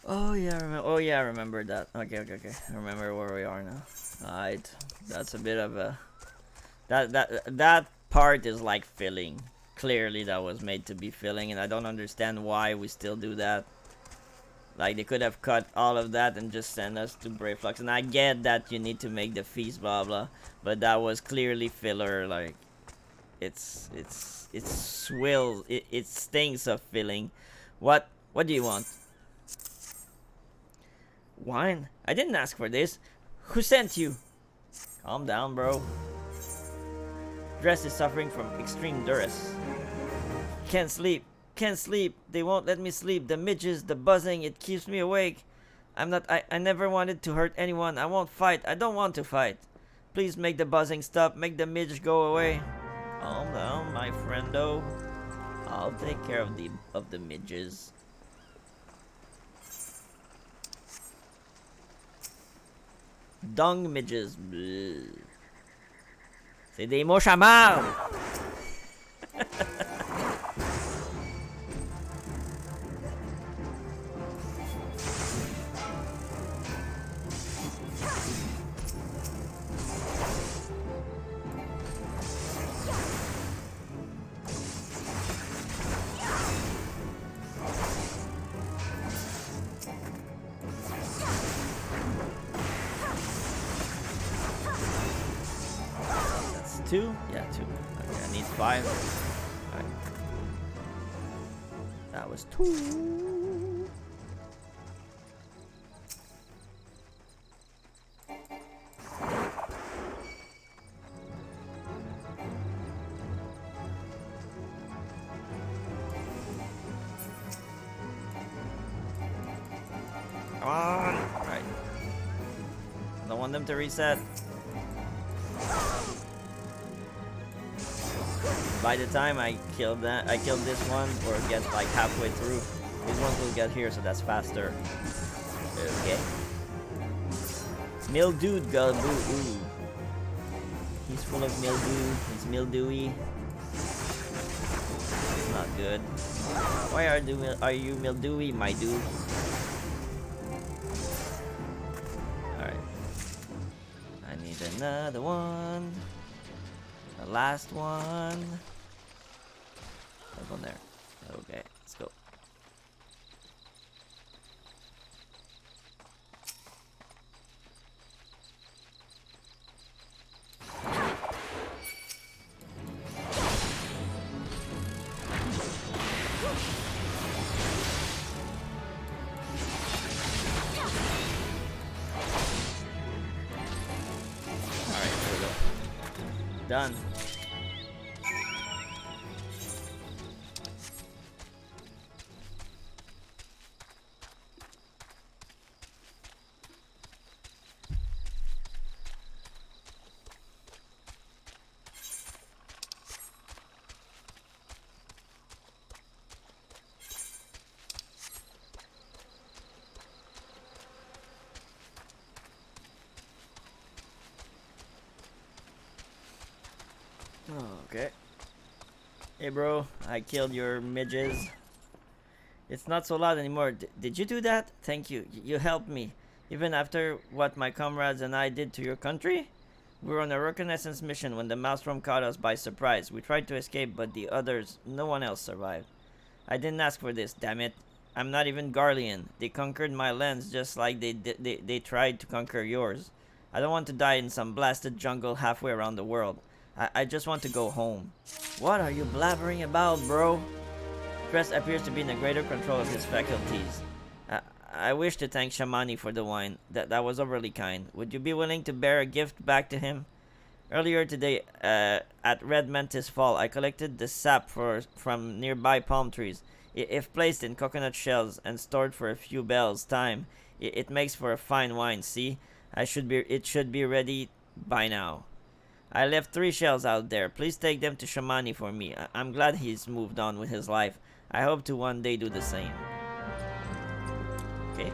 Oh yeah, I remember that. Okay. I remember where we are now. Alright. That's a bit of a that part is like filling. Clearly that was made to be filling, and I don't understand why we still do that. Like, they could have cut all of that and just send us to Brave Flux. And I get that you need to make the feast, blah blah, but that was clearly filler. Like, it stinks of filling. What do you want? Wine? I didn't ask for this. Who sent you? Calm down, bro. Dress is suffering from extreme duress. Can't sleep. They won't let me sleep. The midges, the buzzing, it keeps me awake. I never wanted to hurt anyone. I won't fight. I don't want to fight. Please make the buzzing stop. Make the midge go away. Calm down, my friendo. I'll take care of the midges. Dung midges. Bleh. C'est des mouches à marde. Two? Yeah, two. Okay, I need 5. Alright. That was 2. Come on! Alright. I don't want them to reset. By the time I kill this one, or get like halfway through, these ones will get here, so that's faster. Okay. Mildewed Galboo. Ooh. He's full of mildew. He's mildewy. It's not good. Why are you mildewy, my dude? Alright. I need another one. The last one. There's one there. Okay, let's go. Alright, there we go. Done. Okay. Hey bro, I killed your midges. It's not so loud anymore. Did you do that? Thank you. You helped me. Even after what my comrades and I did to your country? We were on a reconnaissance mission when the Maelstrom caught us by surprise. We tried to escape, but the others, no one else survived. I didn't ask for this, damn it. I'm not even Garlean. They conquered my lands just like they tried to conquer yours. I don't want to die in some blasted jungle halfway around the world. I just want to go home. What are you blabbering about, bro? Dress appears to be in a greater control of his faculties. I wish to thank Shamani for the wine. That was overly kind. Would you be willing to bear a gift back to him? Earlier today, at Red Mantis Fall, I collected the sap from nearby palm trees. If placed in coconut shells and stored for a few bells' time, it makes for a fine wine. See, it should be ready by now. I left 3 shells out there. Please take them to Shamani for me. I'm glad he's moved on with his life. I hope to one day do the same. Okay.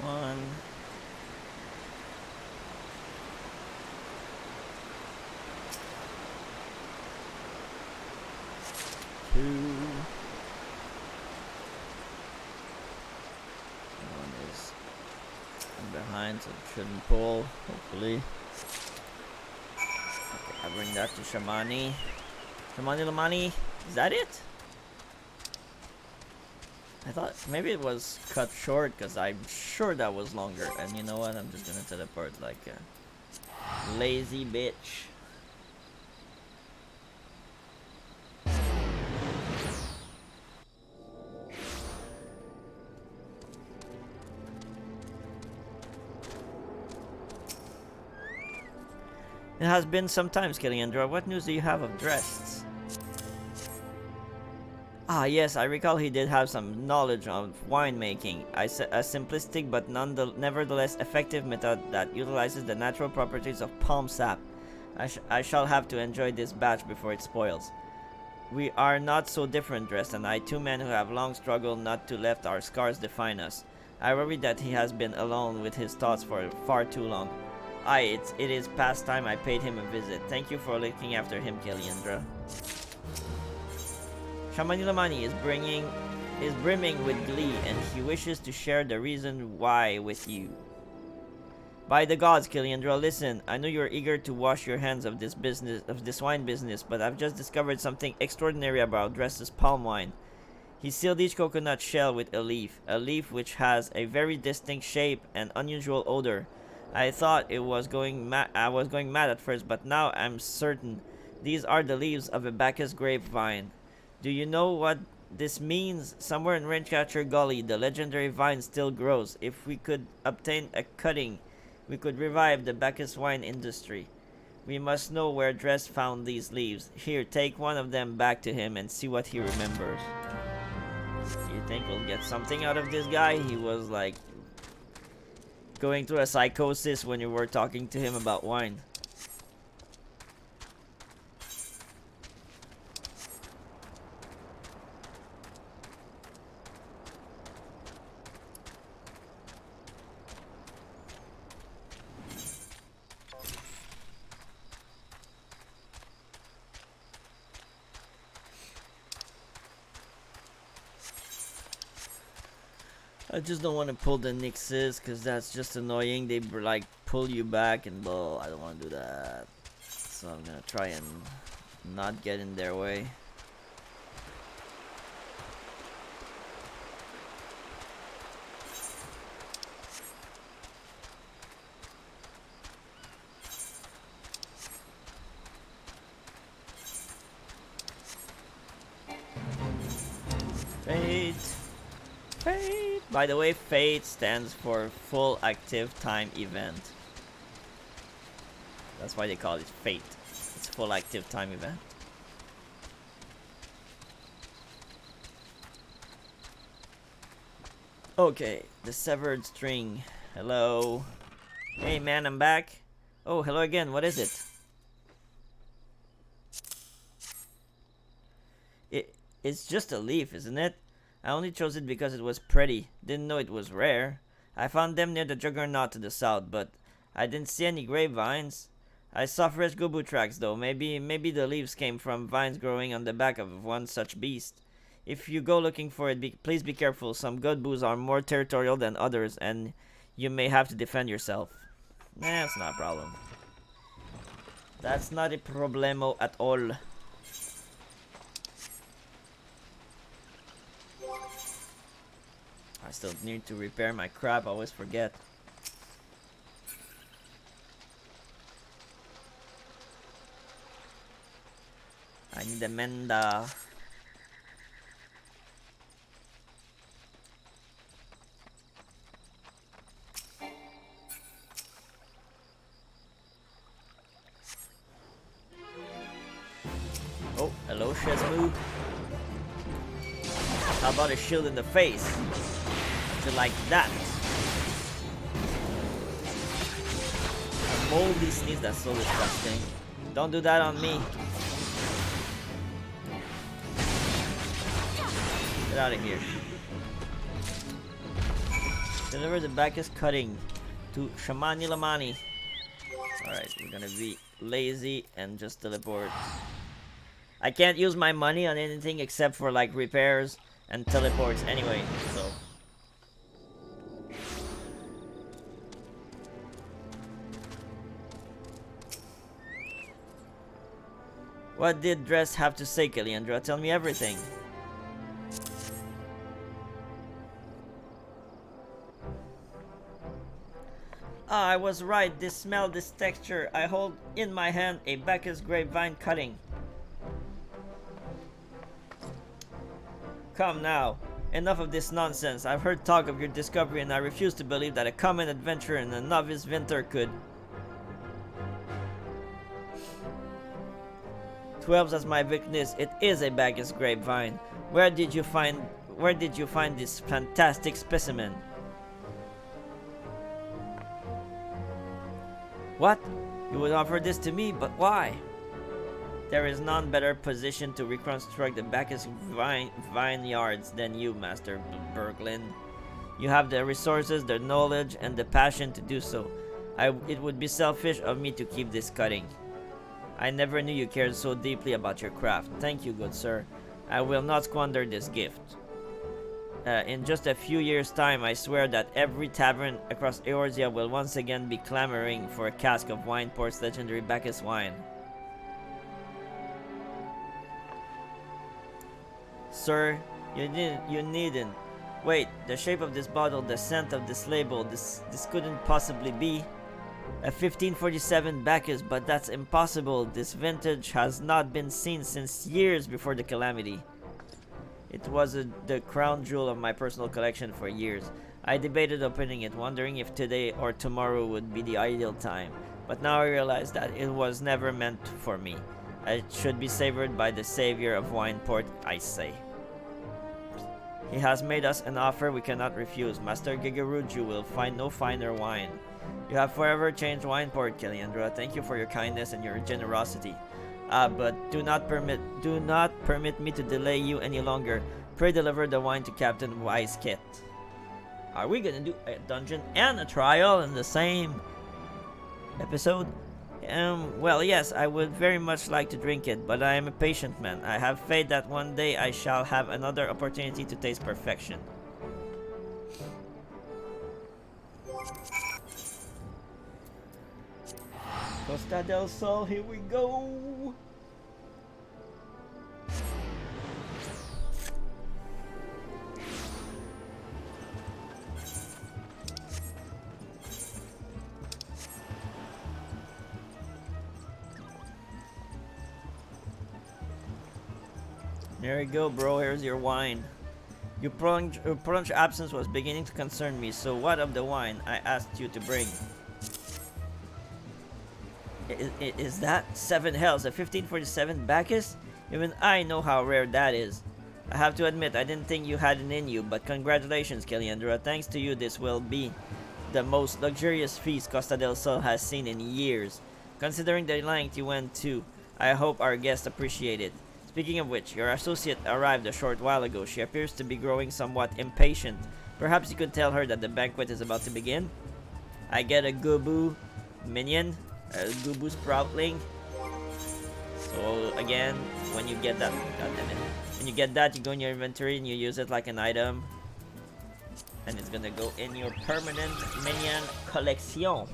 One. Two. One is behind, so it shouldn't pull, hopefully. Okay, I bring that to Shamani. Shamani Lamani, is that it? I thought maybe it was cut short because I'm sure that was longer. And you know what? I'm just gonna teleport like a lazy bitch. It has been some time, Skilliandra. What news do you have of Drests? Ah, yes, I recall he did have some knowledge of winemaking. A simplistic but nevertheless effective method that utilizes the natural properties of palm sap. I shall have to enjoy this batch before it spoils. We are not so different, Drest and I, 2 men who have long struggled not to let our scars define us. I worry that he has been alone with his thoughts for far too long. It is past time I paid him a visit. Thank you for looking after him, Kiliandra. Shamani Lamani is brimming with glee, and he wishes to share the reason why with you. By the gods, Kiliandra, listen. I know you're eager to wash your hands of this wine business, but I've just discovered something extraordinary about Dress's palm wine. He sealed each coconut shell with a leaf which has a very distinct shape and unusual odor. I thought I was going mad at first, but now I'm certain. These are the leaves of a Bacchus grapevine. Do you know what this means? Somewhere in Raincatcher Gully, the legendary vine still grows. If we could obtain a cutting, we could revive the Bacchus wine industry. We must know where Dress found these leaves. Here, take one of them back to him and see what he remembers. You think we'll get something out of this guy? He was like going through a psychosis when you were talking to him about wine. I just don't want to pull the Nixes because that's just annoying. They like pull you back and blah. I don't want to do that. So I'm gonna try and not get in their way. Fate. Fate. By the way, Fate stands for Full Active Time Event. That's why they call it Fate. It's Full Active Time Event. Okay, the severed string. Hello. Hey man, I'm back. Oh, hello again. What is it? It's just a leaf, isn't it? I only chose it because it was pretty. Didn't know it was rare. I found them near the Juggernaut to the south, but I didn't see any grapevines. I saw fresh gubu tracks though. Maybe the leaves came from vines growing on the back of one such beast. If you go looking for it, please be careful. Some gobus are more territorial than others, and you may have to defend yourself. Nah, it's not a problem. That's not a problemo at all. I still need to repair my crap. I always forget. I need a menda. Oh, hello, Shesmu. How about a shield in the face? How'd you like that? A moldy sneeze, that's so disgusting. Don't do that on me. Get out of here. Deliver the Bacchus cutting to Shamani Lamani. Alright, we're gonna be lazy and just teleport. I can't use my money on anything except for like repairs and teleports anyway, so. What did Dress have to say, Kaliandra? Tell me everything. Ah, I was right. Smell this texture. I hold in my hand a Bacchus grapevine cutting. Come now. Enough of this nonsense. I've heard talk of your discovery and I refuse to believe that a common adventurer and a novice vinter could. 12 as my weakness. It is a Bacchus grapevine. Where did you find this fantastic specimen? What? You would offer this to me, but why? There is none better positioned to reconstruct the Bacchus vineyards than you, Master Berglund. You have the resources, the knowledge, and the passion to do so. It would be selfish of me to keep this cutting. I never knew you cared so deeply about your craft. Thank you, good sir. I will not squander this gift. In just a few years' time, I swear that every tavern across Eorzea will once again be clamoring for a cask of Wineport's legendary Bacchus wine. Sir, you needn't. Wait, the shape of this bottle, the scent of this label, this couldn't possibly be a 1547 Bacchus, but that's impossible. This vintage has not been seen since years before the calamity. It was the crown jewel of my personal collection for years. I debated opening it, wondering if today or tomorrow would be the ideal time. But now I realize that it was never meant for me. It should be savored by the savior of Wineport, I say. He has made us an offer we cannot refuse. Master Gigaruju will find no finer wine. You have forever changed Wineport, Kaliandra. Thank you for your kindness and your generosity. But do not permit me to delay you any longer. Pray deliver the wine to Captain Wiseket. Are we gonna do a dungeon and a trial in the same episode? Well, yes, I would very much like to drink it, but I am a patient man. I have faith that one day I shall have another opportunity to taste perfection. Costa del Sol, here we go! There you go, bro. Here's your wine. Your prolonged absence was beginning to concern me, so what of the wine I asked you to bring? Is that 7 hells, a 1547 Bacchus? Even I know how rare that is. I have to admit, I didn't think you had it in you, but congratulations, Kaliandra. Thanks to you, this will be the most luxurious feast Costa del Sol has seen in years. Considering the length you went to, I hope our guests appreciate it. Speaking of which, your associate arrived a short while ago. She appears to be growing somewhat impatient. Perhaps you could tell her that the banquet is about to begin? I get a Gooboo minion, a Gooboo Sproutling. So again, when you get that, when you get that, you go in your inventory and you use it like an item. And it's gonna go in your permanent minion collection.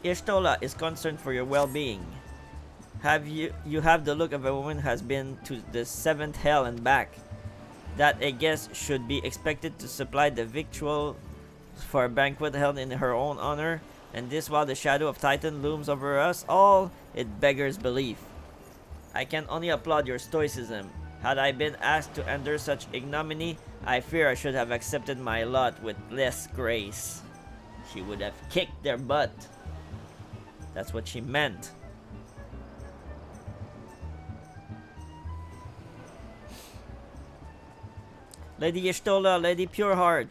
Ishtola is concerned for your well-being. You have the look of a woman who has been to the 7th hell and back. That a guest should be expected to supply the victual for a banquet held in her own honor, and this while the shadow of Titan looms over us all, it beggars belief. I can only applaud your stoicism. Had I been asked to endure such ignominy, I fear I should have accepted my lot with less grace. She would have kicked their butt. That's what she meant. Lady Y'shtola, Lady Pureheart.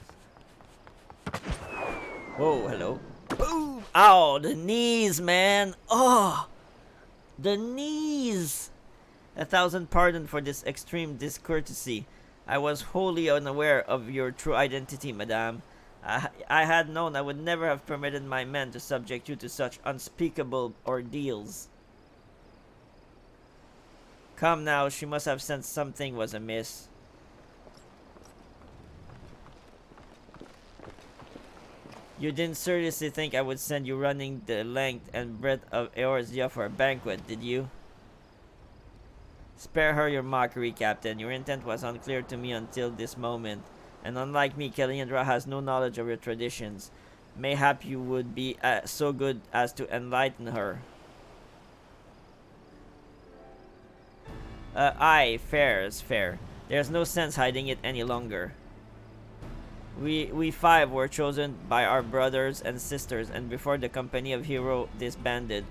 Whoa, hello. Boom! Ow, the knees, man. Oh, the knees. 1,000 pardons for this extreme discourtesy. I was wholly unaware of your true identity, madame. I had known I would never have permitted my men to subject you to such unspeakable ordeals. Come now, she must have sensed something was amiss. You didn't seriously think I would send you running the length and breadth of Eorzea for a banquet, did you? Spare her your mockery, Captain. Your intent was unclear to me until this moment, and unlike me, Kaliandra has no knowledge of your traditions. Mayhap you would be so good as to enlighten her. Aye, fair is fair. There's no sense hiding it any longer. We 5 were chosen by our brothers and sisters, and before the company of hero disbanded,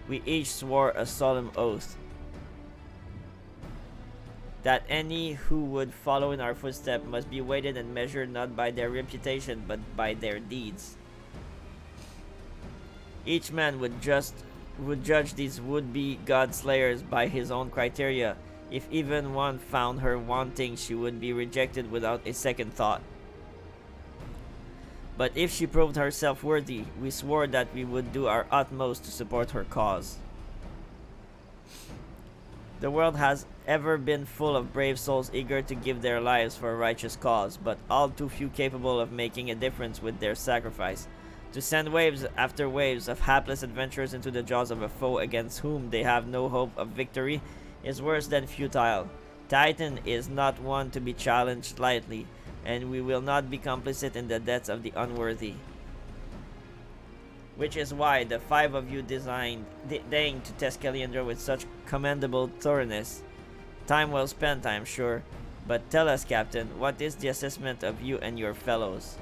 we each swore a solemn oath that any who would follow in our footsteps must be weighted and measured not by their reputation but by their deeds. Each man would judge these would-be god-slayers by his own criteria. If even one found her wanting, she would be rejected without a second thought. But if she proved herself worthy, we swore that we would do our utmost to support her cause. The world has ever been full of brave souls eager to give their lives for a righteous cause, but all too few capable of making a difference with their sacrifice. To send waves after waves of hapless adventurers into the jaws of a foe against whom they have no hope of victory is worse than futile. Titan is not one to be challenged lightly, and we will not be complicit in the deaths of the unworthy. Which is why the 5 of you deigned to test Kaliandra with such commendable thoroughness. Time well spent, I am sure. But tell us, Captain, what is the assessment of you and your fellows?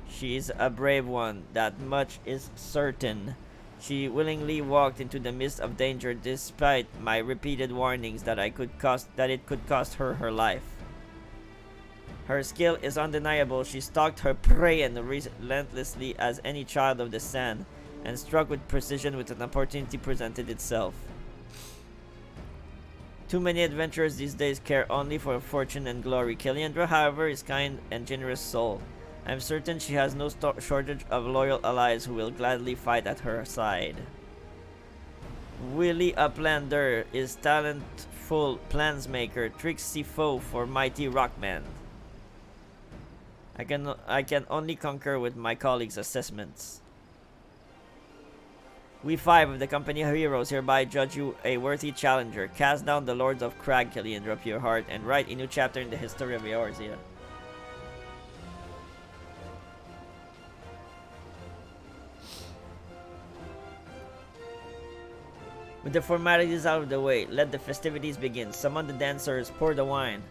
She is a brave one, that much is certain. She willingly walked into the midst of danger despite my repeated warnings that it could cost her her life. Her skill is undeniable. She stalked her prey and relentlessly as any child of the sand, and struck with precision when an opportunity presented itself. Too many adventurers these days care only for fortune and glory. Kaliandra, however, is kind and generous soul. I am certain she has no shortage of loyal allies who will gladly fight at her side. Willie Uplander is talentful plansmaker, tricksy foe for mighty rockman. I can only concur with my colleagues' assessments. We 5 of the company of heroes hereby judge you a worthy challenger. Cast down the lords of Crag, Kaliandra Pureheart, and write a new chapter in the history of Eorzea. With the formalities out of the way, let the festivities begin. Summon the dancers, pour the wine.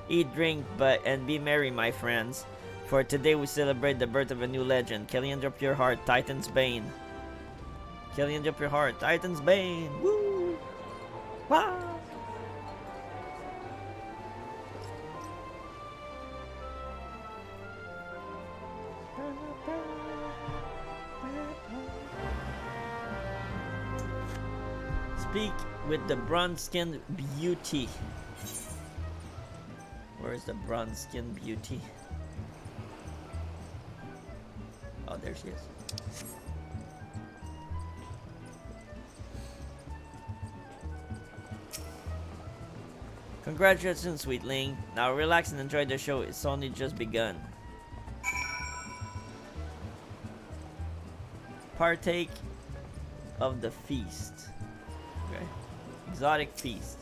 Eat, drink, and be merry, my friends. For today we celebrate the birth of a new legend, Kaliandra Pureheart, Titan's Bane. Kaliandra Pureheart, Titan's Bane! Woo! Wow! Speak with the bronze-skinned beauty. Where is the bronze-skinned beauty? Oh, there she is. Congratulations, sweetling. Now relax and enjoy the show. It's only just begun. Partake of the feast. Okay. Exotic feast.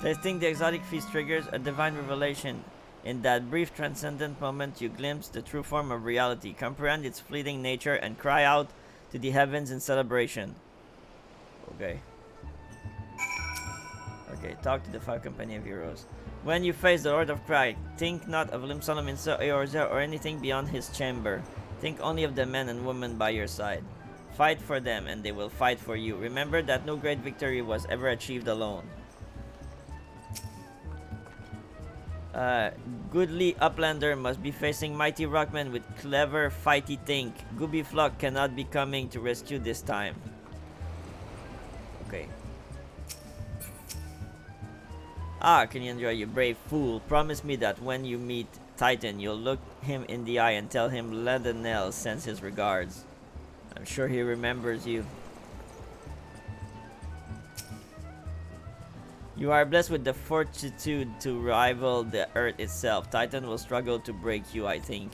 Tasting the exotic feast triggers a divine revelation. In that brief transcendent moment, you glimpse the true form of reality, comprehend its fleeting nature, and cry out to the heavens in celebration. Okay. Okay, talk to the five company of heroes. When you face the Lord of Pride, think not of Limsolominsa, Eorza, or anything beyond his chamber. Think only of the men and women by your side. Fight for them, and they will fight for you. Remember that no great victory was ever achieved alone. Goodly Uplander must be facing mighty rockmen with clever fighty think. Gooby Flock cannot be coming to rescue this time. Okay. Ah, can you enjoy, you brave fool? Promise me that when you meet Titan, you'll look him in the eye and tell him Ledanel sends his regards. I'm sure he remembers you. You are blessed with the fortitude to rival the earth itself. Titan will struggle to break you, I think.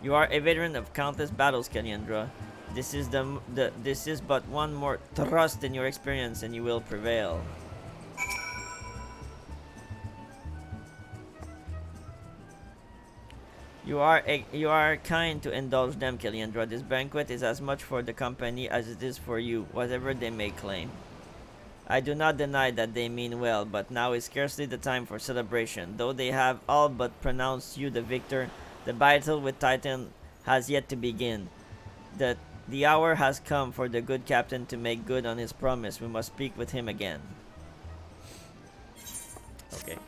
You are a veteran of countless battles, Kaliandra. This is but one more thrust in your experience, and you will prevail. You are kind to indulge them, Kaliandra. This banquet is as much for the company as it is for you, whatever they may claim. I do not deny that they mean well, but now is scarcely the time for celebration. Though they have all but pronounced you the victor, the battle with Titan has yet to begin. The hour has come for the good captain to make good on his promise. We must speak with him again. Okay.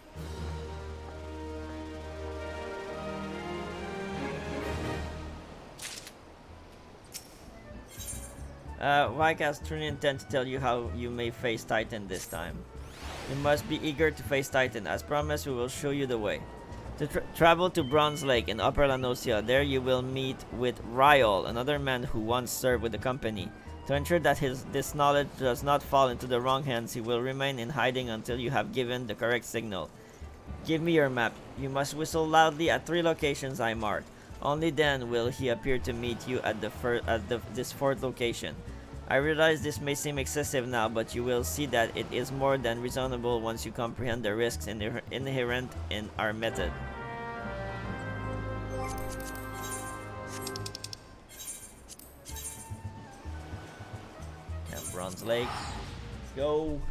Wycast truly intend to tell you how you may face Titan this time. You must be eager to face Titan. As promised, we will show you the way. To travel to Bronze Lake in Upper Lanosia. There you will meet with Ryol, another man who once served with the company. To ensure that this knowledge does not fall into the wrong hands, he will remain in hiding until you have given the correct signal. Give me your map. You must whistle loudly at 3 locations I mark. Only then will he appear to meet you at this 4th location. I realize this may seem excessive now, but you will see that it is more than reasonable once you comprehend the risks inherent in our method. And Bronze Lake. Let's go.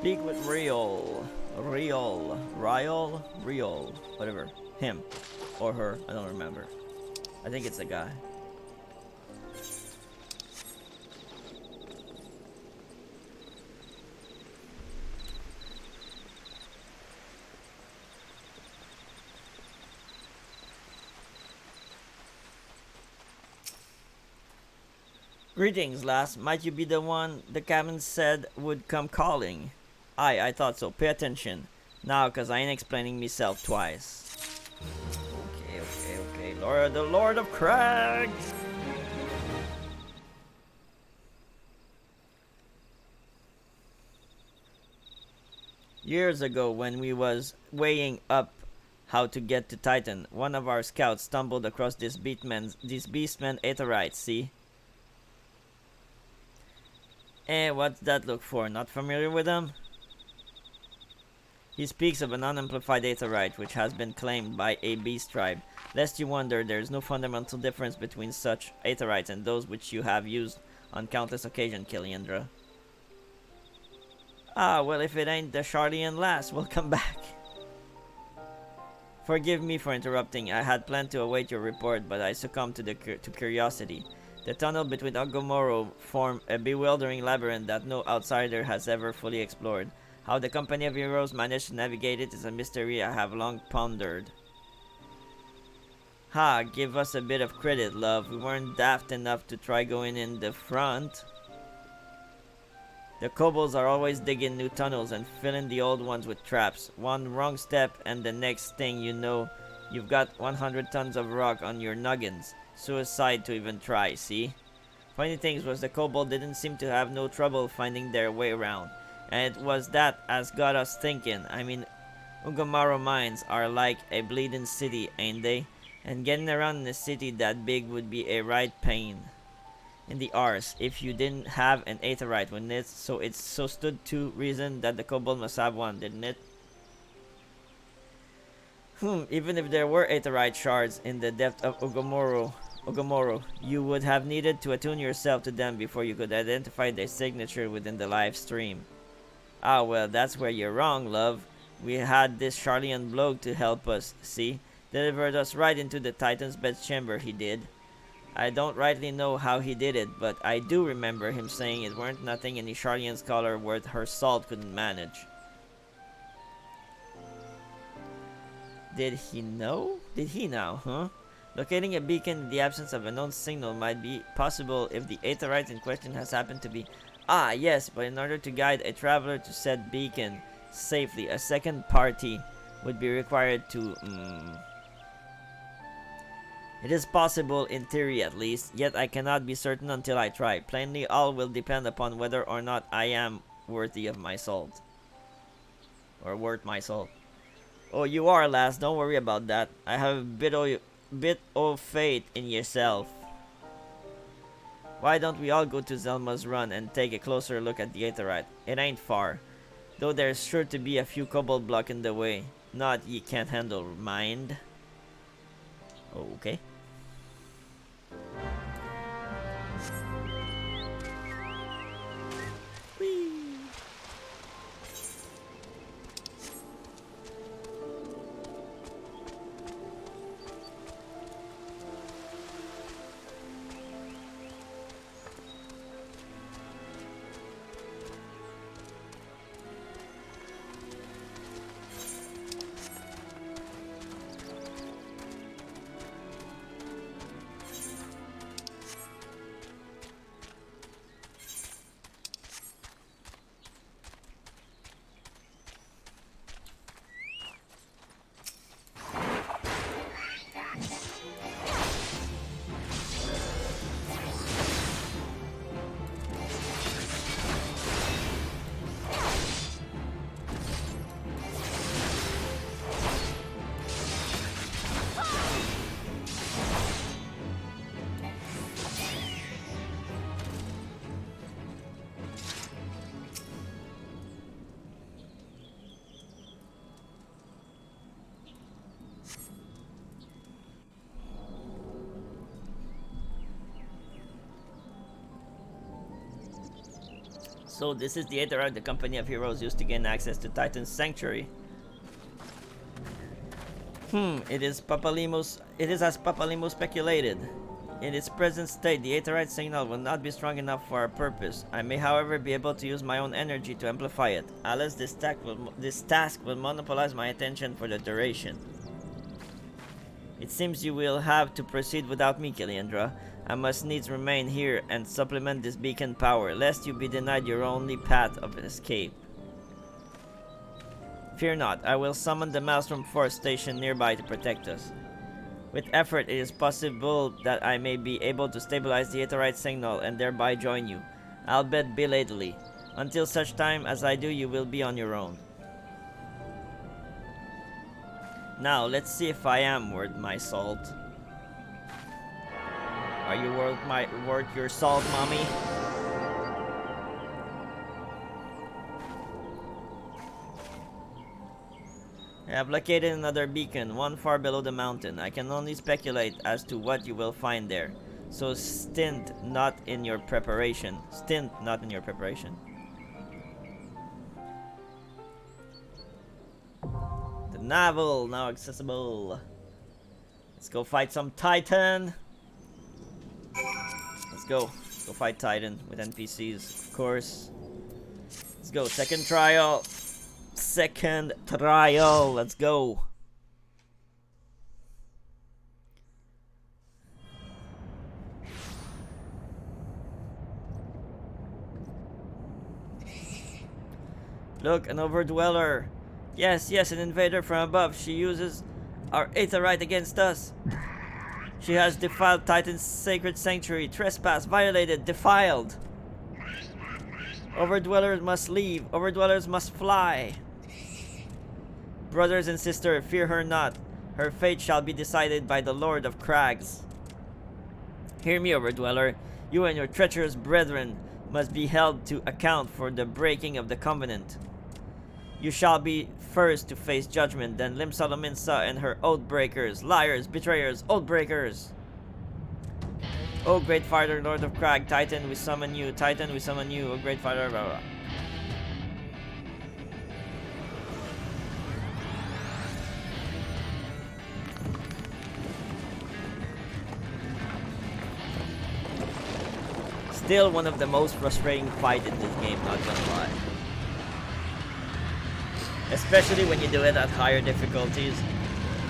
Speak with Ryol, whatever. Him. Or her, I don't remember. I think it's a guy. Greetings, lass. Might you be the one the cabin said would come calling? Aye, I thought so. Pay attention. Now, cause I ain't explaining myself twice. Okay. The Lord of Crags! Years ago, when we was weighing up how to get to Titan, one of our scouts stumbled across this beastman Aetherite, see? What's that look for? Not familiar with him? He speaks of an unamplified Aetherite, which has been claimed by a beast tribe. Lest you wonder, there is no fundamental difference between such Aetherites and those which you have used on countless occasions, Killiandra. Ah, well, if it ain't the Charlian lass, we'll come back. Forgive me for interrupting. I had planned to await your report, but I succumbed to curiosity. The tunnel between Ogomoro form a bewildering labyrinth that no outsider has ever fully explored. How the Company of Heroes managed to navigate it is a mystery I have long pondered. Ha, give us a bit of credit, love. We weren't daft enough to try going in the front. The kobolds are always digging new tunnels and filling the old ones with traps. One wrong step and the next thing you know, you've got 100 tons of rock on your noggins. Suicide to even try, see? Funny thing was the kobold didn't seem to have no trouble finding their way around. And it was that as got us thinking. I mean, Ugamaru mines are like a bleeding city, ain't they? And getting around in a city that big would be a right pain in the arse if you didn't have an Aetherite, wouldn't it? So it stood to reason that the kobold must have one, didn't it? Even if there were Aetherite shards in the depth of Ogomoro, you would have needed to attune yourself to them before you could identify their signature within the live stream. Ah, well, that's where you're wrong, love. We had this Charlian bloke to help us, see? Delivered us right into the Titan's bedchamber, he did. I don't rightly know how he did it, but I do remember him saying it weren't nothing any Charlian scholar worth her salt couldn't manage. Did he know? Did he now, huh? Locating a beacon in the absence of a known signal might be possible if the Aetherite in question has happened to be... Ah, yes, but in order to guide a traveler to said beacon safely, a second party would be required to... It is possible in theory at least, yet I cannot be certain until I try. Plainly, all will depend upon whether or not I am worthy of my salt. Or worth my salt. Oh, you are, lass. Don't worry about that. I have a bit of faith in yourself. Why don't we all go to Zelma's Run and take a closer look at the Aetherite? It ain't far. Though there's sure to be a few kobold blocking the way. Not ye can't handle, mind. Okay. So this is the Aetherite the Company of Heroes used to gain access to Titan's Sanctuary. It is as Papalimo speculated. In its present state, the Aetherite signal will not be strong enough for our purpose. I may, however, be able to use my own energy to amplify it. Alas, this task will monopolize my attention for the duration. It seems you will have to proceed without me, Killiandra. I must needs remain here and supplement this beacon power, lest you be denied your only path of escape. Fear not, I will summon the Maelstrom Force station nearby to protect us. With effort, it is possible that I may be able to stabilize the Aetheryte signal and thereby join you, albeit belatedly. Until such time as I do, you will be on your own. Now, let's see if I am worth my salt. Are you worth your salt, mommy? I have located another beacon, one far below the mountain. I can only speculate as to what you will find there. So stint not in your preparation. Stint not in your preparation. The navel now accessible. Let's go fight some Titan. Let's go. Let's go fight Titan with NPCs, of course. Let's go. Second trial. Second trial. Let's go. Look, an overdweller. Yes, yes, an invader from above. She uses our Aetheryte against us. She has defiled Titan's sacred sanctuary. Trespass, violated, defiled. Overdwellers must leave. Overdwellers must fly. Brothers and sisters, fear her not. Her fate shall be decided by the Lord of Crags. Hear me, Overdweller. You and your treacherous brethren must be held to account for the breaking of the covenant. You shall be first to face judgment, then Limsa and her oath-breakers, liars, betrayers, oath-breakers. O great fighter, Lord of Crag, Titan, we summon you. Titan, we summon you. O great fighter, blah, blah. Still one of the most frustrating fights in this game, not gonna lie. Especially when you do it at higher difficulties.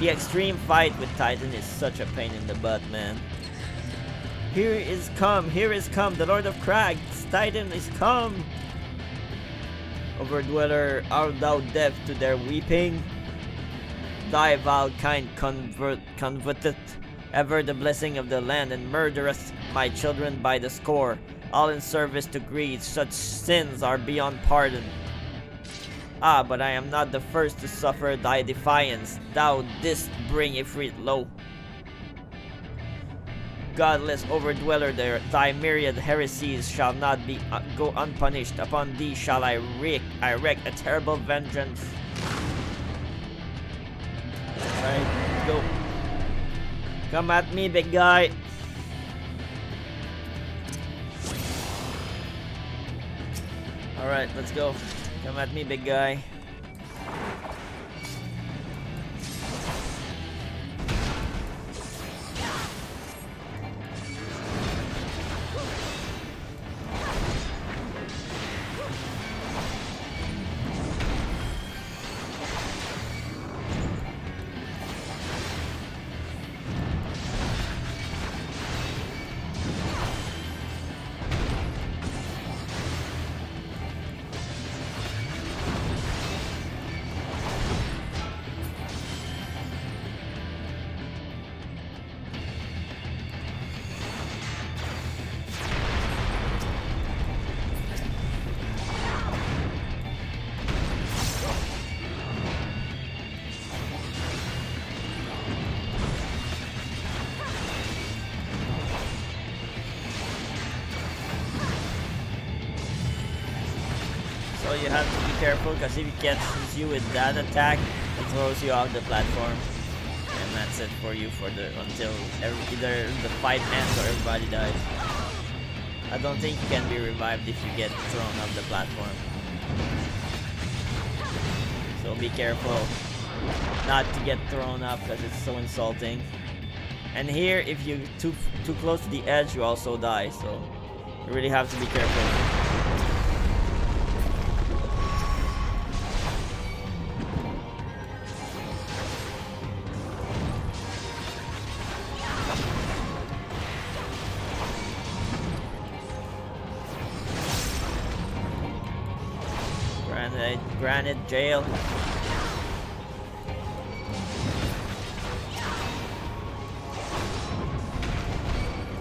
The extreme fight with Titan is such a pain in the butt, man. Here is come, the Lord of Crags, Titan is come. Overdweller, art thou deaf to their weeping? Thy vile kind converteth ever the blessing of the land, and murdereth my children by the score, all in service to greed. Such sins are beyond pardon. Ah, but I am not the first to suffer thy defiance. Thou didst bring Ifrit low. Godless overdweller, thy myriad heresies shall not be go unpunished. Upon thee shall I wreak a terrible vengeance. Alright, let's go. Come at me, big guy. Alright, let's go. Come at me, big guy. So you have to be careful, because if it catches you with that attack, it throws you off the platform. And that's it for you until either the fight ends or everybody dies. I don't think you can be revived if you get thrown off the platform. So be careful not to get thrown up, because it's so insulting. And here, if you're too close to the edge, you also die. So you really have to be careful. Granite jail.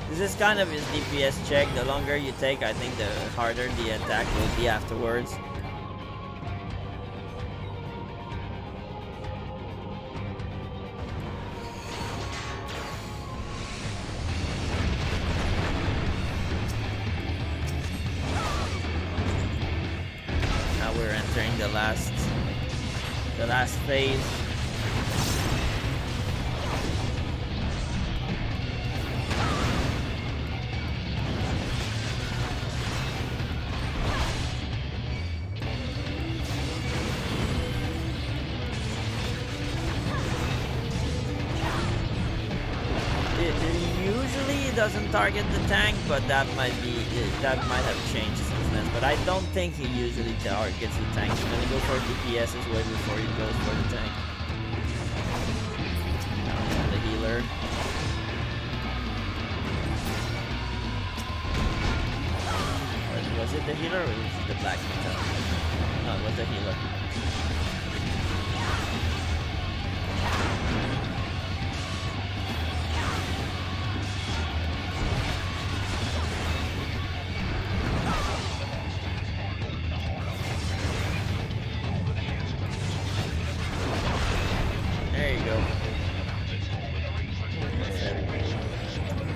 This is kind of his DPS check. The longer you take, I think the harder the attack will be afterwards. Now we're entering the last phase. Doesn't target the tank, but that might have changed since then. But I don't think he usually targets the tank. He's gonna go for DPS way before he goes for the tank. Now the healer. Was it the healer or was it the black metal? No, it was the healer.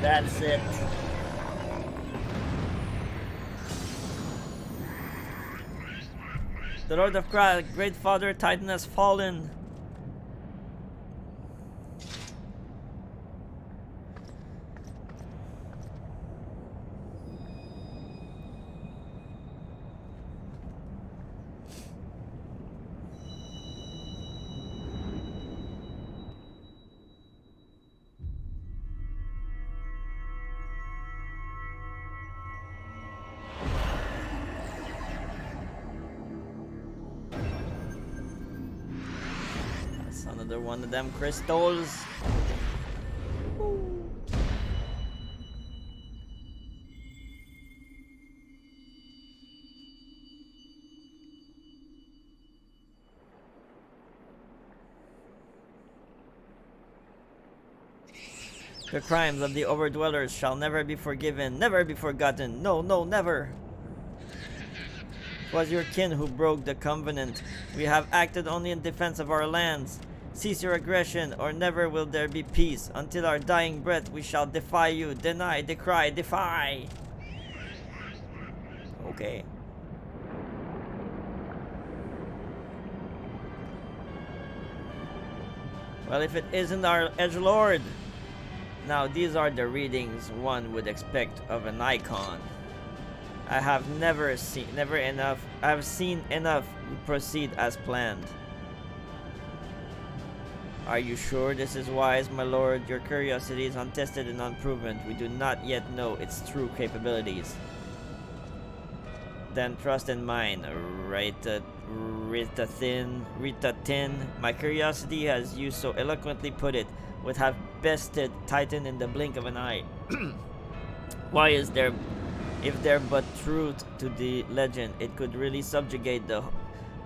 That's it. The Lord of Krag, Great Father Titan has fallen. Another one of them crystals. The crimes of the overdwellers shall never be forgiven, never be forgotten. No, no, never. It was your kin who broke the covenant. We have acted only in defense of our lands. Cease your aggression, or never will there be peace. Until our dying breath, we shall defy you, deny, decry, defy. Okay. Well, if it isn't our edgelord. Now, these are the readings one would expect of an icon. I have seen enough proceed as planned. Are you sure this is wise, my lord? Your curiosity is untested and unproven. We do not yet know its true capabilities. Then trust in mine, Rita Tin. My curiosity, as you so eloquently put it, would have bested Titan in the blink of an eye. Why is there, if there but truth to the legend, it could really subjugate the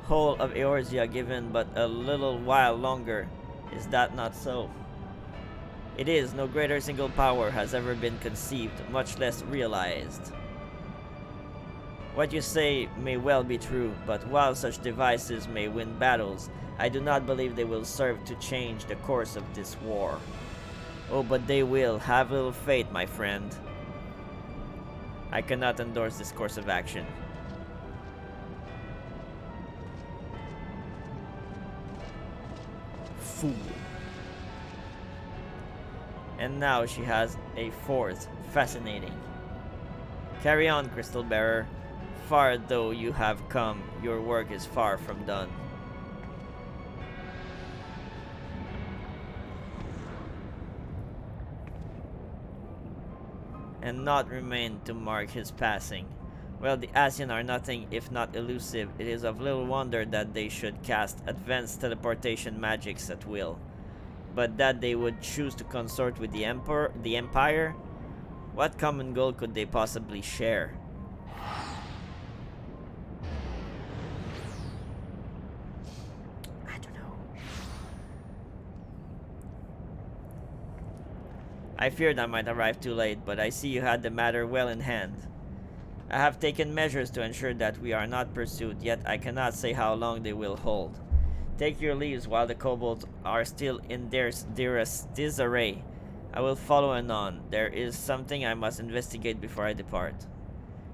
whole of Eorzea given but a little while longer. Is that not so? It is. No greater single power has ever been conceived, much less realized. What you say may well be true, but while such devices may win battles, I do not believe they will serve to change the course of this war. Oh, but they will. Have little faith, my friend. I cannot endorse this course of action. Fool. And now she has a fourth. Fascinating. Carry on, Crystal Bearer. Far though you have come, your work is far from done. And naught remained to mark his passing. Well, the Ascian are nothing if not elusive. It is of little wonder that they should cast advanced teleportation magics at will. But that they would choose to consort with the Empire? What common goal could they possibly share? I feared I might arrive too late, but I see you had the matter well in hand. I have taken measures to ensure that we are not pursued, yet I cannot say how long they will hold. Take your leaves while the kobolds are still in their disarray. I will follow anon. There is something I must investigate before I depart.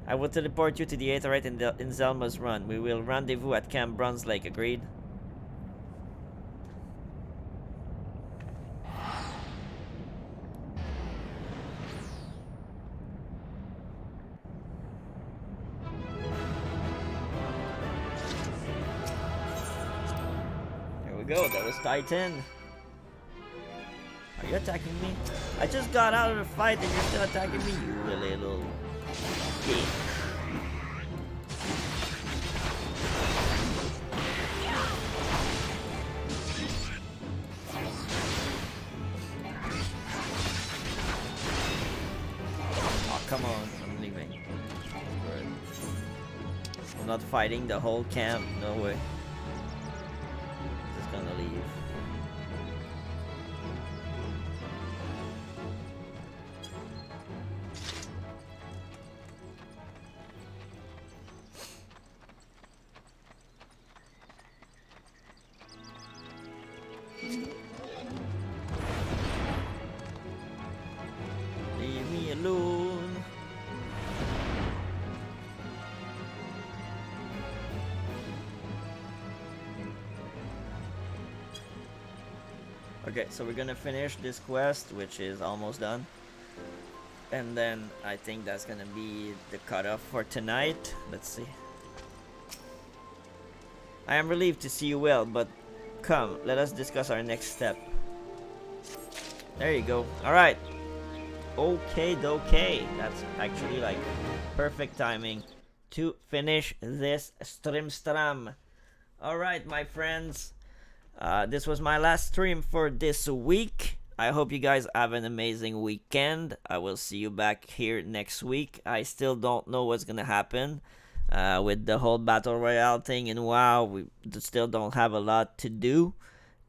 I will teleport you to the Aetherite in Zelma's Run. We will rendezvous at Camp Bronze Lake, agreed? There we go, that was Titan. Are you attacking me? I just got out of the fight and you're still attacking me, you little bitch. Oh, come on, I'm leaving. I'm not fighting the whole camp, no way. Just gonna leave. Leave me alone. Okay, so we're gonna finish this quest, which is almost done. And then I think that's gonna be the cutoff for tonight. Let's see. I am relieved to see you well, but come, let us discuss our next step. There you go. Alright. Okay, that's actually like perfect timing to finish this stream. Alright, my friends. This was my last stream for this week. I hope you guys have an amazing weekend. I will see you back here next week. I still don't know what's gonna happen with the whole Battle Royale thing and WoW. We still don't have a lot to do.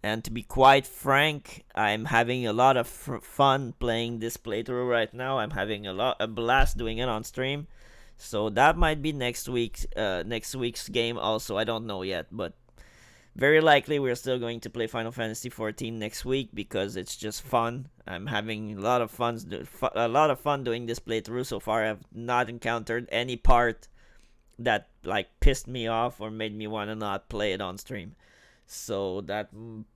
And to be quite frank, I'm having a lot of fun playing this playthrough right now. I'm having a blast doing it on stream. So that might be next week's game also. I don't know yet, but very likely we're still going to play Final Fantasy XIV next week because it's just fun. I'm having a lot of fun doing this playthrough so far. I've not encountered any part that like pissed me off or made me want to not play it on stream. So that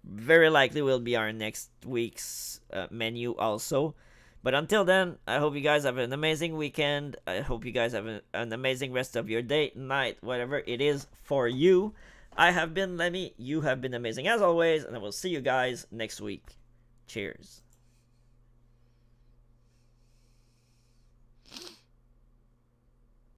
very likely will be our next week's menu also. But until then, I hope you guys have an amazing weekend. I hope you guys have an amazing rest of your day, night, whatever it is for you. I have been Lemmy. You have been amazing as always. And I will see you guys next week. Cheers.